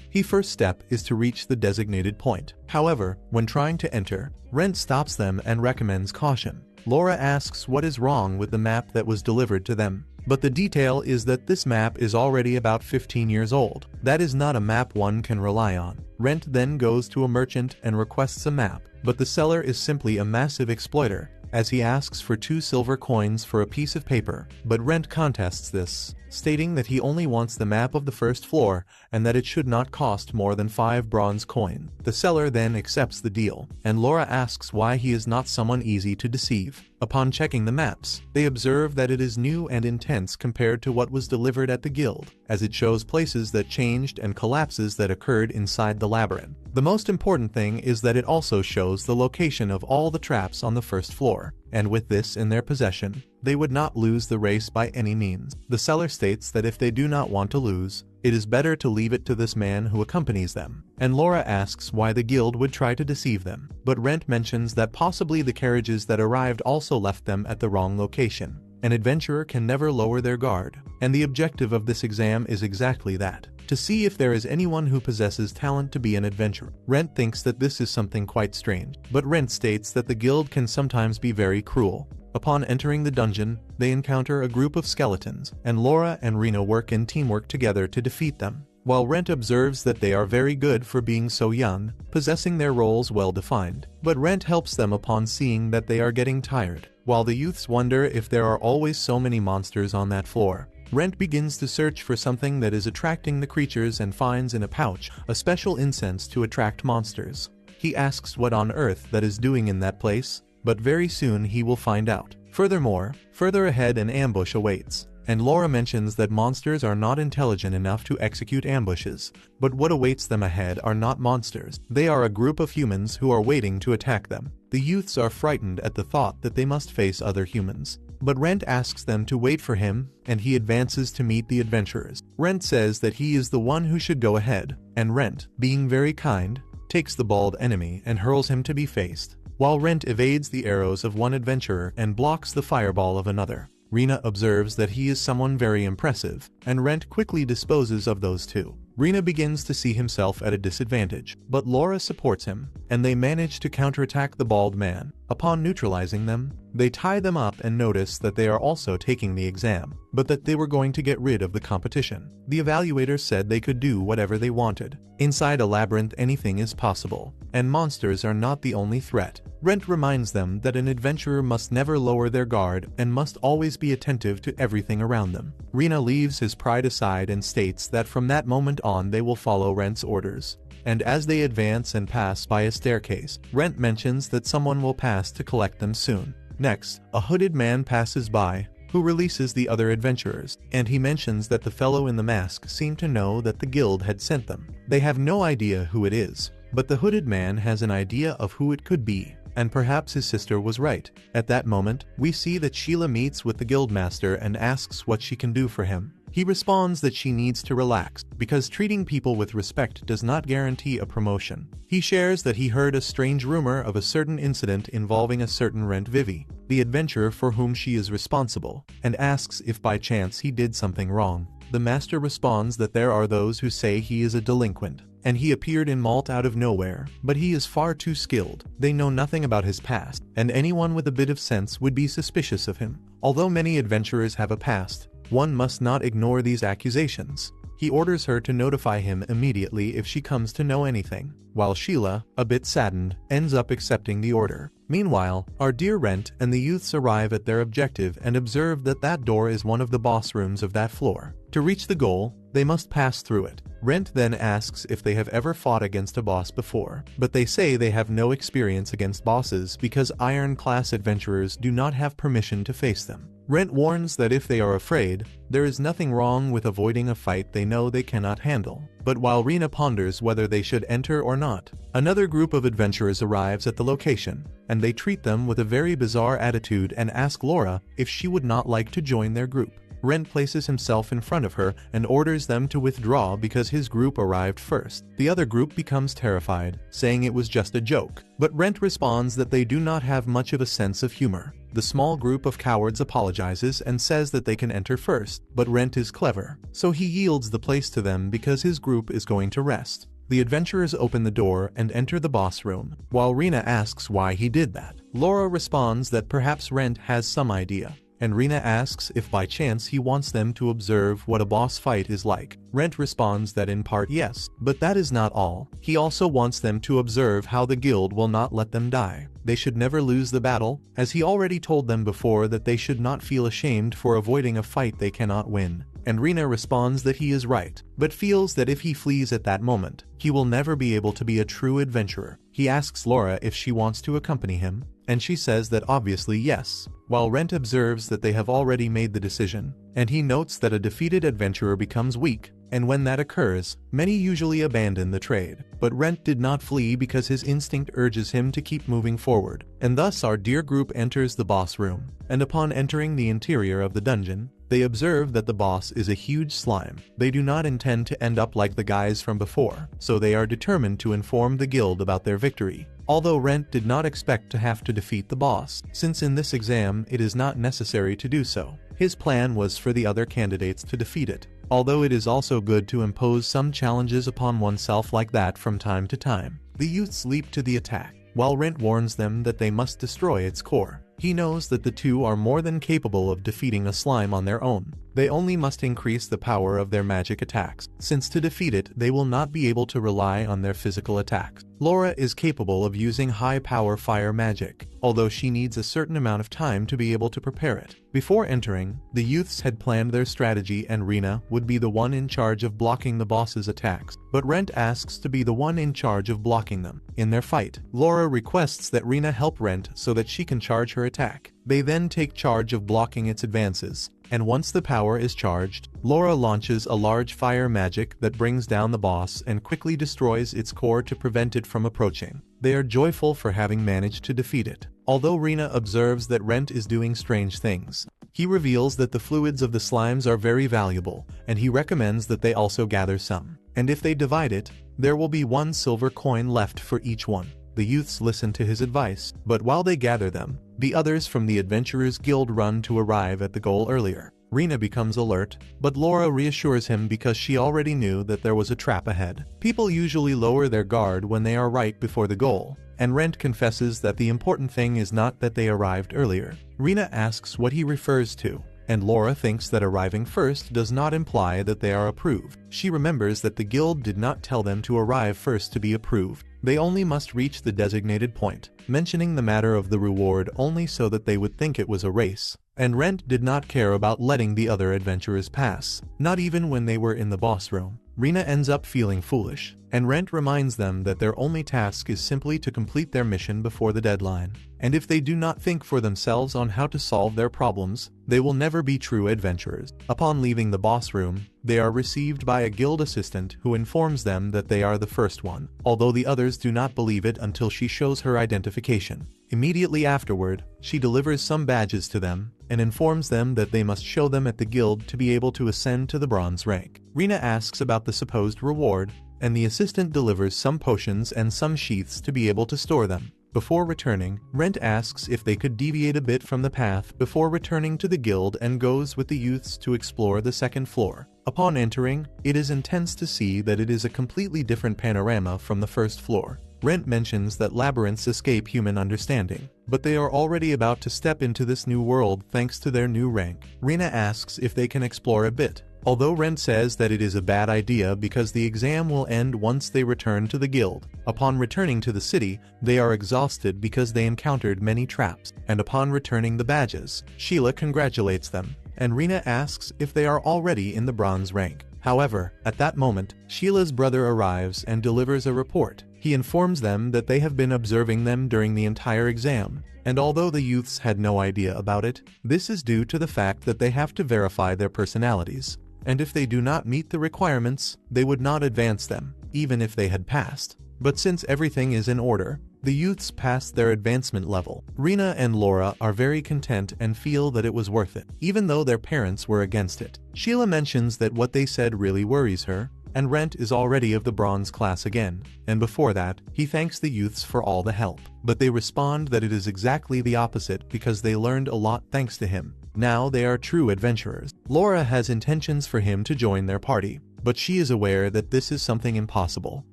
His first step is to reach the designated point. However, when trying to enter, Rent stops them and recommends caution. Laura asks what is wrong with the map that was delivered to them, but the detail is that this map is already about 15 years old. That is not a map one can rely on. Rent then goes to a merchant and requests a map, but the seller is simply a massive exploiter, as he asks for 2 silver coins for a piece of paper, but Rent contests this, stating that he only wants the map of the first floor and that it should not cost more than 5 bronze coins. The seller then accepts the deal, and Laura asks why he is not someone easy to deceive. Upon checking the maps, they observe that it is new and intense compared to what was delivered at the guild, as it shows places that changed and collapses that occurred inside the labyrinth. The most important thing is that it also shows the location of all the traps on the first floor, and with this in their possession, they would not lose the race by any means. The seller states that if they do not want to lose, it is better to leave it to this man who accompanies them, and Laura asks why the guild would try to deceive them, but Rent mentions that possibly the carriages that arrived also left them at the wrong location. An adventurer can never lower their guard, and the objective of this exam is exactly that, to see if there is anyone who possesses talent to be an adventurer. Rent thinks that this is something quite strange, but Rent states that the guild can sometimes be very cruel. Upon entering the dungeon, they encounter a group of skeletons, and Laura and Rena work in teamwork together to defeat them. While Rent observes that they are very good for being so young, possessing their roles well defined, but Rent helps them upon seeing that they are getting tired. While the youths wonder if there are always so many monsters on that floor, Rent begins to search for something that is attracting the creatures and finds in a pouch a special incense to attract monsters. He asks what on earth that is doing in that place, but very soon he will find out. Furthermore, further ahead an ambush awaits, and Laura mentions that monsters are not intelligent enough to execute ambushes, but what awaits them ahead are not monsters. They are a group of humans who are waiting to attack them. The youths are frightened at the thought that they must face other humans, but Rent asks them to wait for him, and he advances to meet the adventurers. Rent says that he is the one who should go ahead, and Rent, being very kind, takes the bald enemy and hurls him to be faced, while Rent evades the arrows of one adventurer and blocks the fireball of another. Rena observes that he is someone very impressive, and Rent quickly disposes of those two. Rena begins to see himself at a disadvantage, but Laura supports him, and they manage to counterattack the bald man. Upon neutralizing them, they tie them up and notice that they are also taking the exam, but that they were going to get rid of the competition. The evaluator said they could do whatever they wanted. Inside a labyrinth anything is possible, and monsters are not the only threat. Rent reminds them that an adventurer must never lower their guard and must always be attentive to everything around them. Rena leaves his pride aside and states that from that moment on they will follow Rent's orders. And as they advance and pass by a staircase, Rent mentions that someone will pass to collect them soon. Next, a hooded man passes by, who releases the other adventurers, and he mentions that the fellow in the mask seemed to know that the guild had sent them. They have no idea who it is, but the hooded man has an idea of who it could be, and perhaps his sister was right. At that moment, we see that Sheila meets with the guildmaster and asks what she can do for him. He responds that she needs to relax, because treating people with respect does not guarantee a promotion. He shares that he heard a strange rumor of a certain incident involving a certain Rent Vivi, the adventurer for whom she is responsible, and asks if by chance he did something wrong. The master responds that there are those who say he is a delinquent, and he appeared in Malt out of nowhere, but he is far too skilled. They know nothing about his past, and anyone with a bit of sense would be suspicious of him. Although many adventurers have a past, one must not ignore these accusations. He orders her to notify him immediately if she comes to know anything, while Sheila, a bit saddened, ends up accepting the order. Meanwhile, our dear Rent and the youths arrive at their objective and observe that that door is one of the boss rooms of that floor. To reach the goal, they must pass through it. Rent then asks if they have ever fought against a boss before, but they say they have no experience against bosses because Iron-class adventurers do not have permission to face them. Rent warns that if they are afraid, there is nothing wrong with avoiding a fight they know they cannot handle. But while Rena ponders whether they should enter or not, another group of adventurers arrives at the location, and they treat them with a very bizarre attitude and ask Laura if she would not like to join their group. Rent places himself in front of her and orders them to withdraw because his group arrived first. The other group becomes terrified, saying it was just a joke, but Rent responds that they do not have much of a sense of humor. The small group of cowards apologizes and says that they can enter first, but Rent is clever, so he yields the place to them because his group is going to rest. The adventurers open the door and enter the boss room, while Rena asks why he did that. Laura responds that perhaps Rent has some idea, and Rena asks if by chance he wants them to observe what a boss fight is like. Rent responds that in part yes, but that is not all. He also wants them to observe how the guild will not let them die. They should never lose the battle, as he already told them before that they should not feel ashamed for avoiding a fight they cannot win. And Rena responds that he is right, but feels that if he flees at that moment, he will never be able to be a true adventurer. He asks Laura if she wants to accompany him, and she says that obviously yes, while Rent observes that they have already made the decision, and he notes that a defeated adventurer becomes weak, and when that occurs, many usually abandon the trade. But Rent did not flee because his instinct urges him to keep moving forward, and thus our dear group enters the boss room, and upon entering the interior of the dungeon, they observe that the boss is a huge slime. They do not intend to end up like the guys from before, so they are determined to inform the guild about their victory. Although Rent did not expect to have to defeat the boss, since in this exam it is not necessary to do so. His plan was for the other candidates to defeat it, although it is also good to impose some challenges upon oneself like that from time to time. The youths leap to the attack, while Rent warns them that they must destroy its core. He knows that the two are more than capable of defeating a slime on their own. They only must increase the power of their magic attacks, since to defeat it they will not be able to rely on their physical attacks. Laura is capable of using high-power fire magic, although she needs a certain amount of time to be able to prepare it. Before entering, the youths had planned their strategy and Rena would be the one in charge of blocking the boss's attacks, but Rent asks to be the one in charge of blocking them. In their fight, Laura requests that Rena help Rent so that she can charge her attack. They then take charge of blocking its advances, and once the power is charged, Laura launches a large fire magic that brings down the boss and quickly destroys its core to prevent it from approaching. They are joyful for having managed to defeat it. Although Rena observes that Rent is doing strange things, he reveals that the fluids of the slimes are very valuable, and he recommends that they also gather some. And if they divide it, there will be 1 silver coin left for each one. The youths listen to his advice, but while they gather them, the others from the Adventurers Guild run to arrive at the goal earlier. Rena becomes alert, but Laura reassures him because she already knew that there was a trap ahead. People usually lower their guard when they are right before the goal, and Rent confesses that the important thing is not that they arrived earlier. Rena asks what he refers to, and Laura thinks that arriving first does not imply that they are approved. She remembers that the guild did not tell them to arrive first to be approved. They only must reach the designated point, mentioning the matter of the reward only so that they would think it was a race. And Rent did not care about letting the other adventurers pass, not even when they were in the boss room. Rena ends up feeling foolish, and Rent reminds them that their only task is simply to complete their mission before the deadline. And if they do not think for themselves on how to solve their problems, they will never be true adventurers. Upon leaving the boss room, they are received by a guild assistant who informs them that they are the first one, although the others do not believe it until she shows her identification. Immediately afterward, she delivers some badges to them, and informs them that they must show them at the guild to be able to ascend to the bronze rank. Rena asks about the supposed reward, and the assistant delivers some potions and some sheaths to be able to store them. Before returning, Rent asks if they could deviate a bit from the path before returning to the guild and goes with the youths to explore the second floor. Upon entering, it is intense to see that it is a completely different panorama from the first floor. Rent mentions that labyrinths escape human understanding, but they are already about to step into this new world thanks to their new rank. Rena asks if they can explore a bit, although Rent says that it is a bad idea because the exam will end once they return to the guild. Upon returning to the city, they are exhausted because they encountered many traps, and upon returning the badges, Sheila congratulates them, and Rena asks if they are already in the bronze rank. However, at that moment, Sheila's brother arrives and delivers a report. He informs them that they have been observing them during the entire exam, and although the youths had no idea about it, this is due to the fact that they have to verify their personalities, and if they do not meet the requirements, they would not advance them, even if they had passed. But since everything is in order, the youths passed their advancement level. Rena and Laura are very content and feel that it was worth it, even though their parents were against it. Sheila mentions that what they said really worries her, and Rent is already of the bronze class again, and before that, he thanks the youths for all the help. But they respond that it is exactly the opposite because they learned a lot thanks to him. Now they are true adventurers. Laura has intentions for him to join their party, but she is aware that this is something impossible,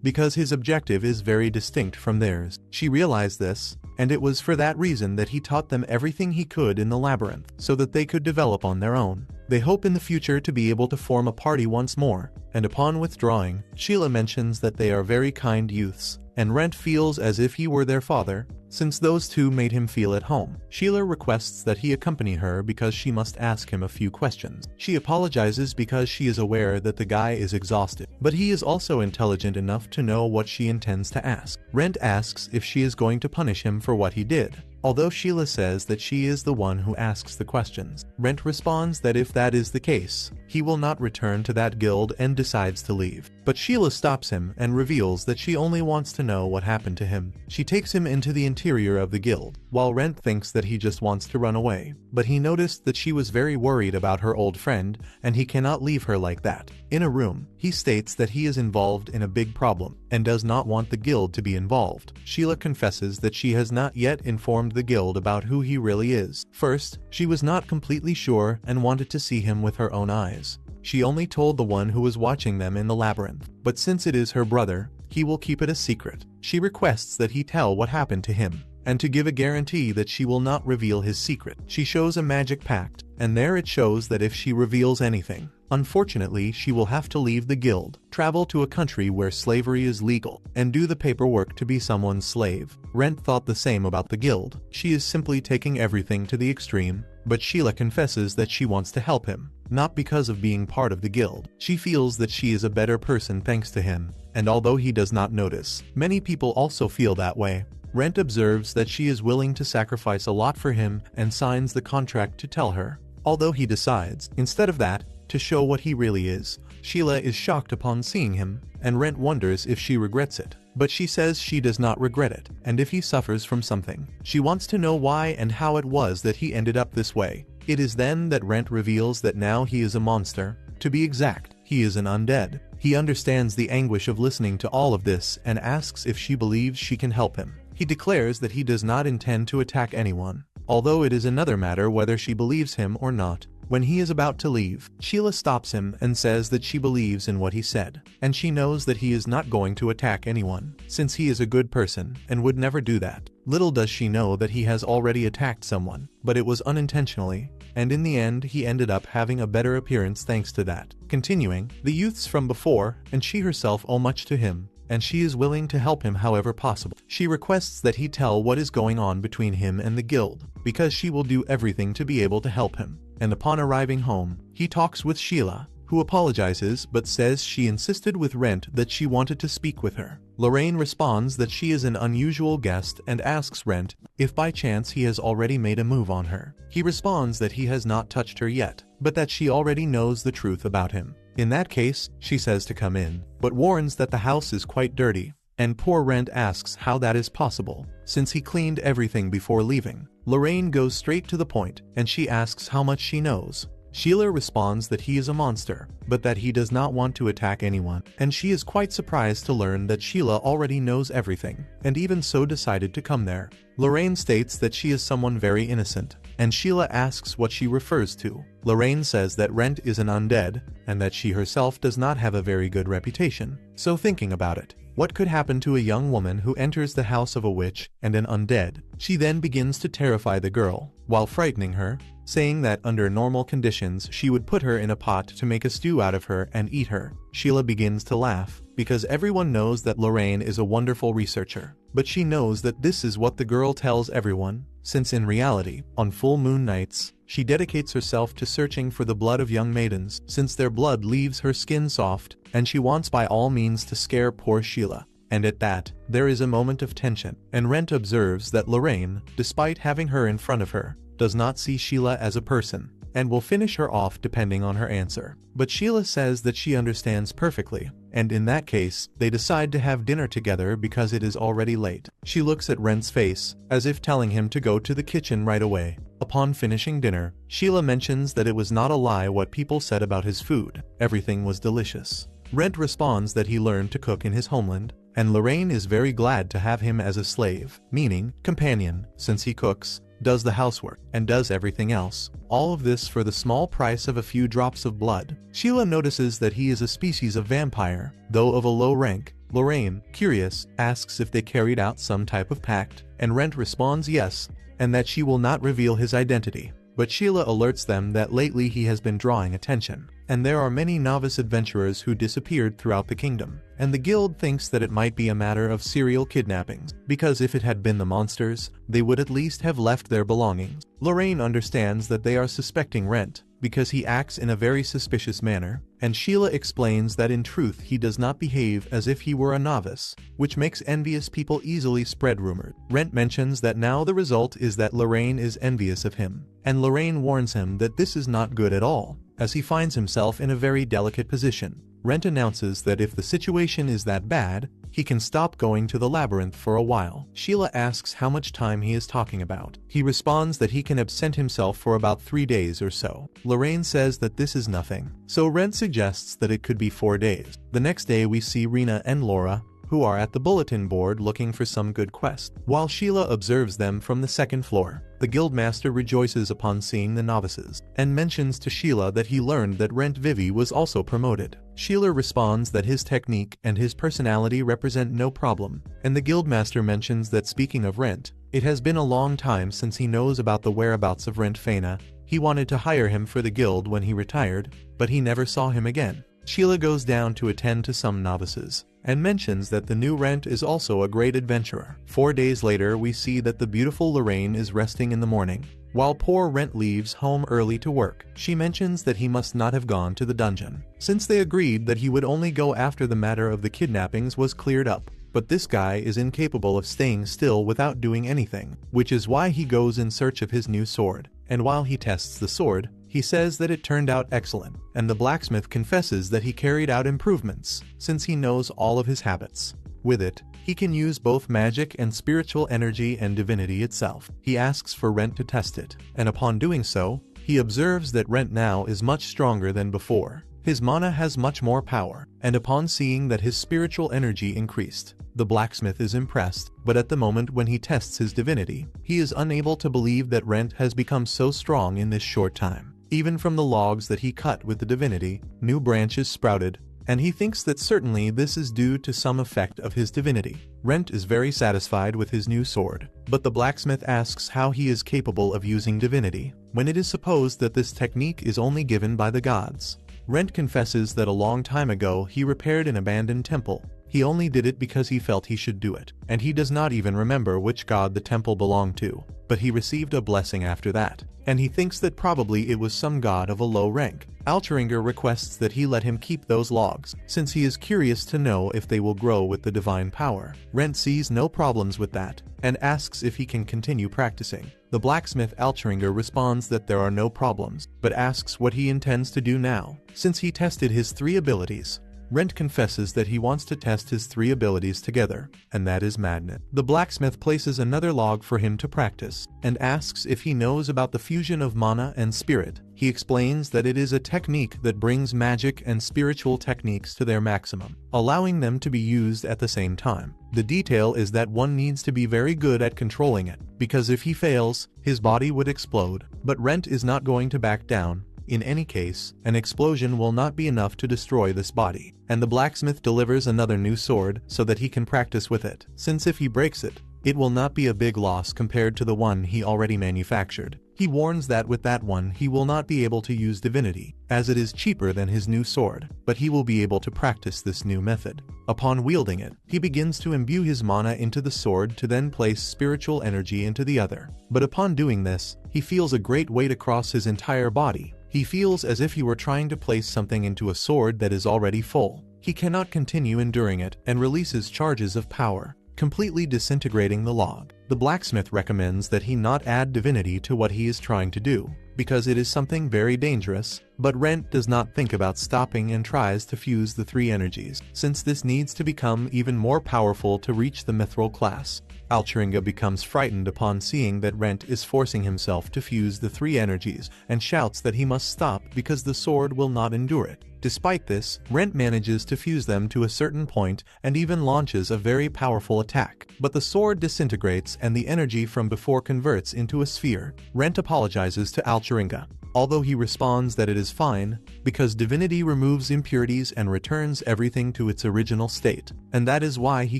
because his objective is very distinct from theirs. She realized this, and it was for that reason that he taught them everything he could in the labyrinth, so that they could develop on their own. They hope in the future to be able to form a party once more, and upon withdrawing, Sheila mentions that they are very kind youths, and Rent feels as if he were their father, since those two made him feel at home. Sheila requests that he accompany her because she must ask him a few questions. She apologizes because she is aware that the guy is exhausted, but he is also intelligent enough to know what she intends to ask. Rent asks if she is going to punish him for what he did, although Sheila says that she is the one who asks the questions. Rent responds that if that is the case, he will not return to that guild and decides to leave. But Sheila stops him and reveals that she only wants to know what happened to him. She takes him into the interior of the guild, while Rent thinks that he just wants to run away. But he noticed that she was very worried about her old friend, and he cannot leave her like that. In a room, he states that he is involved in a big problem, and does not want the guild to be involved. Sheila confesses that she has not yet informed the guild about who he really is. First, she was not completely sure and wanted to see him with her own eyes. She only told the one who was watching them in the labyrinth, but since it is her brother, he will keep it a secret. She requests that he tell what happened to him, and to give a guarantee that she will not reveal his secret. She shows a magic pact, and there it shows that if she reveals anything, unfortunately she will have to leave the guild, travel to a country where slavery is legal, and do the paperwork to be someone's slave. Rent thought the same about the guild. She is simply taking everything to the extreme, but Sheila confesses that she wants to help him, not because of being part of the guild. She feels that she is a better person thanks to him, and although he does not notice, many people also feel that way. Rent observes that she is willing to sacrifice a lot for him and signs the contract to tell her, although he decides, instead of that, to show what he really is. Sheila is shocked upon seeing him, and Rent wonders if she regrets it. But she says she does not regret it, and if he suffers from something, she wants to know why and how it was that he ended up this way. It is then that Rent reveals that now he is a monster. To be exact, he is an undead. He understands the anguish of listening to all of this and asks if she believes she can help him. He declares that he does not intend to attack anyone, although it is another matter whether she believes him or not. When he is about to leave, Sheila stops him and says that she believes in what he said, and she knows that he is not going to attack anyone, since he is a good person and would never do that. Little does she know that he has already attacked someone, but it was unintentionally, and in the end he ended up having a better appearance thanks to that. Continuing, the youths from before and she herself owe much to him, and she is willing to help him however possible. She requests that he tell what is going on between him and the guild, because she will do everything to be able to help him. And upon arriving home, he talks with Sheila, who apologizes but says she insisted with Rent that she wanted to speak with her. Lorraine responds that she is an unusual guest and asks Rent if by chance he has already made a move on her. He responds that he has not touched her yet, but that she already knows the truth about him. In that case, she says to come in, but warns that the house is quite dirty, and poor Rent asks how that is possible, since he cleaned everything before leaving. Lorraine goes straight to the point, and she asks how much she knows. Sheila responds that he is a monster, but that he does not want to attack anyone, and she is quite surprised to learn that Sheila already knows everything, and even so decided to come there. Lorraine states that she is someone very innocent, and Sheila asks what she refers to. Lorraine says that Rent is an undead, and that she herself does not have a very good reputation. So thinking about it, what could happen to a young woman who enters the house of a witch and an undead? She then begins to terrify the girl, while frightening her, saying that under normal conditions she would put her in a pot to make a stew out of her and eat her. Sheila begins to laugh, because everyone knows that Lorraine is a wonderful researcher. But she knows that this is what the girl tells everyone, since in reality, on full moon nights, she dedicates herself to searching for the blood of young maidens, since their blood leaves her skin soft, and she wants by all means to scare poor Sheila. And at that, there is a moment of tension, and Rent observes that Lorraine, despite having her in front of her, does not see Sheila as a person, and will finish her off depending on her answer. But Sheila says that she understands perfectly, and in that case, they decide to have dinner together because it is already late. She looks at Rent's face, as if telling him to go to the kitchen right away. Upon finishing dinner, Sheila mentions that it was not a lie what people said about his food. Everything was delicious. Rent responds that he learned to cook in his homeland, and Lorraine is very glad to have him as a slave, meaning companion, since he cooks, does the housework, and does everything else. All of this for the small price of a few drops of blood. Sheila notices that he is a species of vampire, though of a low rank. Lorraine, curious, asks if they carried out some type of pact, and Rent responds yes, and that she will not reveal his identity. But Sheila alerts them that lately he has been drawing attention, and there are many novice adventurers who disappeared throughout the kingdom, and the guild thinks that it might be a matter of serial kidnappings, because if it had been the monsters, they would at least have left their belongings. Lorraine understands that they are suspecting Rent, because he acts in a very suspicious manner, and Sheila explains that in truth he does not behave as if he were a novice, which makes envious people easily spread rumors. Rent mentions that now the result is that Lorraine is envious of him, and Lorraine warns him that this is not good at all, as he finds himself in a very delicate position. Rent announces that if the situation is that bad, he can stop going to the labyrinth for a while. Sheila asks how much time he is talking about. He responds that he can absent himself for about 3 days or so. Lorraine says that this is nothing, so Rent suggests that it could be 4 days. The next day we see Rena and Laura, who are at the bulletin board looking for some good quest, while Sheila observes them from the second floor. The guildmaster rejoices upon seeing the novices, and mentions to Sheila that he learned that Rent Vivi was also promoted. Sheila responds that his technique and his personality represent no problem, and the guildmaster mentions that speaking of Rent, it has been a long time since he knows about the whereabouts of Rent Fena. He wanted to hire him for the guild when he retired, but he never saw him again. Sheila goes down to attend to some novices, and mentions that the new Rent is also a great adventurer. 4 days later we see that the beautiful Lorraine is resting in the morning, while poor Rent leaves home early to work. She mentions that he must not have gone to the dungeon, since they agreed that he would only go after the matter of the kidnappings was cleared up. But this guy is incapable of staying still without doing anything, which is why he goes in search of his new sword. And while he tests the sword, he says that it turned out excellent, and the blacksmith confesses that he carried out improvements, since he knows all of his habits. With it, he can use both magic and spiritual energy and divinity itself. He asks for Rent to test it, and upon doing so, he observes that Rent now is much stronger than before. His mana has much more power, and upon seeing that his spiritual energy increased, the blacksmith is impressed, but at the moment when he tests his divinity, he is unable to believe that Rent has become so strong in this short time. Even from the logs that he cut with the divinity, new branches sprouted, and he thinks that certainly this is due to some effect of his divinity. Rent is very satisfied with his new sword, but the blacksmith asks how he is capable of using divinity, when it is supposed that this technique is only given by the gods. Rent confesses that a long time ago he repaired an abandoned temple. He only did it because he felt he should do it, and he does not even remember which god the temple belonged to, but he received a blessing after that, and he thinks that probably it was some god of a low rank. Altringer requests that he let him keep those logs, since he is curious to know if they will grow with the divine power. Rent sees no problems with that, and asks if he can continue practicing. The blacksmith Altringer responds that there are no problems, but asks what he intends to do now, since he tested his 3 abilities. Rent confesses that he wants to test his 3 abilities together, and that is madness. The blacksmith places another log for him to practice, and asks if he knows about the fusion of mana and spirit. He explains that it is a technique that brings magic and spiritual techniques to their maximum, allowing them to be used at the same time. The detail is that one needs to be very good at controlling it, because if he fails, his body would explode. But Rent is not going to back down. In any case, an explosion will not be enough to destroy this body, and the blacksmith delivers another new sword so that he can practice with it, since if he breaks it, it will not be a big loss compared to the one he already manufactured. He warns that with that one he will not be able to use divinity, as it is cheaper than his new sword, but he will be able to practice this new method. Upon wielding it, he begins to imbue his mana into the sword to then place spiritual energy into the other. But upon doing this, he feels a great weight across his entire body. He feels as if he were trying to place something into a sword that is already full. He cannot continue enduring it and releases charges of power, completely disintegrating the log. The blacksmith recommends that he not add divinity to what he is trying to do, because it is something very dangerous, but Rent does not think about stopping and tries to fuse the 3 energies, since this needs to become even more powerful to reach the mithril class. Altringer becomes frightened upon seeing that Rent is forcing himself to fuse the 3 energies and shouts that he must stop because the sword will not endure it. Despite this, Rent manages to fuse them to a certain point and even launches a very powerful attack. But the sword disintegrates and the energy from before converts into a sphere. Rent apologizes to Alcharinga, although he responds that it is fine, because divinity removes impurities and returns everything to its original state, and that is why he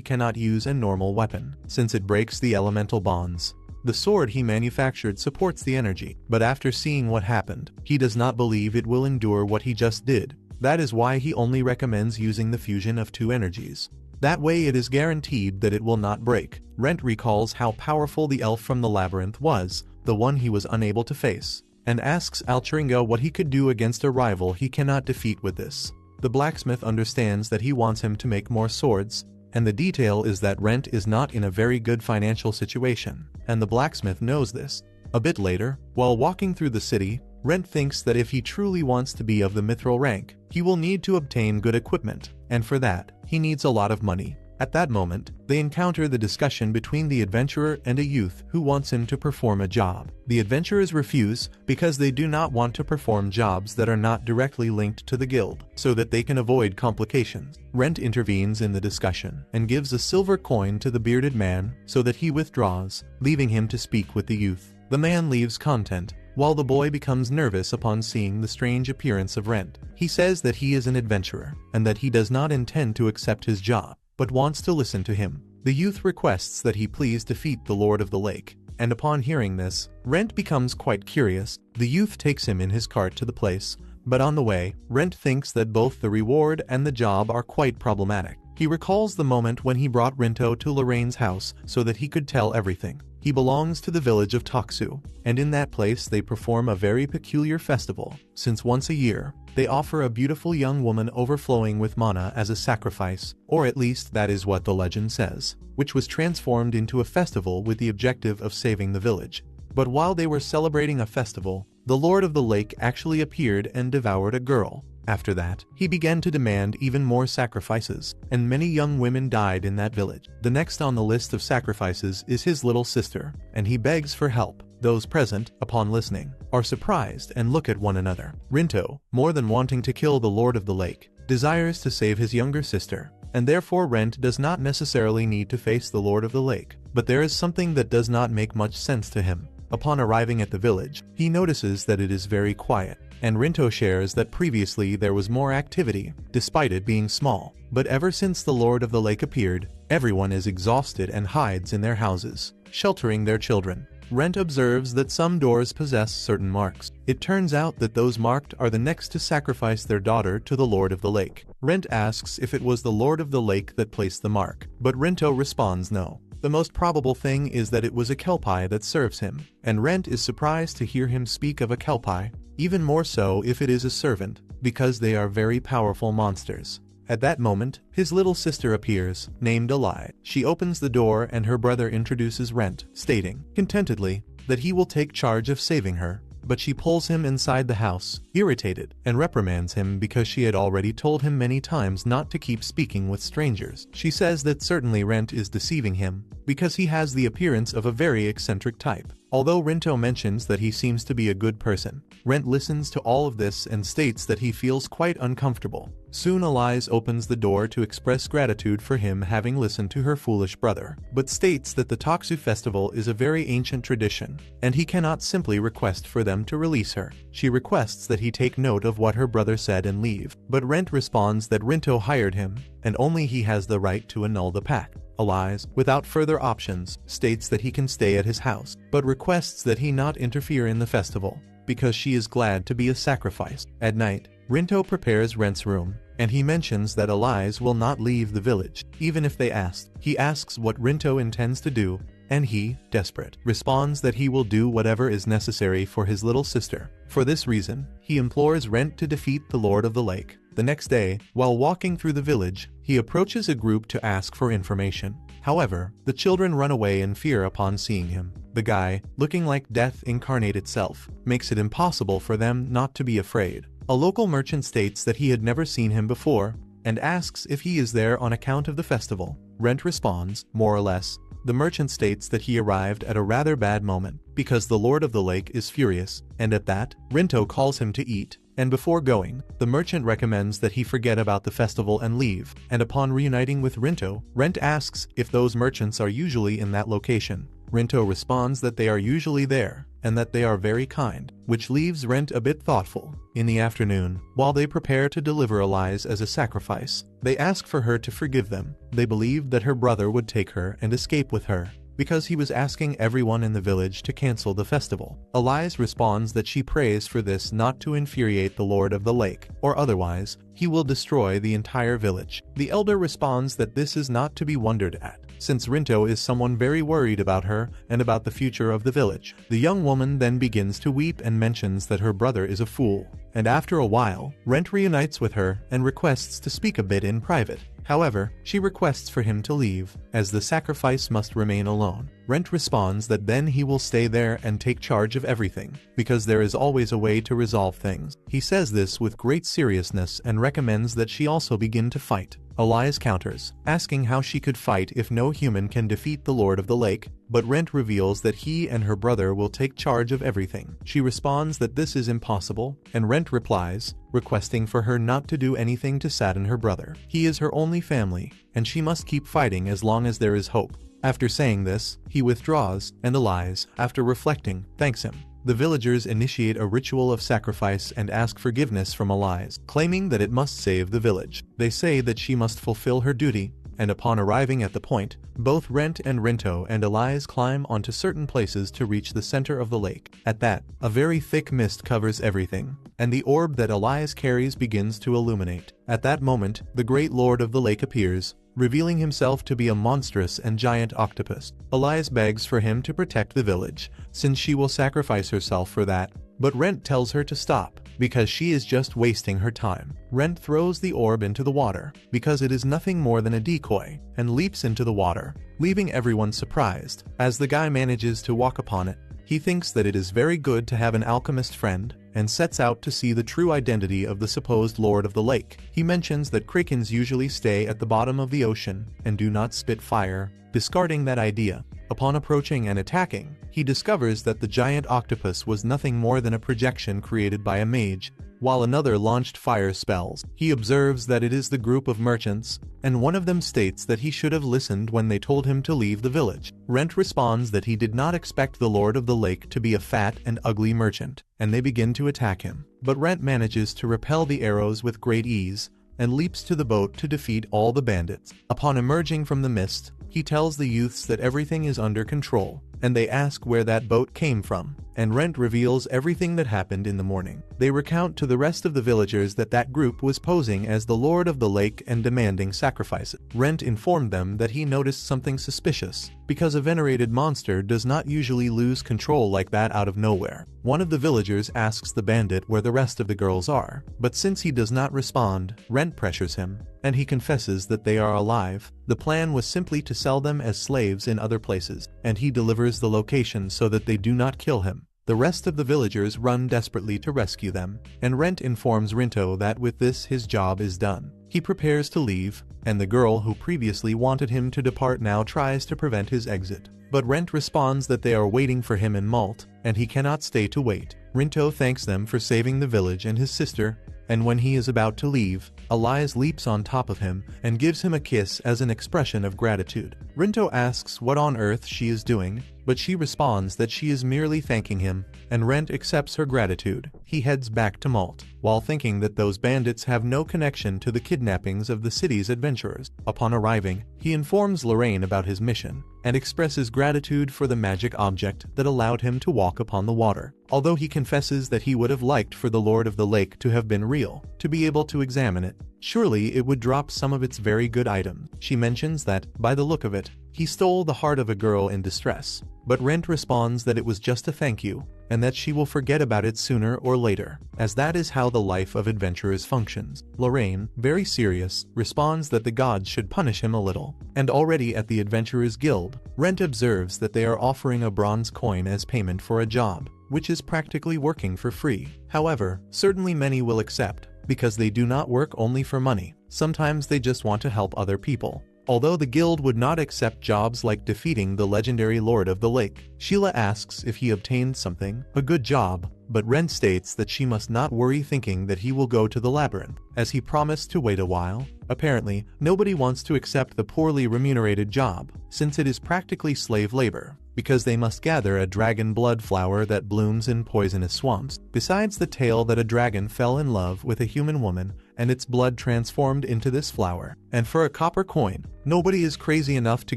cannot use a normal weapon, since it breaks the elemental bonds. The sword he manufactured supports the energy, but after seeing what happened, he does not believe it will endure what he just did. That is why he only recommends using the fusion of two energies. That way it is guaranteed that it will not break. Rent recalls how powerful the elf from the labyrinth was, the one he was unable to face, and asks Alcharinga what he could do against a rival he cannot defeat with this. The blacksmith understands that he wants him to make more swords, and the detail is that Rent is not in a very good financial situation, and the blacksmith knows this. A bit later, while walking through the city, Rent thinks that if he truly wants to be of the mithril rank, he will need to obtain good equipment, and for that, he needs a lot of money. At that moment, they encounter the discussion between the adventurer and a youth who wants him to perform a job. The adventurers refuse because they do not want to perform jobs that are not directly linked to the guild, so that they can avoid complications. Rent intervenes in the discussion and gives a silver coin to the bearded man so that he withdraws, leaving him to speak with the youth. The man leaves content, while the boy becomes nervous upon seeing the strange appearance of Rent. He says that he is an adventurer, and that he does not intend to accept his job, but wants to listen to him. The youth requests that he please defeat the Lord of the Lake, and upon hearing this, Rent becomes quite curious. The youth takes him in his cart to the place, but on the way, Rent thinks that both the reward and the job are quite problematic. He recalls the moment when he brought Rinto to Lorraine's house so that he could tell everything. He belongs to the village of Toksu, and in that place they perform a very peculiar festival, since once a year, they offer a beautiful young woman overflowing with mana as a sacrifice, or at least that is what the legend says, which was transformed into a festival with the objective of saving the village. But while they were celebrating a festival, the Lord of the Lake actually appeared and devoured a girl. After that, he began to demand even more sacrifices, and many young women died in that village. The next on the list of sacrifices is his little sister, and he begs for help. Those present, upon listening, are surprised and look at one another. Rinto, more than wanting to kill the Lord of the Lake, desires to save his younger sister, and therefore Rent does not necessarily need to face the Lord of the Lake. But there is something that does not make much sense to him. Upon arriving at the village, he notices that it is very quiet, and Rinto shares that previously there was more activity, despite it being small. But ever since the Lord of the Lake appeared, everyone is exhausted and hides in their houses, sheltering their children. Rent observes that some doors possess certain marks. It turns out that those marked are the next to sacrifice their daughter to the Lord of the Lake. Rent asks if it was the Lord of the Lake that placed the mark, but Rinto responds no. The most probable thing is that it was a kelpie that serves him, and Rent is surprised to hear him speak of a kelpie, even more so if it is a servant, because they are very powerful monsters. At that moment, his little sister appears, named Eli. She opens the door and her brother introduces Rent, stating, contentedly, that he will take charge of saving her. But she pulls him inside the house, irritated, and reprimands him because she had already told him many times not to keep speaking with strangers. She says that certainly Rent is deceiving him, because he has the appearance of a very eccentric type. Although Rinto mentions that he seems to be a good person, Rent listens to all of this and states that he feels quite uncomfortable. Soon Elise opens the door to express gratitude for him having listened to her foolish brother, but states that the Toksu festival is a very ancient tradition, and he cannot simply request for them to release her. She requests that he take note of what her brother said and leave, but Rent responds that Rinto hired him, and only he has the right to annul the pact. Elise, without further options, states that he can stay at his house, but requests that he not interfere in the festival, because she is glad to be a sacrifice. At night, Rinto prepares Rent's room, and he mentions that Elise will not leave the village, even if they asked. He asks what Rinto intends to do, and he, desperate, responds that he will do whatever is necessary for his little sister. For this reason, he implores Rent to defeat the Lord of the Lake. The next day, while walking through the village, he approaches a group to ask for information. However, the children run away in fear upon seeing him. The guy, looking like death incarnate itself, makes it impossible for them not to be afraid. A local merchant states that he had never seen him before, and asks if he is there on account of the festival. Rent responds, more or less. The merchant states that he arrived at a rather bad moment, because the Lord of the Lake is furious, and at that, Rinto calls him to eat, and before going, the merchant recommends that he forget about the festival and leave, and upon reuniting with Rinto, Rent asks if those merchants are usually in that location. Rinto responds that they are usually there, and that they are very kind, which leaves Rent a bit thoughtful. In the afternoon, while they prepare to deliver Elias as a sacrifice, they ask for her to forgive them. They believed that her brother would take her and escape with her, because he was asking everyone in the village to cancel the festival. Elias responds that she prays for this not to infuriate the Lord of the Lake, or otherwise, he will destroy the entire village. The elder responds that this is not to be wondered at, since Rinto is someone very worried about her and about the future of the village. The young woman then begins to weep and mentions that her brother is a fool, and after a while, Rent reunites with her and requests to speak a bit in private. However, she requests for him to leave, as the sacrifice must remain alone. Rent responds that then he will stay there and take charge of everything, because there is always a way to resolve things. He says this with great seriousness and recommends that she also begin to fight. Elias counters, asking how she could fight if no human can defeat the Lord of the Lake, but Rent reveals that he and her brother will take charge of everything. She responds that this is impossible, and Rent replies, requesting for her not to do anything to sadden her brother. He is her only family, and she must keep fighting as long as there is hope. After saying this, he withdraws, and Elias, after reflecting, thanks him. The villagers initiate a ritual of sacrifice and ask forgiveness from Elias, claiming that it must save the village. They say that she must fulfill her duty, and upon arriving at the point, both Rent and Rinto and Elias climb onto certain places to reach the center of the lake. At that, a very thick mist covers everything, and the orb that Elias carries begins to illuminate. At that moment, the great lord of the lake appears, revealing himself to be a monstrous and giant octopus. Elias begs for him to protect the village, since she will sacrifice herself for that, but Rent tells her to stop, because she is just wasting her time. Rent throws the orb into the water, because it is nothing more than a decoy, and leaps into the water, leaving everyone surprised. As the guy manages to walk upon it, he thinks that it is very good to have an alchemist friend, and sets out to see the true identity of the supposed Lord of the Lake. He mentions that krakens usually stay at the bottom of the ocean and do not spit fire, discarding that idea. Upon approaching and attacking, he discovers that the giant octopus was nothing more than a projection created by a mage, while another launched fire spells. He observes that it is the group of merchants, and one of them states that he should have listened when they told him to leave the village. Rent responds that he did not expect the Lord of the Lake to be a fat and ugly merchant, and they begin to attack him. But Rent manages to repel the arrows with great ease, and leaps to the boat to defeat all the bandits. Upon emerging from the mist, he tells the youths that everything is under control, and they ask where that boat came from, and Rent reveals everything that happened in the morning. They recount to the rest of the villagers that that group was posing as the Lord of the Lake and demanding sacrifices. Rent informed them that he noticed something suspicious, because a venerated monster does not usually lose control like that out of nowhere. One of the villagers asks the bandit where the rest of the girls are, but since he does not respond, Rent pressures him, and he confesses that they are alive. The plan was simply to sell them as slaves in other places, and he delivers the location so that they do not kill him. The rest of the villagers run desperately to rescue them, and Rent informs Rinto that with this his job is done. He prepares to leave, and the girl who previously wanted him to depart now tries to prevent his exit. But Rent responds that they are waiting for him in Malt, and he cannot stay to wait. Rinto thanks them for saving the village and his sister, and when he is about to leave, Elias leaps on top of him and gives him a kiss as an expression of gratitude. Rinto asks what on earth she is doing, but she responds that she is merely thanking him, and Rent accepts her gratitude. He heads back to Malt, while thinking that those bandits have no connection to the kidnappings of the city's adventurers. Upon arriving, he informs Lorraine about his mission, and expresses gratitude for the magic object that allowed him to walk upon the water. Although he confesses that he would have liked for the Lord of the Lake to have been real, to be able to examine it, surely it would drop some of its very good items. She mentions that, by the look of it, he stole the heart of a girl in distress, but Rent responds that it was just a thank you, and that she will forget about it sooner or later, as that is how the life of adventurers functions. Lorraine, very serious, responds that the gods should punish him a little, and already at the Adventurers Guild, Rent observes that they are offering a bronze coin as payment for a job, which is practically working for free. However, certainly many will accept, because they do not work only for money. Sometimes they just want to help other people. Although the guild would not accept jobs like defeating the legendary Lord of the Lake, Sheila asks if he obtained something, a good job, but Rent states that she must not worry, thinking that he will go to the labyrinth, as he promised to wait a while. Apparently, nobody wants to accept the poorly remunerated job, since it is practically slave labor, because they must gather a dragon blood flower that blooms in poisonous swamps. Besides the tale that a dragon fell in love with a human woman, and its blood transformed into this flower, and for a copper coin, nobody is crazy enough to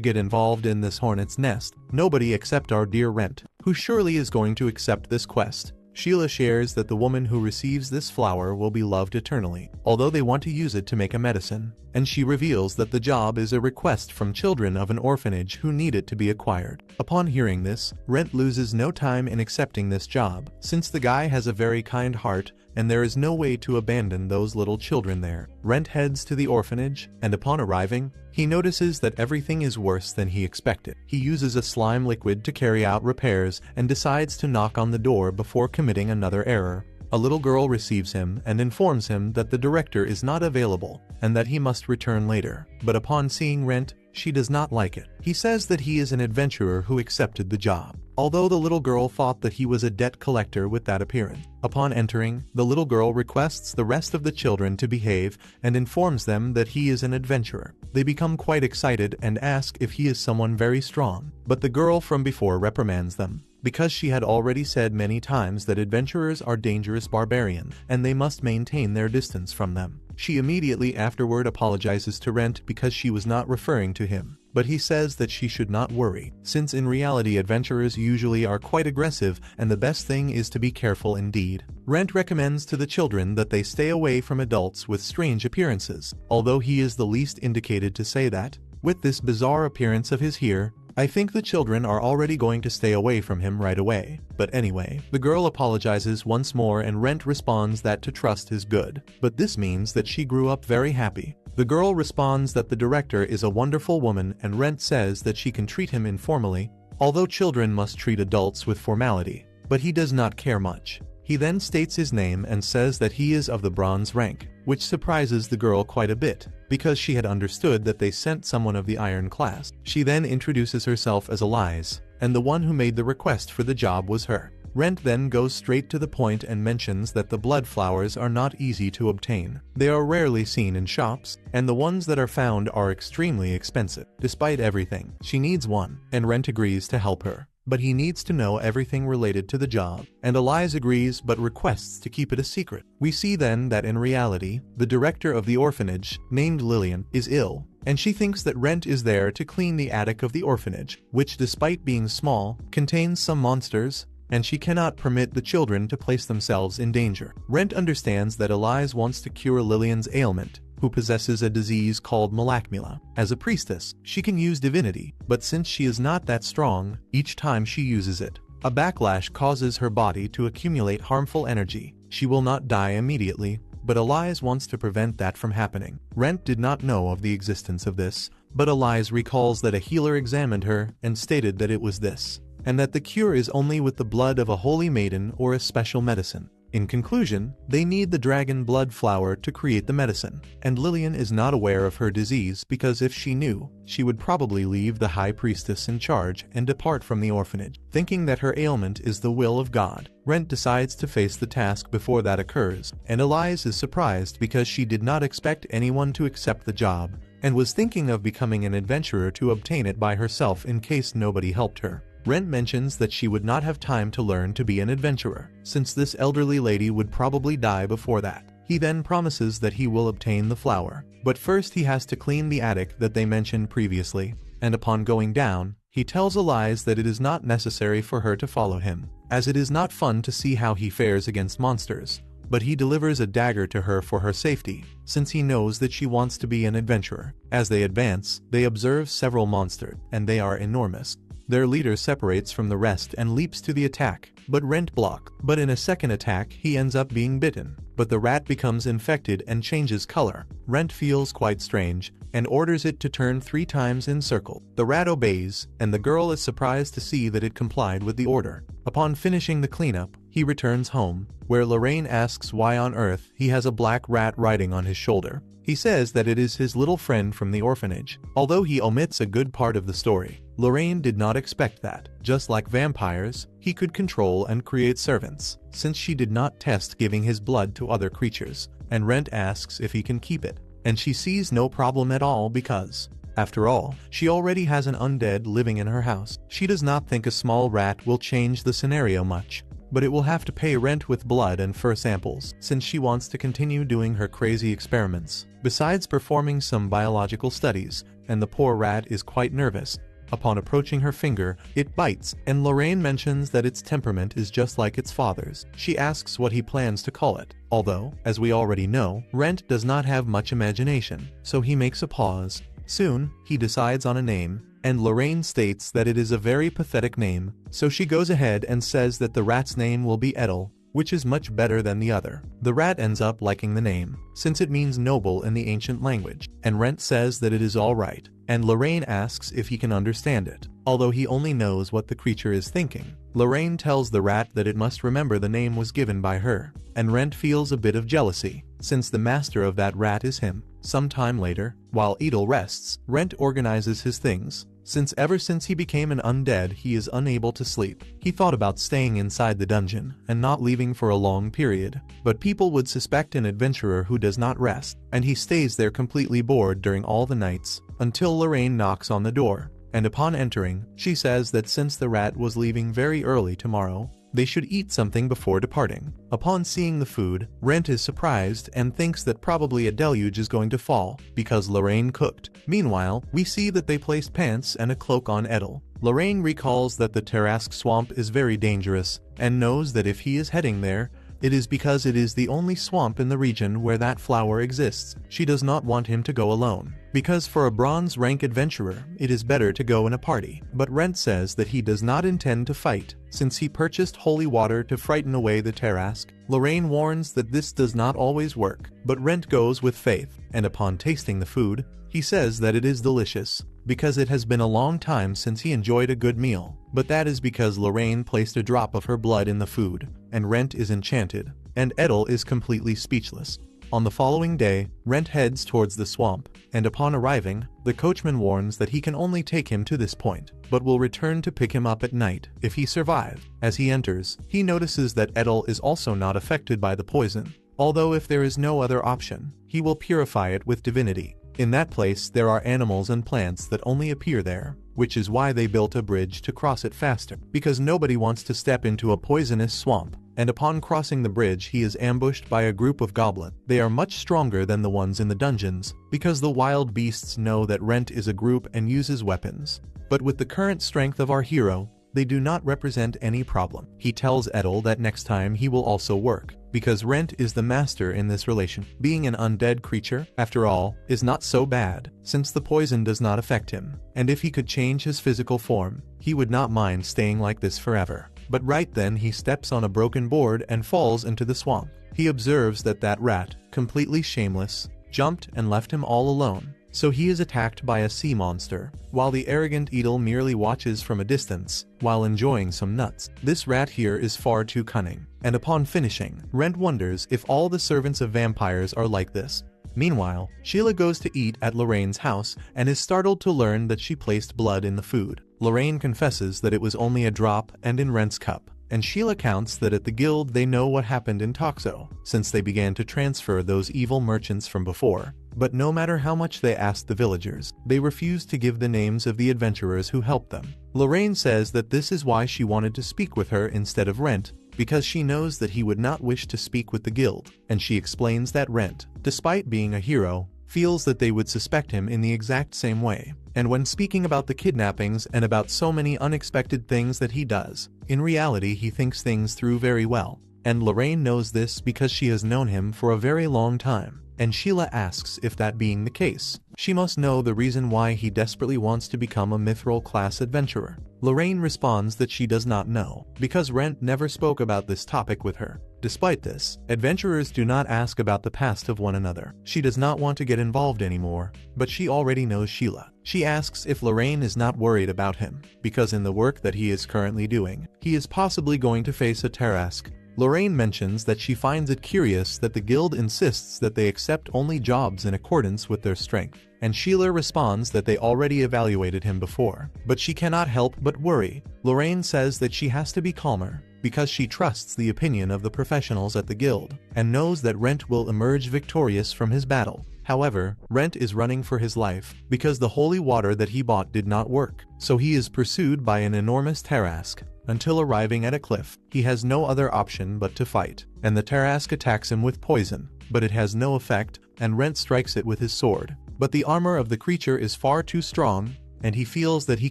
get involved in this hornet's nest. Nobody except our dear Rent, who surely is going to accept this quest. Sheila shares that the woman who receives this flower will be loved eternally, although they want to use it to make a medicine, and she reveals that the job is a request from children of an orphanage who need it to be acquired. Upon hearing this, Rent loses no time in accepting this job, since the guy has a very kind heart and there is no way to abandon those little children there. Rent heads to the orphanage, and upon arriving, he notices that everything is worse than he expected. He uses a slime liquid to carry out repairs and decides to knock on the door before committing another error. A little girl receives him and informs him that the director is not available and that he must return later. But upon seeing Rent, she does not like it. He says that he is an adventurer who accepted the job, although the little girl thought that he was a debt collector with that appearance. Upon entering, the little girl requests the rest of the children to behave and informs them that he is an adventurer. They become quite excited and ask if he is someone very strong, but the girl from before reprimands them, because she had already said many times that adventurers are dangerous barbarians and they must maintain their distance from them. She immediately afterward apologizes to Rent because she was not referring to him, but he says that she should not worry, since in reality adventurers usually are quite aggressive and the best thing is to be careful indeed. Rent recommends to the children that they stay away from adults with strange appearances, although he is the least indicated to say that. With this bizarre appearance of his here, I think the children are already going to stay away from him right away. But anyway, the girl apologizes once more and Rent responds that to trust is good. But this means that she grew up very happy. The girl responds that the director is a wonderful woman and Rent says that she can treat him informally, although children must treat adults with formality. But he does not care much. He then states his name and says that he is of the bronze rank, which surprises the girl quite a bit, because she had understood that they sent someone of the iron class. She then introduces herself as Elise, and the one who made the request for the job was her. Rent then goes straight to the point and mentions that the blood flowers are not easy to obtain. They are rarely seen in shops, and the ones that are found are extremely expensive. Despite everything, she needs one, and Rent agrees to help her. But he needs to know everything related to the job, and Elise agrees but requests to keep it a secret. We see then that in reality, the director of the orphanage, named Lillian, is ill, and she thinks that Rent is there to clean the attic of the orphanage, which despite being small, contains some monsters, and she cannot permit the children to place themselves in danger. Rent understands that Elise wants to cure Lillian's ailment, who possesses a disease called malacmula. As a priestess, she can use divinity, but since she is not that strong, each time she uses it, a backlash causes her body to accumulate harmful energy. She will not die immediately, but Elise wants to prevent that from happening. Rent did not know of the existence of this, but Elise recalls that a healer examined her and stated that it was this, and that the cure is only with the blood of a holy maiden or a special medicine. In conclusion, they need the dragon blood flower to create the medicine, and Lillian is not aware of her disease because if she knew, she would probably leave the high priestess in charge and depart from the orphanage. Thinking that her ailment is the will of God, Rent decides to face the task before that occurs, and Elise is surprised because she did not expect anyone to accept the job, and was thinking of becoming an adventurer to obtain it by herself in case nobody helped her. Rent mentions that she would not have time to learn to be an adventurer, since this elderly lady would probably die before that. He then promises that he will obtain the flower, but first he has to clean the attic that they mentioned previously, and upon going down, he tells Elise that it is not necessary for her to follow him, as it is not fun to see how he fares against monsters, but he delivers a dagger to her for her safety, since he knows that she wants to be an adventurer. As they advance, they observe several monsters, and they are enormous. Their leader separates from the rest and leaps to the attack, but Rent blocks. But in a second attack he ends up being bitten, but the rat becomes infected and changes color. Rent feels quite strange, and orders it to turn 3 times in circle. The rat obeys, and the girl is surprised to see that it complied with the order. Upon finishing the cleanup, he returns home, where Lorraine asks why on earth he has a black rat riding on his shoulder. He says that it is his little friend from the orphanage. Although he omits a good part of the story, Lorraine did not expect that. Just like vampires, he could control and create servants, since she did not test giving his blood to other creatures, and Rent asks if he can keep it, and she sees no problem at all because, after all, she already has an undead living in her house. She does not think a small rat will change the scenario much, but it will have to pay rent with blood and fur samples, since she wants to continue doing her crazy experiments, besides performing some biological studies, and the poor rat is quite nervous. Upon approaching her finger, it bites, and Lorraine mentions that its temperament is just like its father's. She asks what he plans to call it, although, as we already know, Rent does not have much imagination, so he makes a pause. Soon, he decides on a name, and Lorraine states that it is a very pathetic name, so she goes ahead and says that the rat's name will be Edel, which is much better than the other. The rat ends up liking the name, since it means noble in the ancient language, and Rent says that it is alright, and Lorraine asks if he can understand it, although he only knows what the creature is thinking. Lorraine tells the rat that it must remember the name was given by her, and Rent feels a bit of jealousy, since the master of that rat is him. Sometime later, while Edel rests, Rent organizes his things, since ever since he became an undead he is unable to sleep. He thought about staying inside the dungeon and not leaving for a long period, but people would suspect an adventurer who does not rest, and he stays there completely bored during all the nights, until Lorraine knocks on the door, and upon entering, she says that since the rat was leaving very early tomorrow, they should eat something before departing. Upon seeing the food, Rent is surprised and thinks that probably a deluge is going to fall, because Lorraine cooked. Meanwhile, we see that they placed pants and a cloak on Edel. Lorraine recalls that the Tarrasque swamp is very dangerous, and knows that if he is heading there, it is because it is the only swamp in the region where that flower exists. She does not want him to go alone, because for a bronze rank adventurer, it is better to go in a party. But Rent says that he does not intend to fight, since he purchased holy water to frighten away the Tarrasque. Lorraine warns that this does not always work, but Rent goes with faith, and upon tasting the food, he says that it is delicious, because it has been a long time since he enjoyed a good meal. But that is because Lorraine placed a drop of her blood in the food, and Rent is enchanted, and Edel is completely speechless. On the following day, Rent heads towards the swamp, and upon arriving, the coachman warns that he can only take him to this point, but will return to pick him up at night if he survives. As he enters, he notices that Edel is also not affected by the poison, although if there is no other option, he will purify it with divinity. In that place there are animals and plants that only appear there, which is why they built a bridge to cross it faster, because nobody wants to step into a poisonous swamp. And upon crossing the bridge he is ambushed by a group of goblins. They are much stronger than the ones in the dungeons, because the wild beasts know that Rent is a group and uses weapons. But with the current strength of our hero, they do not represent any problem. He tells Edel that next time he will also work, because Rent is the master in this relation. Being an undead creature, after all, is not so bad, since the poison does not affect him, and if he could change his physical form, he would not mind staying like this forever. But right then he steps on a broken board and falls into the swamp. He observes that that rat, completely shameless, jumped and left him all alone, so he is attacked by a sea monster, while the arrogant Edel merely watches from a distance, while enjoying some nuts. This rat here is far too cunning, and upon finishing, Rent wonders if all the servants of vampires are like this. Meanwhile, Sheila goes to eat at Lorraine's house and is startled to learn that she placed blood in the food. Lorraine confesses that it was only a drop and in Rent's cup, and Sheila counts that at the guild they know what happened in Toxo, since they began to transfer those evil merchants from before. But no matter how much they asked the villagers, they refused to give the names of the adventurers who helped them. Lorraine says that this is why she wanted to speak with her instead of Rent, because she knows that he would not wish to speak with the guild, and she explains that Rent, despite being a hero, feels that they would suspect him in the exact same way. And when speaking about the kidnappings and about so many unexpected things that he does, in reality he thinks things through very well. And Lorraine knows this because she has known him for a very long time. And Sheila asks if that being the case, she must know the reason why he desperately wants to become a mithril class adventurer. Lorraine responds that she does not know, because Rent never spoke about this topic with her. Despite this, adventurers do not ask about the past of one another. She does not want to get involved anymore, but she already knows Sheila. She asks if Lorraine is not worried about him, because in the work that he is currently doing, he is possibly going to face a Tarrasque. Lorraine mentions that she finds it curious that the guild insists that they accept only jobs in accordance with their strength, and Sheila responds that they already evaluated him before. But she cannot help but worry. Lorraine says that she has to be calmer, because she trusts the opinion of the professionals at the guild, and knows that Rent will emerge victorious from his battle. However, Rent is running for his life, because the holy water that he bought did not work, so he is pursued by an enormous Tarrasque. Until arriving at a cliff, he has no other option but to fight, and the Tarrasque attacks him with poison, but it has no effect, and Rent strikes it with his sword. But the armor of the creature is far too strong, and he feels that he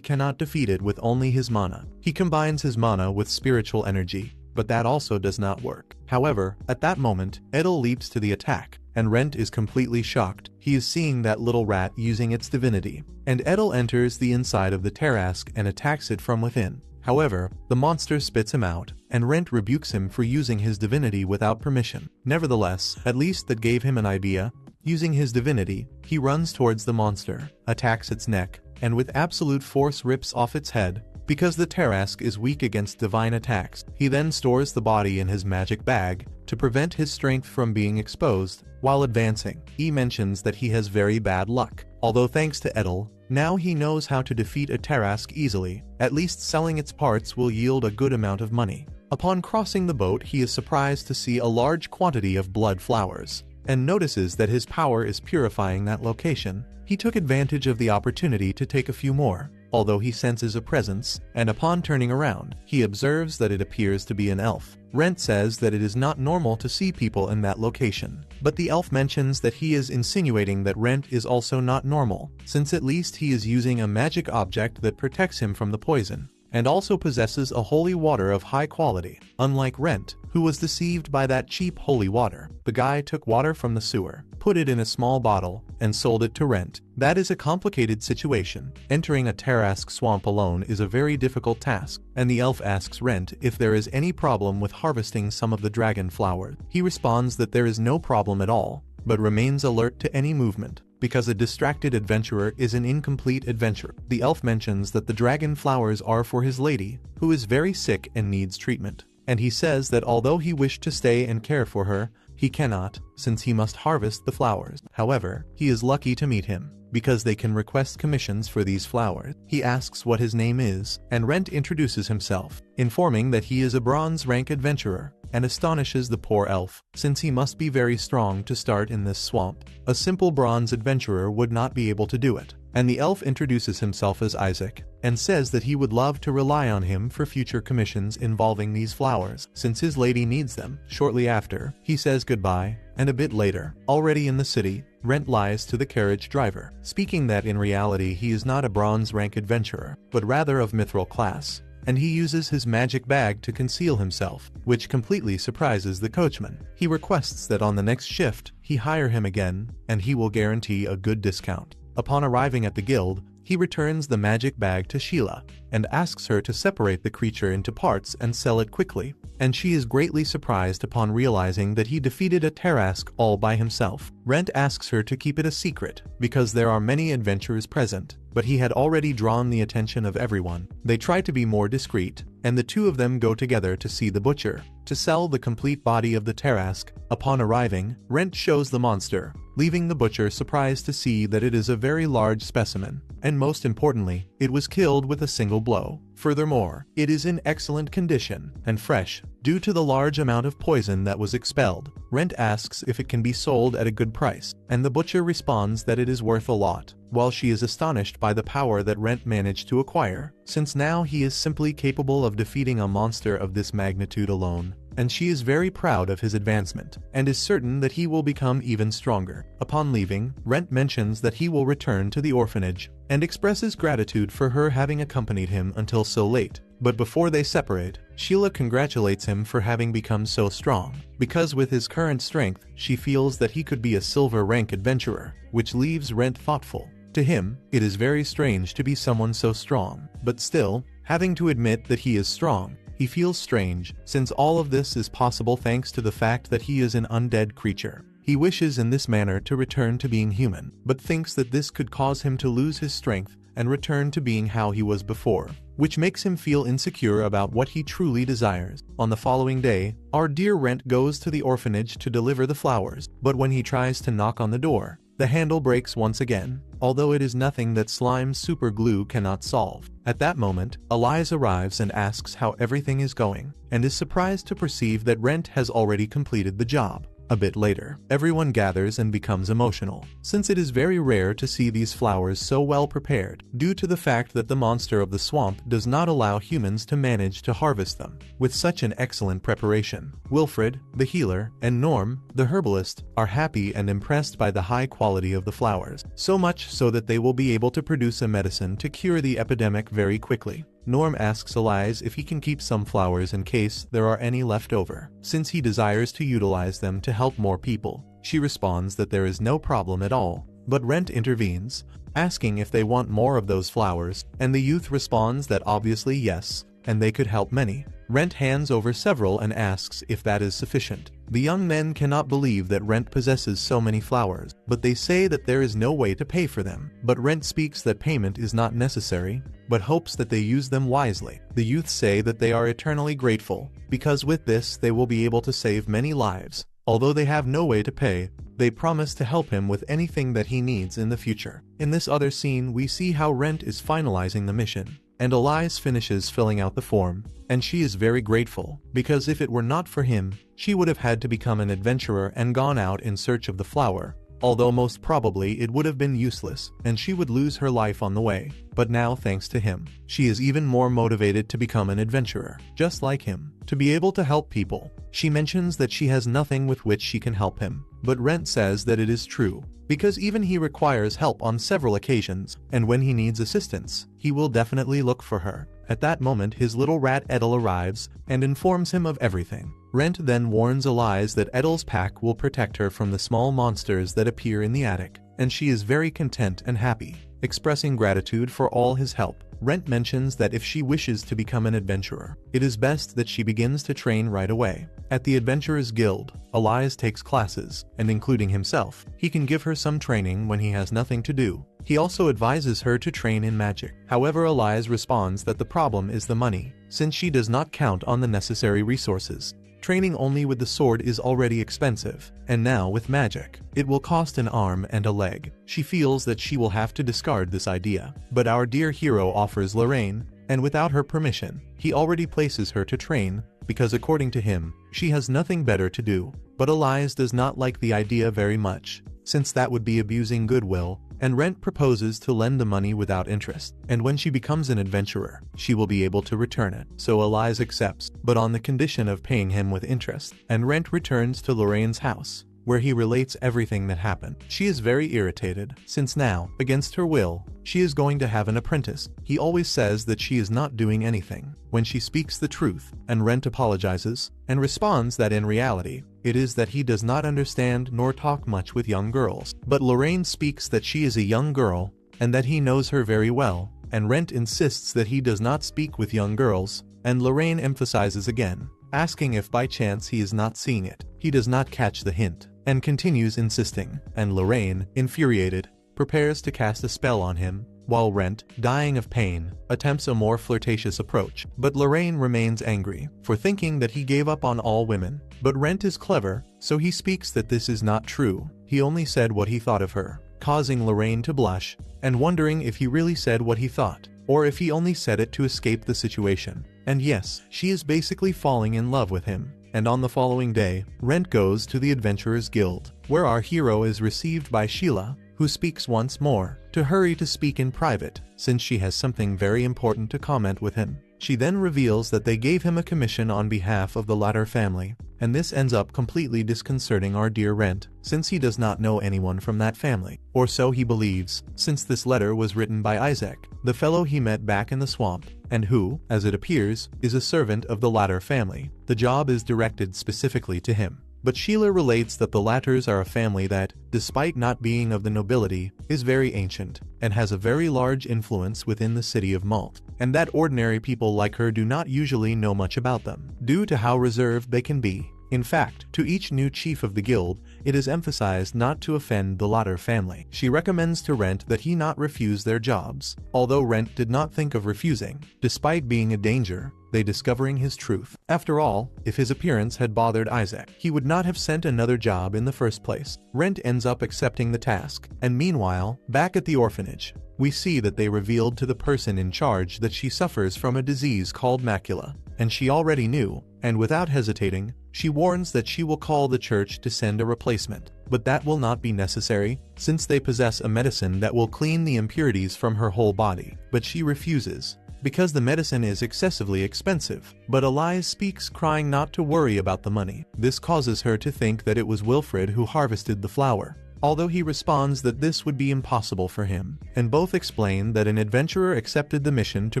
cannot defeat it with only his mana. He combines his mana with spiritual energy, but that also does not work. However, at that moment, Edel leaps to the attack, and Rent is completely shocked. He is seeing that little rat using its divinity, and Edel enters the inside of the Tarrasque and attacks it from within. However, the monster spits him out, and Rent rebukes him for using his divinity without permission. Nevertheless, at least that gave him an idea. Using his divinity, he runs towards the monster, attacks its neck, and with absolute force rips off its head. Because the Tarrasque is weak against divine attacks, he then stores the body in his magic bag to prevent his strength from being exposed. While advancing, he mentions that he has very bad luck. Although thanks to Edel, now he knows how to defeat a Tarrasque easily. At least selling its parts will yield a good amount of money. Upon crossing the boat, he is surprised to see a large quantity of blood flowers, and notices that his power is purifying that location. He took advantage of the opportunity to take a few more, although he senses a presence, and upon turning around, he observes that it appears to be an elf. Rent says that it is not normal to see people in that location, but the elf mentions that he is insinuating that Rent is also not normal, since at least he is using a magic object that protects him from the poison, and also possesses a holy water of high quality. Unlike Rent, who was deceived by that cheap holy water, the guy took water from the sewer, put it in a small bottle, and sold it to Rent. That is a complicated situation. Entering a Tarrasque swamp alone is a very difficult task, and the elf asks Rent if there is any problem with harvesting some of the dragon flower. He responds that there is no problem at all, but remains alert to any movement, because a distracted adventurer is an incomplete adventure. The elf mentions that the dragon flowers are for his lady, who is very sick and needs treatment, and he says that although he wished to stay and care for her, he cannot, since he must harvest the flowers. However, he is lucky to meet him, because they can request commissions for these flowers. He asks what his name is, and Rent introduces himself, informing that he is a bronze rank adventurer, and astonishes the poor elf, since he must be very strong to start in this swamp. A simple bronze adventurer would not be able to do it, and the elf introduces himself as Isaac, and says that he would love to rely on him for future commissions involving these flowers, since his lady needs them. Shortly after, he says goodbye, and a bit later, already in the city, Rent lies to the carriage driver, speaking that in reality he is not a bronze rank adventurer, but rather of mithril class, and he uses his magic bag to conceal himself, which completely surprises the coachman. He requests that on the next shift, he hire him again, and he will guarantee a good discount. Upon arriving at the guild, he returns the magic bag to Sheila, and asks her to separate the creature into parts and sell it quickly, and she is greatly surprised upon realizing that he defeated a Tarrasque all by himself. Rent asks her to keep it a secret, because there are many adventurers present, but he had already drawn the attention of everyone. They try to be more discreet, and the two of them go together to see the butcher, to sell the complete body of the Tarrasque. Upon arriving, Rent shows the monster, leaving the butcher surprised to see that it is a very large specimen, and most importantly, it was killed with a single blow. Furthermore, it is in excellent condition and fresh, due to the large amount of poison that was expelled. Rent asks if it can be sold at a good price, and the butcher responds that it is worth a lot, while she is astonished by the power that Rent managed to acquire, since now he is simply capable of defeating a monster of this magnitude alone, and she is very proud of his advancement, and is certain that he will become even stronger. Upon leaving, Rent mentions that he will return to the orphanage, and expresses gratitude for her having accompanied him until so late. But before they separate, Sheila congratulates him for having become so strong, because with his current strength, she feels that he could be a silver rank adventurer, which leaves Rent thoughtful. To him, it is very strange to be someone so strong, but still, having to admit that he is strong, he feels strange, since all of this is possible thanks to the fact that he is an undead creature. He wishes in this manner to return to being human, but thinks that this could cause him to lose his strength and return to being how he was before. which makes him feel insecure about what he truly desires. On the following day, our dear Rent goes to the orphanage to deliver the flowers, but when he tries to knock on the door, the handle breaks once again, although it is nothing that slime super glue cannot solve. At that moment, Elias arrives and asks how everything is going, and is surprised to perceive that Rent has already completed the job. A bit later, everyone gathers and becomes emotional, since it is very rare to see these flowers so well prepared, due to the fact that the monster of the swamp does not allow humans to manage to harvest them with such an excellent preparation. Wilfred, the healer, and Norm, the herbalist, are happy and impressed by the high quality of the flowers, so much so that they will be able to produce a medicine to cure the epidemic very quickly. Norm asks Elias if he can keep some flowers in case there are any left over, since he desires to utilize them to help more people. She responds that there is no problem at all, but Rent intervenes, asking if they want more of those flowers, and the youth responds that obviously yes, and they could help many. Rent hands over several and asks if that is sufficient. The young men cannot believe that Rent possesses so many flowers, but they say that there is no way to pay for them. But Rent speaks that payment is not necessary, but hopes that they use them wisely. The youth say that they are eternally grateful, because with this they will be able to save many lives. Although they have no way to pay, they promise to help him with anything that he needs in the future. In this other scene, we see how Rent is finalizing the mission, and Elias finishes filling out the form, and she is very grateful, because if it were not for him, she would have had to become an adventurer and gone out in search of the flower, although most probably it would have been useless, and she would lose her life on the way. But now, thanks to him, she is even more motivated to become an adventurer, just like him, to be able to help people. She mentions that she has nothing with which she can help him, but Rent says that it is true, because even he requires help on several occasions, and when he needs assistance, he will definitely look for her. At that moment, his little rat Edel arrives and informs him of everything. Rent then warns Elias that Edel's pack will protect her from the small monsters that appear in the attic, and she is very content and happy, expressing gratitude for all his help. Rent mentions that if she wishes to become an adventurer, it is best that she begins to train right away. At the Adventurers Guild, Elias takes classes, and including himself, he can give her some training when he has nothing to do. He also advises her to train in magic. However, Elias responds that the problem is the money, since she does not count on the necessary resources. Training only with the sword is already expensive, and now with magic, it will cost an arm and a leg. She feels that she will have to discard this idea, but our dear hero offers Lorraine, and without her permission, he already places her to train, because according to him, she has nothing better to do. But Elias does not like the idea very much, since that would be abusing goodwill, and Rent proposes to lend the money without interest, and when she becomes an adventurer, she will be able to return it. So Elias accepts, but on the condition of paying him with interest, and Rent returns to Lorraine's house, where he relates everything that happened. She is very irritated, since now, against her will, she is going to have an apprentice. He always says that she is not doing anything, when she speaks the truth, and Rent apologizes, and responds that in reality, it is that he does not understand nor talk much with young girls. But Lorraine speaks that she is a young girl, and that he knows her very well, and Rent insists that he does not speak with young girls, and Lorraine emphasizes again, asking if by chance he is not seeing it. He does not catch the hint, and continues insisting, and Lorraine, infuriated, prepares to cast a spell on him, while Rent, dying of pain, attempts a more flirtatious approach. But Lorraine remains angry, for thinking that he gave up on all women. But Rent is clever, so he speaks that this is not true. He only said what he thought of her, causing Lorraine to blush, and wondering if he really said what he thought, or if he only said it to escape the situation. And yes, she is basically falling in love with him. And on the following day, Rent goes to the Adventurers Guild, where our hero is received by Sheila, who speaks once more, to hurry to speak in private, since she has something very important to comment with him. She then reveals that they gave him a commission on behalf of the latter family, and this ends up completely disconcerting our dear Rent, since he does not know anyone from that family. Or so he believes, since this letter was written by Isaac, the fellow he met back in the swamp, and who, as it appears, is a servant of the latter family. The job is directed specifically to him. But Sheila relates that the Latters are a family that, despite not being of the nobility, is very ancient, and has a very large influence within the city of Malt, and that ordinary people like her do not usually know much about them, due to how reserved they can be. In fact, to each new chief of the guild, it is emphasized not to offend the latter family. She recommends to Rent that he not refuse their jobs, although Rent did not think of refusing, despite being a danger, they discovering his truth. After all, if his appearance had bothered Isaac, he would not have sent another job in the first place. Rent ends up accepting the task, and meanwhile, back at the orphanage, we see that they revealed to the person in charge that she suffers from a disease called macula, and she already knew, and without hesitating, she warns that she will call the church to send a replacement. But that will not be necessary, since they possess a medicine that will clean the impurities from her whole body. But she refuses, because the medicine is excessively expensive. But Elias speaks, crying not to worry about the money. This causes her to think that it was Wilfred who harvested the flower, although he responds that this would be impossible for him, and both explain that an adventurer accepted the mission to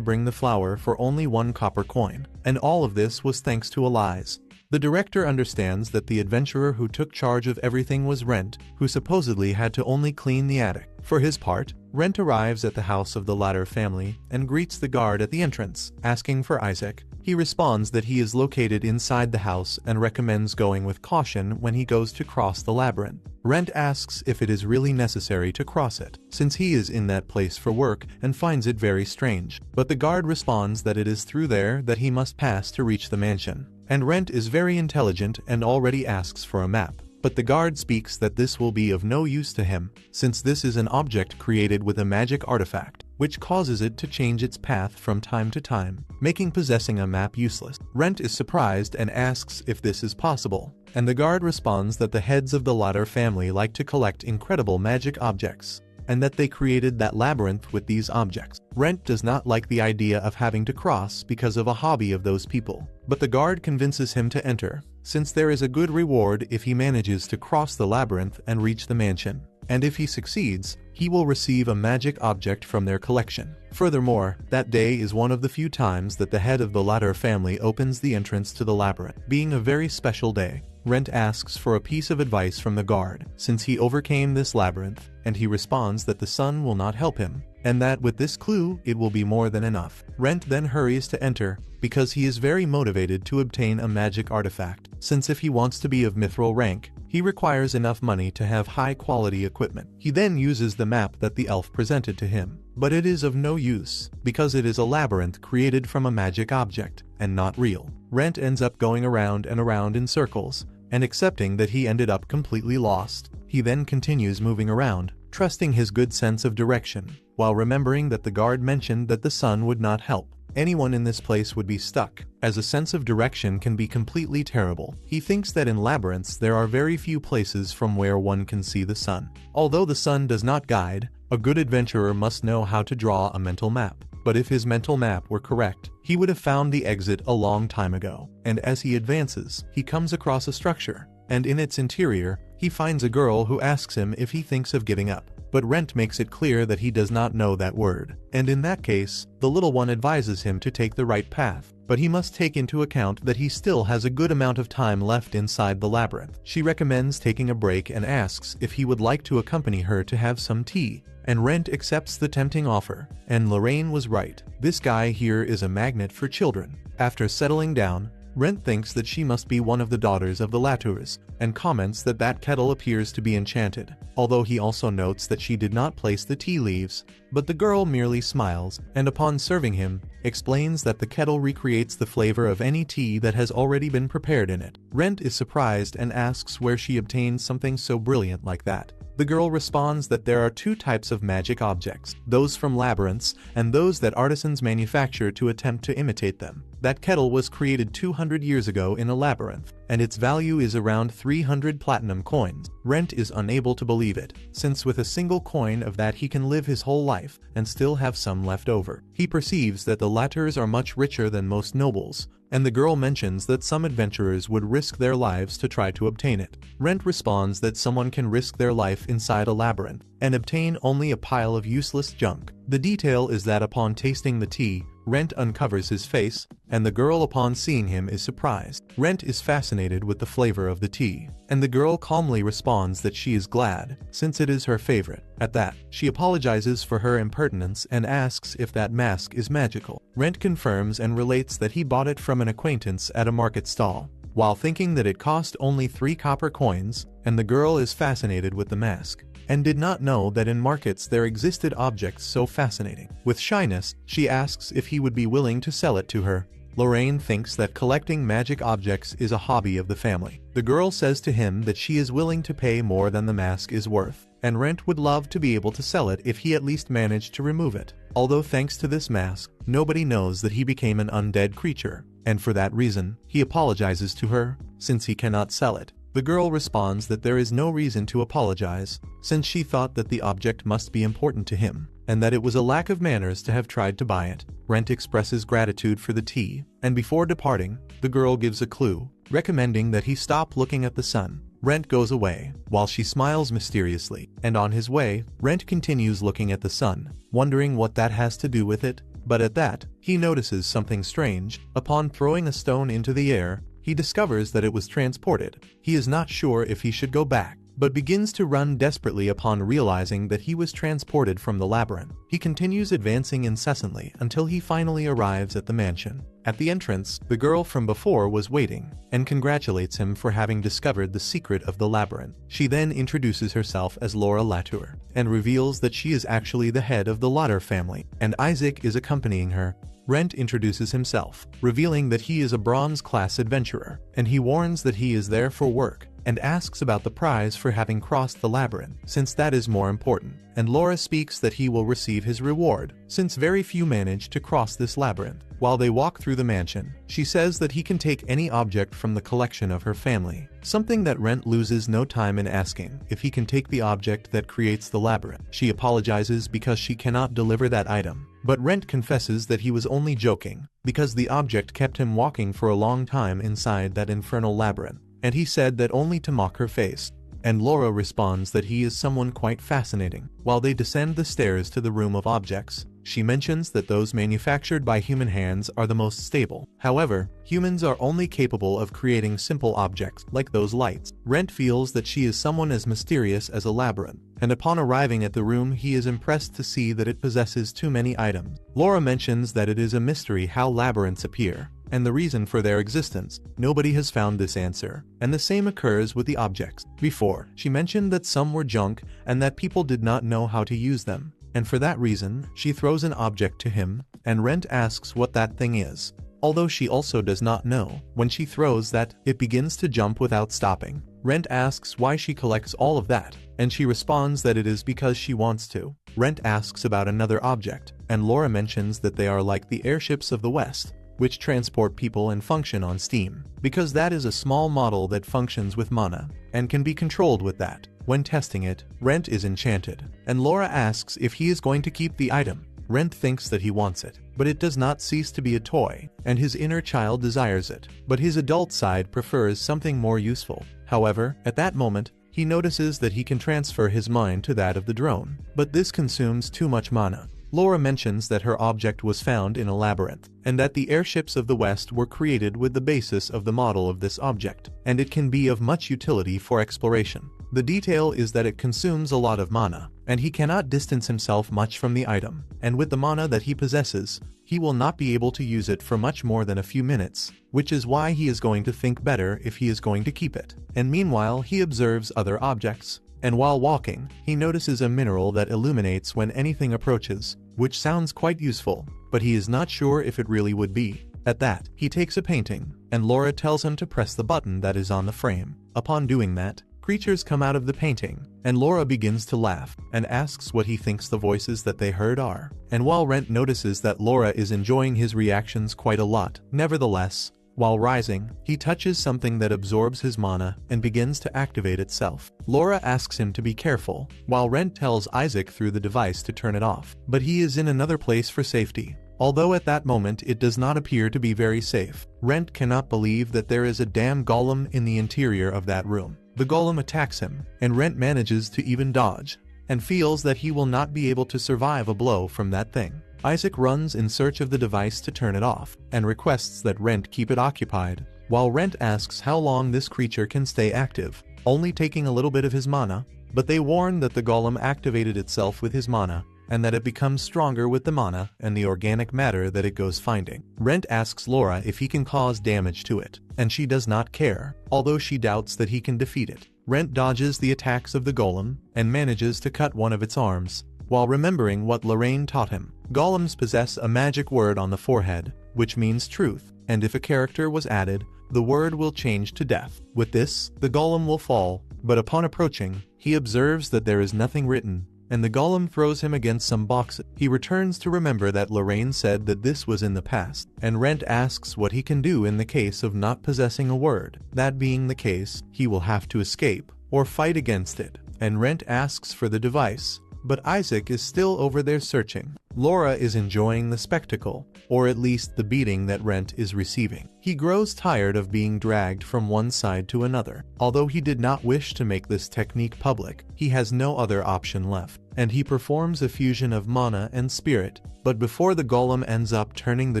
bring the flower for only 1 copper coin, and all of this was thanks to Elias. The director understands that the adventurer who took charge of everything was Rent, who supposedly had to only clean the attic. For his part, Rent arrives at the house of the latter family and greets the guard at the entrance, asking for Isaac. He responds that he is located inside the house and recommends going with caution when he goes to cross the labyrinth. Rent asks if it is really necessary to cross it, since he is in that place for work and finds it very strange. But the guard responds that it is through there that he must pass to reach the mansion. And Rent is very intelligent and already asks for a map. But the guard speaks that this will be of no use to him, since this is an object created with a magic artifact, which causes it to change its path from time to time, making possessing a map useless. Rent is surprised and asks if this is possible, and the guard responds that the heads of the latter family like to collect incredible magic objects, and that they created that labyrinth with these objects. Rent does not like the idea of having to cross because of a hobby of those people, but the guard convinces him to enter, since there is a good reward if he manages to cross the labyrinth and reach the mansion, and if he succeeds, he will receive a magic object from their collection. Furthermore, that day is one of the few times that the head of the latter family opens the entrance to the labyrinth, being a very special day. Rent asks for a piece of advice from the guard, since he overcame this labyrinth, and he responds that the sun will not help him, and that with this clue it will be more than enough. Rent then hurries to enter, because he is very motivated to obtain a magic artifact, since if he wants to be of mithril rank, he requires enough money to have high-quality equipment. He then uses the map that the elf presented to him, but it is of no use, because it is a labyrinth created from a magic object, and not real. Rent ends up going around and around in circles, and accepting that he ended up completely lost. He then continues moving around, trusting his good sense of direction, while remembering that the guard mentioned that the sun would not help. Anyone in this place would be stuck, as a sense of direction can be completely terrible. He thinks that in labyrinths there are very few places from where one can see the sun. Although the sun does not guide, a good adventurer must know how to draw a mental map. But if his mental map were correct, he would have found the exit a long time ago. And as he advances, he comes across a structure, and in its interior, he finds a girl who asks him if he thinks of giving up. But Rent makes it clear that he does not know that word, and in that case, the little one advises him to take the right path. But he must take into account that he still has a good amount of time left inside the labyrinth. She recommends taking a break and asks if he would like to accompany her to have some tea, and Rent accepts the tempting offer. And Lorraine was right. This guy here is a magnet for children. After settling down, Rent thinks that she must be one of the daughters of the Latours, and comments that that kettle appears to be enchanted, although he also notes that she did not place the tea leaves, but the girl merely smiles, and upon serving him, explains that the kettle recreates the flavor of any tea that has already been prepared in it. Rent is surprised and asks where she obtains something so brilliant like that. The girl responds that there are 2 types of magic objects, those from labyrinths and those that artisans manufacture to attempt to imitate them. That kettle was created 200 years ago in a labyrinth, and its value is around 300 platinum coins. Rent is unable to believe it, since with a single coin of that he can live his whole life and still have some left over. He perceives that the Latours are much richer than most nobles, and the girl mentions that some adventurers would risk their lives to try to obtain it. Rent responds that someone can risk their life inside a labyrinth and obtain only a pile of useless junk. The detail is that upon tasting the tea, Rent uncovers his face, and the girl upon seeing him is surprised. Rent is fascinated with the flavor of the tea, and the girl calmly responds that she is glad, since it is her favorite. At that, she apologizes for her impertinence and asks if that mask is magical. Rent confirms and relates that he bought it from an acquaintance at a market stall. while thinking that it cost only 3 copper coins, and the girl is fascinated with the mask, and did not know that in markets there existed objects so fascinating. With shyness, she asks if he would be willing to sell it to her. Lorraine thinks that collecting magic objects is a hobby of the family. The girl says to him that she is willing to pay more than the mask is worth, and Rent would love to be able to sell it if he at least managed to remove it. Although thanks to this mask, nobody knows that he became an undead creature, and for that reason, he apologizes to her, since he cannot sell it. The girl responds that there is no reason to apologize, since she thought that the object must be important to him, and that it was a lack of manners to have tried to buy it. Rent expresses gratitude for the tea, and before departing, the girl gives a clue, recommending that he stop looking at the sun. Rent goes away, while she smiles mysteriously, and on his way, Rent continues looking at the sun, wondering what that has to do with it, but at that, he notices something strange. Upon throwing a stone into the air, he discovers that it was transported. He is not sure if he should go back, but begins to run desperately upon realizing that he was transported from the labyrinth. He continues advancing incessantly until he finally arrives at the mansion. At the entrance, the girl from before was waiting, and congratulates him for having discovered the secret of the labyrinth. She then introduces herself as Laura Latour, and reveals that she is actually the head of the Lauder family, and Isaac is accompanying her. Rent introduces himself, revealing that he is a bronze-class adventurer, and he warns that he is there for work, and asks about the prize for having crossed the labyrinth, since that is more important, and Laura speaks that he will receive his reward, since very few manage to cross this labyrinth. While they walk through the mansion, she says that he can take any object from the collection of her family, something that Rent loses no time in asking if he can take the object that creates the labyrinth. She apologizes because she cannot deliver that item, but Rent confesses that he was only joking, because the object kept him walking for a long time inside that infernal labyrinth, and he said that only to mock her face. And Laura responds that he is someone quite fascinating. While they descend the stairs to the room of objects, she mentions that those manufactured by human hands are the most stable. However, humans are only capable of creating simple objects, like those lights. Rent feels that she is someone as mysterious as a labyrinth, and upon arriving at the room he is impressed to see that it possesses too many items. Laura mentions that it is a mystery how labyrinths appear, and the reason for their existence. Nobody has found this answer, and the same occurs with the objects. Before, she mentioned that some were junk and that people did not know how to use them, and for that reason, she throws an object to him, and Rent asks what that thing is. Although she also does not know, when she throws that, it begins to jump without stopping. Rent asks why she collects all of that, and she responds that it is because she wants to. Rent asks about another object, and Laura mentions that they are like the airships of the West, which transport people and function on steam, because that is a small model that functions with mana, and can be controlled with that. When testing it, Rent is enchanted, and Laura asks if he is going to keep the item. Rent thinks that he wants it, but it does not cease to be a toy, and his inner child desires it, but his adult side prefers something more useful. However, at that moment, he notices that he can transfer his mind to that of the drone, but this consumes too much mana. Laura mentions that her object was found in a labyrinth, and that the airships of the West were created with the basis of the model of this object, and it can be of much utility for exploration. The detail is that it consumes a lot of mana, and he cannot distance himself much from the item, and with the mana that he possesses, he will not be able to use it for much more than a few minutes, which is why he is going to think better if he is going to keep it. And meanwhile he observes other objects, and while walking, he notices a mineral that illuminates when anything approaches, which sounds quite useful, but he is not sure if it really would be. At that, he takes a painting, and Laura tells him to press the button that is on the frame. Upon doing that, creatures come out of the painting, and Laura begins to laugh, and asks what he thinks the voices that they heard are. And while Rent notices that Laura is enjoying his reactions quite a lot, nevertheless, while rising, he touches something that absorbs his mana and begins to activate itself. Laura asks him to be careful, while Rent tells Isaac through the device to turn it off, but he is in another place for safety. Although at that moment it does not appear to be very safe, Rent cannot believe that there is a damn golem in the interior of that room. The golem attacks him, and Rent manages to even dodge, and feels that he will not be able to survive a blow from that thing. Isaac runs in search of the device to turn it off, and requests that Rent keep it occupied, while Rent asks how long this creature can stay active, only taking a little bit of his mana, but they warn that the golem activated itself with his mana, and that it becomes stronger with the mana and the organic matter that it goes finding. Rent asks Laura if he can cause damage to it, and she does not care, although she doubts that he can defeat it. Rent dodges the attacks of the golem, and manages to cut one of its arms, while remembering what Lorraine taught him. Golems possess a magic word on the forehead, which means truth, and if a character was added, the word will change to death. With this, the golem will fall, but upon approaching, he observes that there is nothing written, and the golem throws him against some boxes. He returns to remember that Lorraine said that this was in the past, and Rent asks what he can do in the case of not possessing a word. That being the case, he will have to escape, or fight against it, and Rent asks for the device, but Isaac is still over there searching. Laura is enjoying the spectacle, or at least the beating that Rent is receiving. He grows tired of being dragged from one side to another. Although he did not wish to make this technique public, he has no other option left, and he performs a fusion of mana and spirit. But before the golem ends up turning the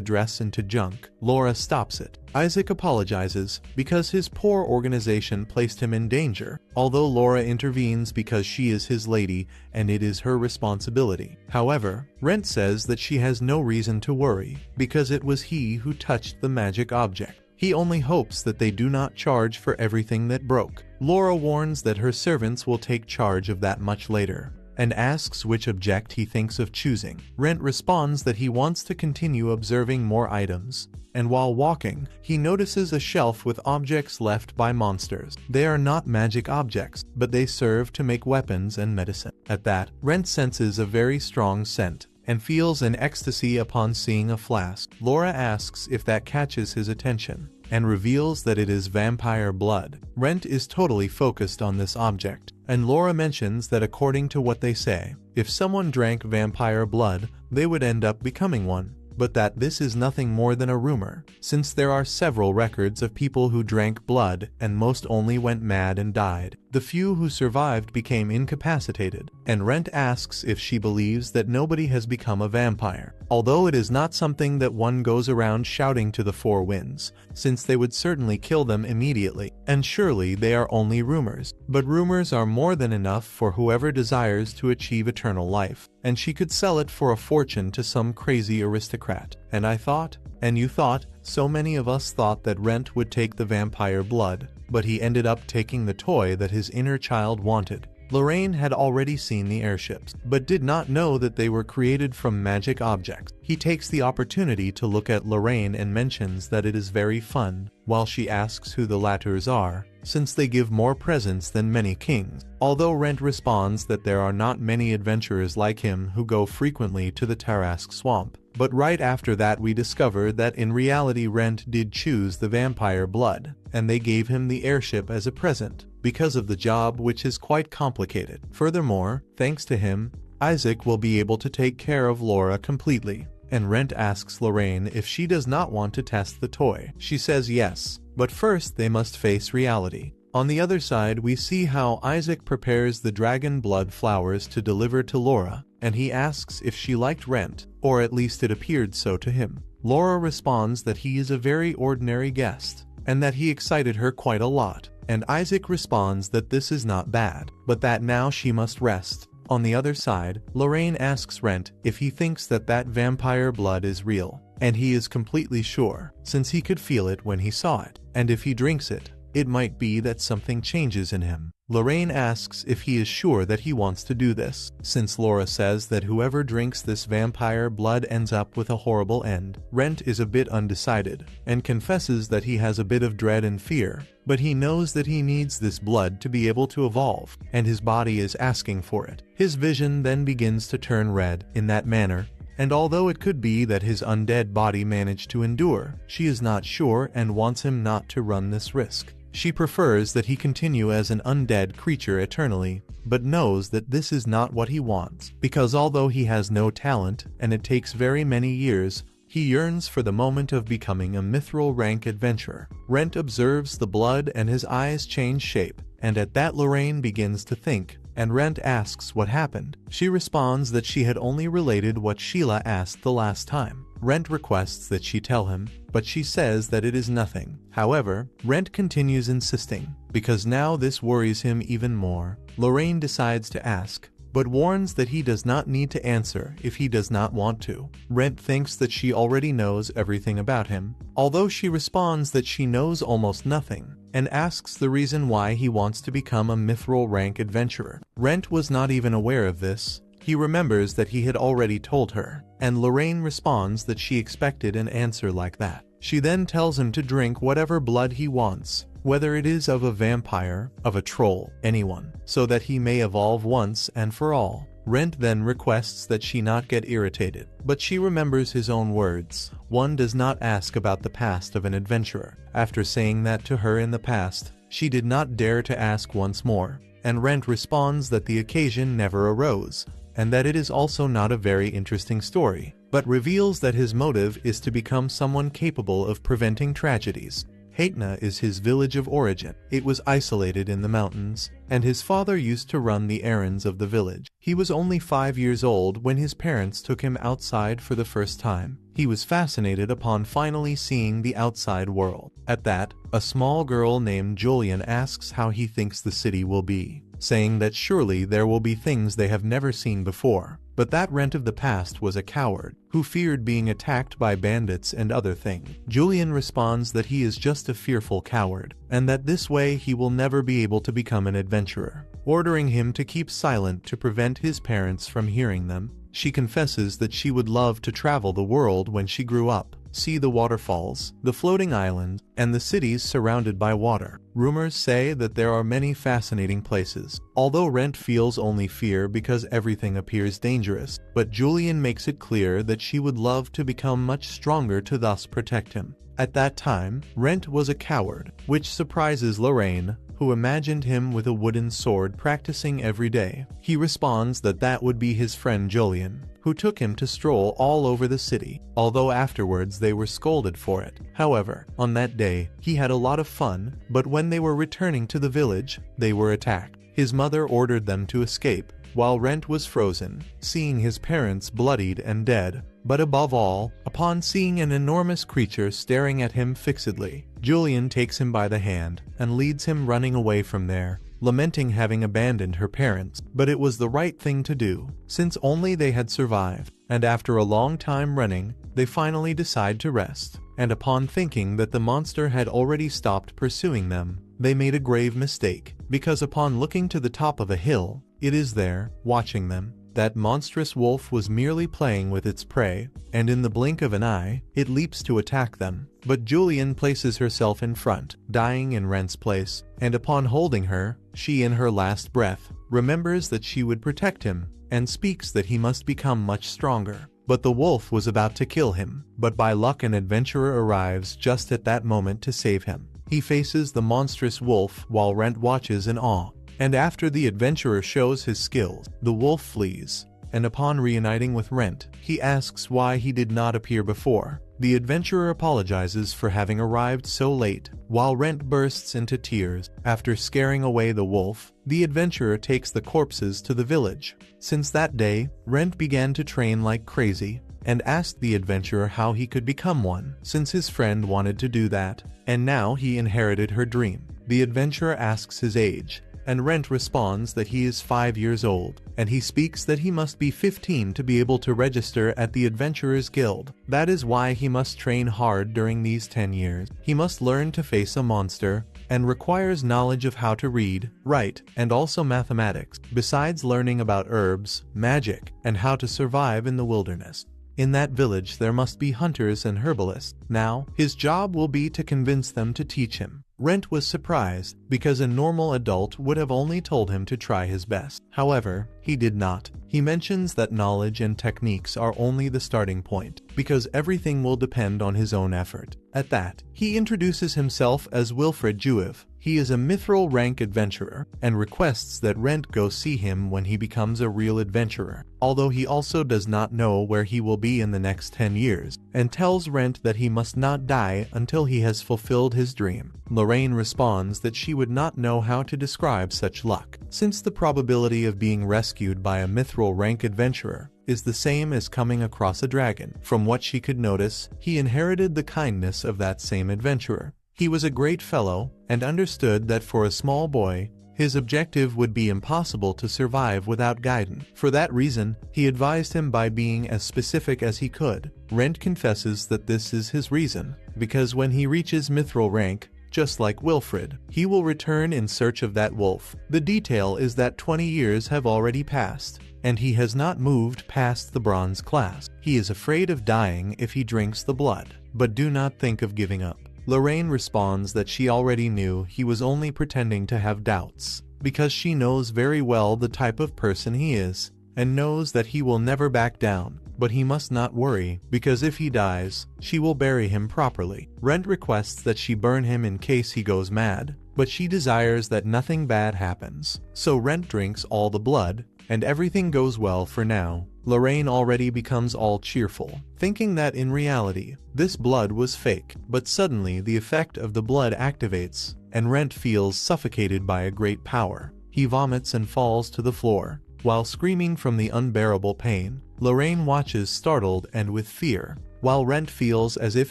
dress into junk, Laura stops it. Isaac apologizes because his poor organization placed him in danger, although Laura intervenes because she is his lady and it is her responsibility. However, Rent says that she has no reason to worry, because it was he who touched the magic object. He only hopes that they do not charge for everything that broke. Laura warns that her servants will take charge of that much later, and asks which object he thinks of choosing. Rent responds that he wants to continue observing more items, and while walking, he notices a shelf with objects left by monsters. They are not magic objects, but they serve to make weapons and medicine. At that, Rent senses a very strong scent, and feels an ecstasy upon seeing a flask. Laura asks if that catches his attention, and reveals that it is vampire blood. Rent is totally focused on this object, and Laura mentions that according to what they say, if someone drank vampire blood, they would end up becoming one. But that this is nothing more than a rumor, since there are several records of people who drank blood and most only went mad and died. The few who survived became incapacitated, and Rent asks if she believes that nobody has become a vampire, although it is not something that one goes around shouting to the four winds, since they would certainly kill them immediately, and surely they are only rumors. But rumors are more than enough for whoever desires to achieve eternal life, and she could sell it for a fortune to some crazy aristocrat. And I thought, and you thought, so many of us thought that Rent would take the vampire blood, but he ended up taking the toy that his inner child wanted. Lorraine had already seen the airships, but did not know that they were created from magic objects. He takes the opportunity to look at Lorraine and mentions that it is very fun, while she asks who the Latters are, since they give more presents than many kings. Although Rent responds that there are not many adventurers like him who go frequently to the Tarask swamp. But right after that we discover that in reality Rent did choose the vampire blood, and they gave him the airship as a present, because of the job, which is quite complicated. Furthermore, thanks to him, Isaac will be able to take care of Laura completely, and Rent asks Lorraine if she does not want to test the toy. She says yes, but first they must face reality. On the other side we see how Isaac prepares the dragon blood flowers to deliver to Laura, and he asks if she liked Rent, or at least it appeared so to him. Laura responds that he is a very ordinary guest, and that he excited her quite a lot, and Isaac responds that this is not bad, but that now she must rest. On the other side, Lorraine asks Rent if he thinks that that vampire blood is real, and he is completely sure, since he could feel it when he saw it, and if he drinks it, it might be that something changes in him. Lorraine asks if he is sure that he wants to do this, since Laura says that whoever drinks this vampire blood ends up with a horrible end. Rent is a bit undecided, and confesses that he has a bit of dread and fear, but he knows that he needs this blood to be able to evolve, and his body is asking for it. His vision then begins to turn red in that manner, and although it could be that his undead body managed to endure, she is not sure and wants him not to run this risk. She prefers that he continue as an undead creature eternally, but knows that this is not what he wants, because although he has no talent and it takes very many years, he yearns for the moment of becoming a mithril rank adventurer. Rent observes the blood and his eyes change shape, and at that Lorraine begins to think, and Rent asks what happened. She responds that she had only related what Sheila asked the last time. Rent requests that she tell him, but she says that it is nothing. However, Rent continues insisting, because now this worries him even more. Lorraine decides to ask, but warns that he does not need to answer if he does not want to. Rent thinks that she already knows everything about him, although she responds that she knows almost nothing, and asks the reason why he wants to become a mithril rank adventurer. Rent was not even aware of this. He remembers that he had already told her, and Lorraine responds that she expected an answer like that. She then tells him to drink whatever blood he wants, whether it is of a vampire, of a troll, anyone, so that he may evolve once and for all. Rent then requests that she not get irritated, but she remembers his own words. One does not ask about the past of an adventurer. After saying that to her in the past, she did not dare to ask once more, and Rent responds that the occasion never arose, and that it is also not a very interesting story, but reveals that his motive is to become someone capable of preventing tragedies. Haitna is his village of origin. It was isolated in the mountains, and his father used to run the errands of the village. He was only 5 years old when his parents took him outside for the first time. He was fascinated upon finally seeing the outside world. At that, a small girl named Julian asks how he thinks the city will be, saying that surely there will be things they have never seen before. But that Rent of the past was a coward, who feared being attacked by bandits and other things. Julian responds that he is just a fearful coward, and that this way he will never be able to become an adventurer. Ordering him to keep silent to prevent his parents from hearing them, she confesses that she would love to travel the world when she grew up, see the waterfalls, the floating islands, and the cities surrounded by water. Rumors say that there are many fascinating places, although Rent feels only fear because everything appears dangerous, but Julian makes it clear that she would love to become much stronger to thus protect him. At that time, Rent was a coward, which surprises Lorraine, who imagined him with a wooden sword practicing every day. He responds that that would be his friend Julian, who took him to stroll all over the city, although afterwards they were scolded for it. However, on that day, he had a lot of fun, but when they were returning to the village, they were attacked. His mother ordered them to escape, while Rent was frozen, seeing his parents bloodied and dead. But above all, upon seeing an enormous creature staring at him fixedly, Julian takes him by the hand and leads him running away from there, lamenting having abandoned her parents. But it was the right thing to do, since only they had survived, and after a long time running, they finally decide to rest. And upon thinking that the monster had already stopped pursuing them, they made a grave mistake, because upon looking to the top of a hill, it is there, watching them. That monstrous wolf was merely playing with its prey, and in the blink of an eye, it leaps to attack them. But Julian places herself in front, dying in Rent's place, and upon holding her, she in her last breath, remembers that she would protect him, and speaks that he must become much stronger. But the wolf was about to kill him, but by luck an adventurer arrives just at that moment to save him. He faces the monstrous wolf while Rent watches in awe. And after the adventurer shows his skills, the wolf flees, and upon reuniting with Rent, he asks why he did not appear before. The adventurer apologizes for having arrived so late, while Rent bursts into tears. After scaring away the wolf, the adventurer takes the corpses to the village. Since that day, Rent began to train like crazy, and asked the adventurer how he could become one, since his friend wanted to do that, and now he inherited her dream. The adventurer asks his age, and Rent responds that he is 5 years old, and he speaks that he must be 15 to be able to register at the Adventurers Guild. That is why he must train hard during these 10 years. He must learn to face a monster, and requires knowledge of how to read, write, and also mathematics, besides learning about herbs, magic, and how to survive in the wilderness. In that village there must be hunters and herbalists. Now, his job will be to convince them to teach him. Rent was surprised, because a normal adult would have only told him to try his best. However, he did not. He mentions that knowledge and techniques are only the starting point, because everything will depend on his own effort. At that, he introduces himself as Wilfred Juev. He is a mithril rank adventurer, and requests that Rent go see him when he becomes a real adventurer, although he also does not know where he will be in the next 10 years, and tells Rent that he must not die until he has fulfilled his dream. Lorraine responds that she would not know how to describe such luck, since the probability of being rescued by a mithril rank adventurer is the same as coming across a dragon. From what she could notice, he inherited the kindness of that same adventurer. He was a great fellow, and understood that for a small boy, His objective would be impossible to survive without guidance. For that reason, he advised him by being as specific as he could. Rent confesses that this is his reason, because when he reaches mithril rank, just like Wilfred, he will return in search of that wolf. The detail is that 20 years have already passed, and he has not moved past the bronze class. He is afraid of dying if he drinks the blood, but do not think of giving up. Lorraine responds that she already knew he was only pretending to have doubts, because she knows very well the type of person he is, and knows that he will never back down. But he must not worry, because if he dies, she will bury him properly. Rent requests that she burn him in case he goes mad, but she desires that nothing bad happens. So Rent drinks all the blood, and everything goes well for now. Lorraine already becomes all cheerful, thinking that in reality, this blood was fake. But suddenly the effect of the blood activates, and Rent feels suffocated by a great power. He vomits and falls to the floor, while screaming from the unbearable pain. Lorraine watches startled and with fear, while Rent feels as if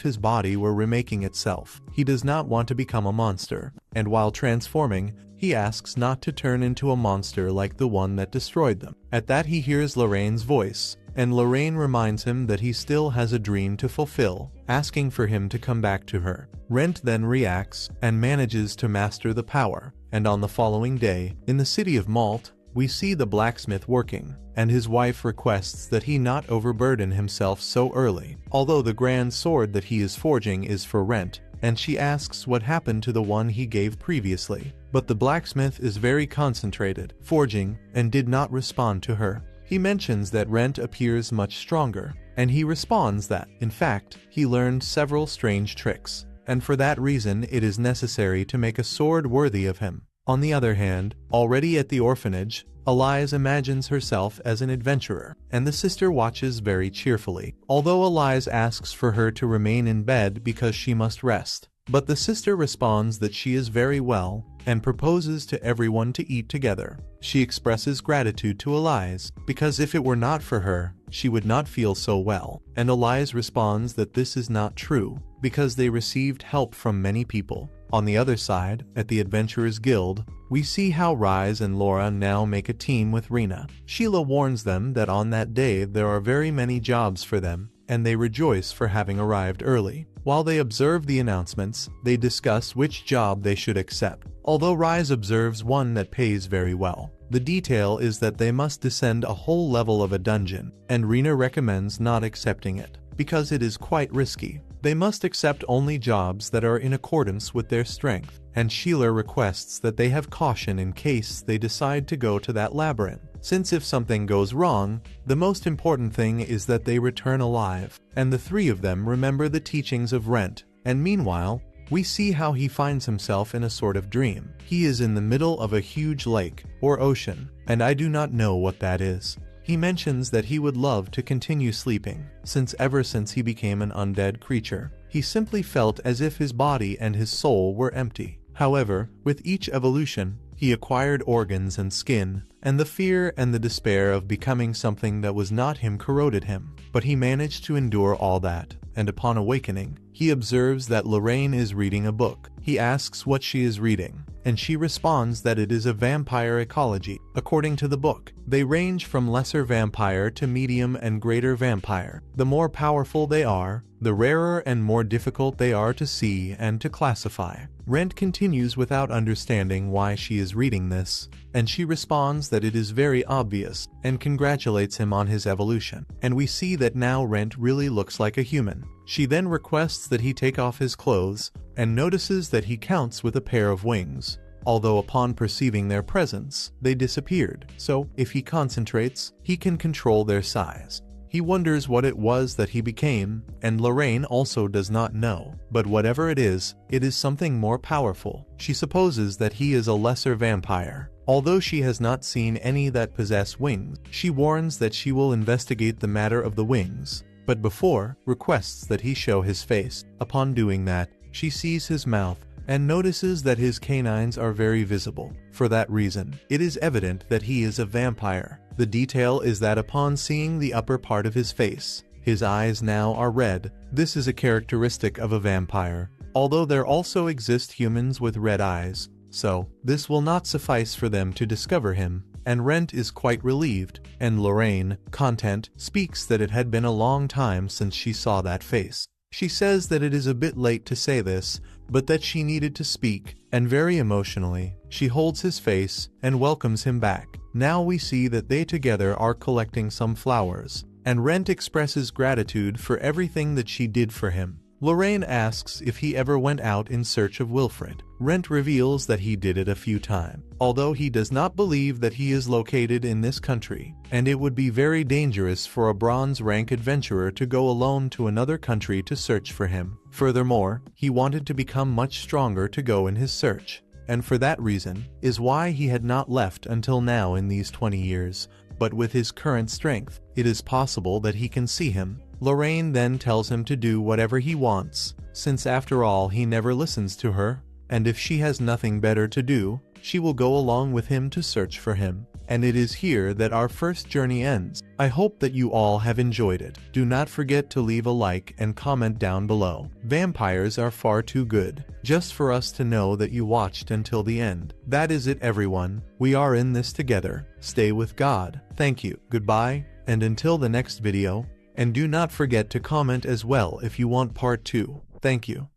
his body were remaking itself. He does not want to become a monster, and while transforming, he asks not to turn into a monster like the one that destroyed them. At that he hears Lorraine's voice, and Lorraine reminds him that he still has a dream to fulfill, asking for him to come back to her. Rent then reacts, and manages to master the power, and on the following day, in the city of Malt, we see the blacksmith working, and his wife requests that he not overburden himself so early, although the grand sword that he is forging is for Rent, and she asks what happened to the one he gave previously. But the blacksmith is very concentrated, forging, and did not respond to her. He mentions that Rent appears much stronger, and he responds that, in fact, he learned several strange tricks, and for that reason it is necessary to make a sword worthy of him. On the other hand, already at the orphanage, Elise imagines herself as an adventurer, and the sister watches very cheerfully, although Elise asks for her to remain in bed because she must rest. But the sister responds that she is very well, and proposes to everyone to eat together. She expresses gratitude to Elise, because if it were not for her, she would not feel so well, and Elise responds that this is not true, because they received help from many people. On the other side, at the Adventurers Guild, we see how Rise and Laura now make a team with Rena. Sheila warns them that on that day there are very many jobs for them, and they rejoice for having arrived early. While they observe the announcements, they discuss which job they should accept, although Rise observes one that pays very well. The detail is that they must descend a whole level of a dungeon, and Rena recommends not accepting it, because it is quite risky. They must accept only jobs that are in accordance with their strength, and Sheila requests that they have caution in case they decide to go to that labyrinth, since if something goes wrong, the most important thing is that they return alive, and the three of them remember the teachings of Rent. And meanwhile, we see how he finds himself in a sort of dream. He is in the middle of a huge lake, or ocean, and I do not know what that is. He mentions that he would love to continue sleeping, since ever since he became an undead creature, he simply felt as if his body and his soul were empty. However, with each evolution, he acquired organs and skin, and the fear and the despair of becoming something that was not him corroded him. But he managed to endure all that, and upon awakening, he observes that Lorraine is reading a book. He asks what she is reading, and she responds that it is a vampire ecology. According to the book, they range from lesser vampire to medium and greater vampire. The more powerful they are, the rarer and more difficult they are to see and to classify. Rent continues without understanding why she is reading this, and she responds that it is very obvious, and congratulates him on his evolution. And we see that now Rent really looks like a human. She then requests that he take off his clothes, and notices that he counts with a pair of wings, although upon perceiving their presence, they disappeared. So, if he concentrates, he can control their size. He wonders what it was that he became, and Lorraine also does not know. But whatever it is something more powerful. She supposes that he is a lesser vampire. Although she has not seen any that possess wings, she warns that she will investigate the matter of the wings, but before, requests that he show his face. Upon doing that, she sees his mouth, and notices that his canines are very visible. For that reason, it is evident that he is a vampire. The detail is that upon seeing the upper part of his face, his eyes now are red. This is a characteristic of a vampire, although there also exist humans with red eyes. So, this will not suffice for them to discover him, and Rent is quite relieved, and Lorraine, content, speaks that it had been a long time since she saw that face. She says that it is a bit late to say this, but that she needed to speak, and very emotionally, she holds his face and welcomes him back. Now we see that they together are collecting some flowers, and Rent expresses gratitude for everything that she did for him. Lorraine asks if he ever went out in search of Wilfred. Rent reveals that he did it a few times, although he does not believe that he is located in this country, and it would be very dangerous for a bronze rank adventurer to go alone to another country to search for him. Furthermore, he wanted to become much stronger to go in his search, and for that reason is why he had not left until now in these 20 years, but with his current strength, it is possible that he can see him. Lorraine then tells him to do whatever he wants, since after all he never listens to her, and if she has nothing better to do, she will go along with him to search for him. And it is here that our first journey ends. I hope that you all have enjoyed it. Do not forget to leave a like and comment down below. Vampires are far too good, just for us to know that you watched until the end. That is it, everyone. We are in this together. Stay with God. Thank you. Goodbye, and until the next video. And do not forget to comment as well if you want part 2. Thank you.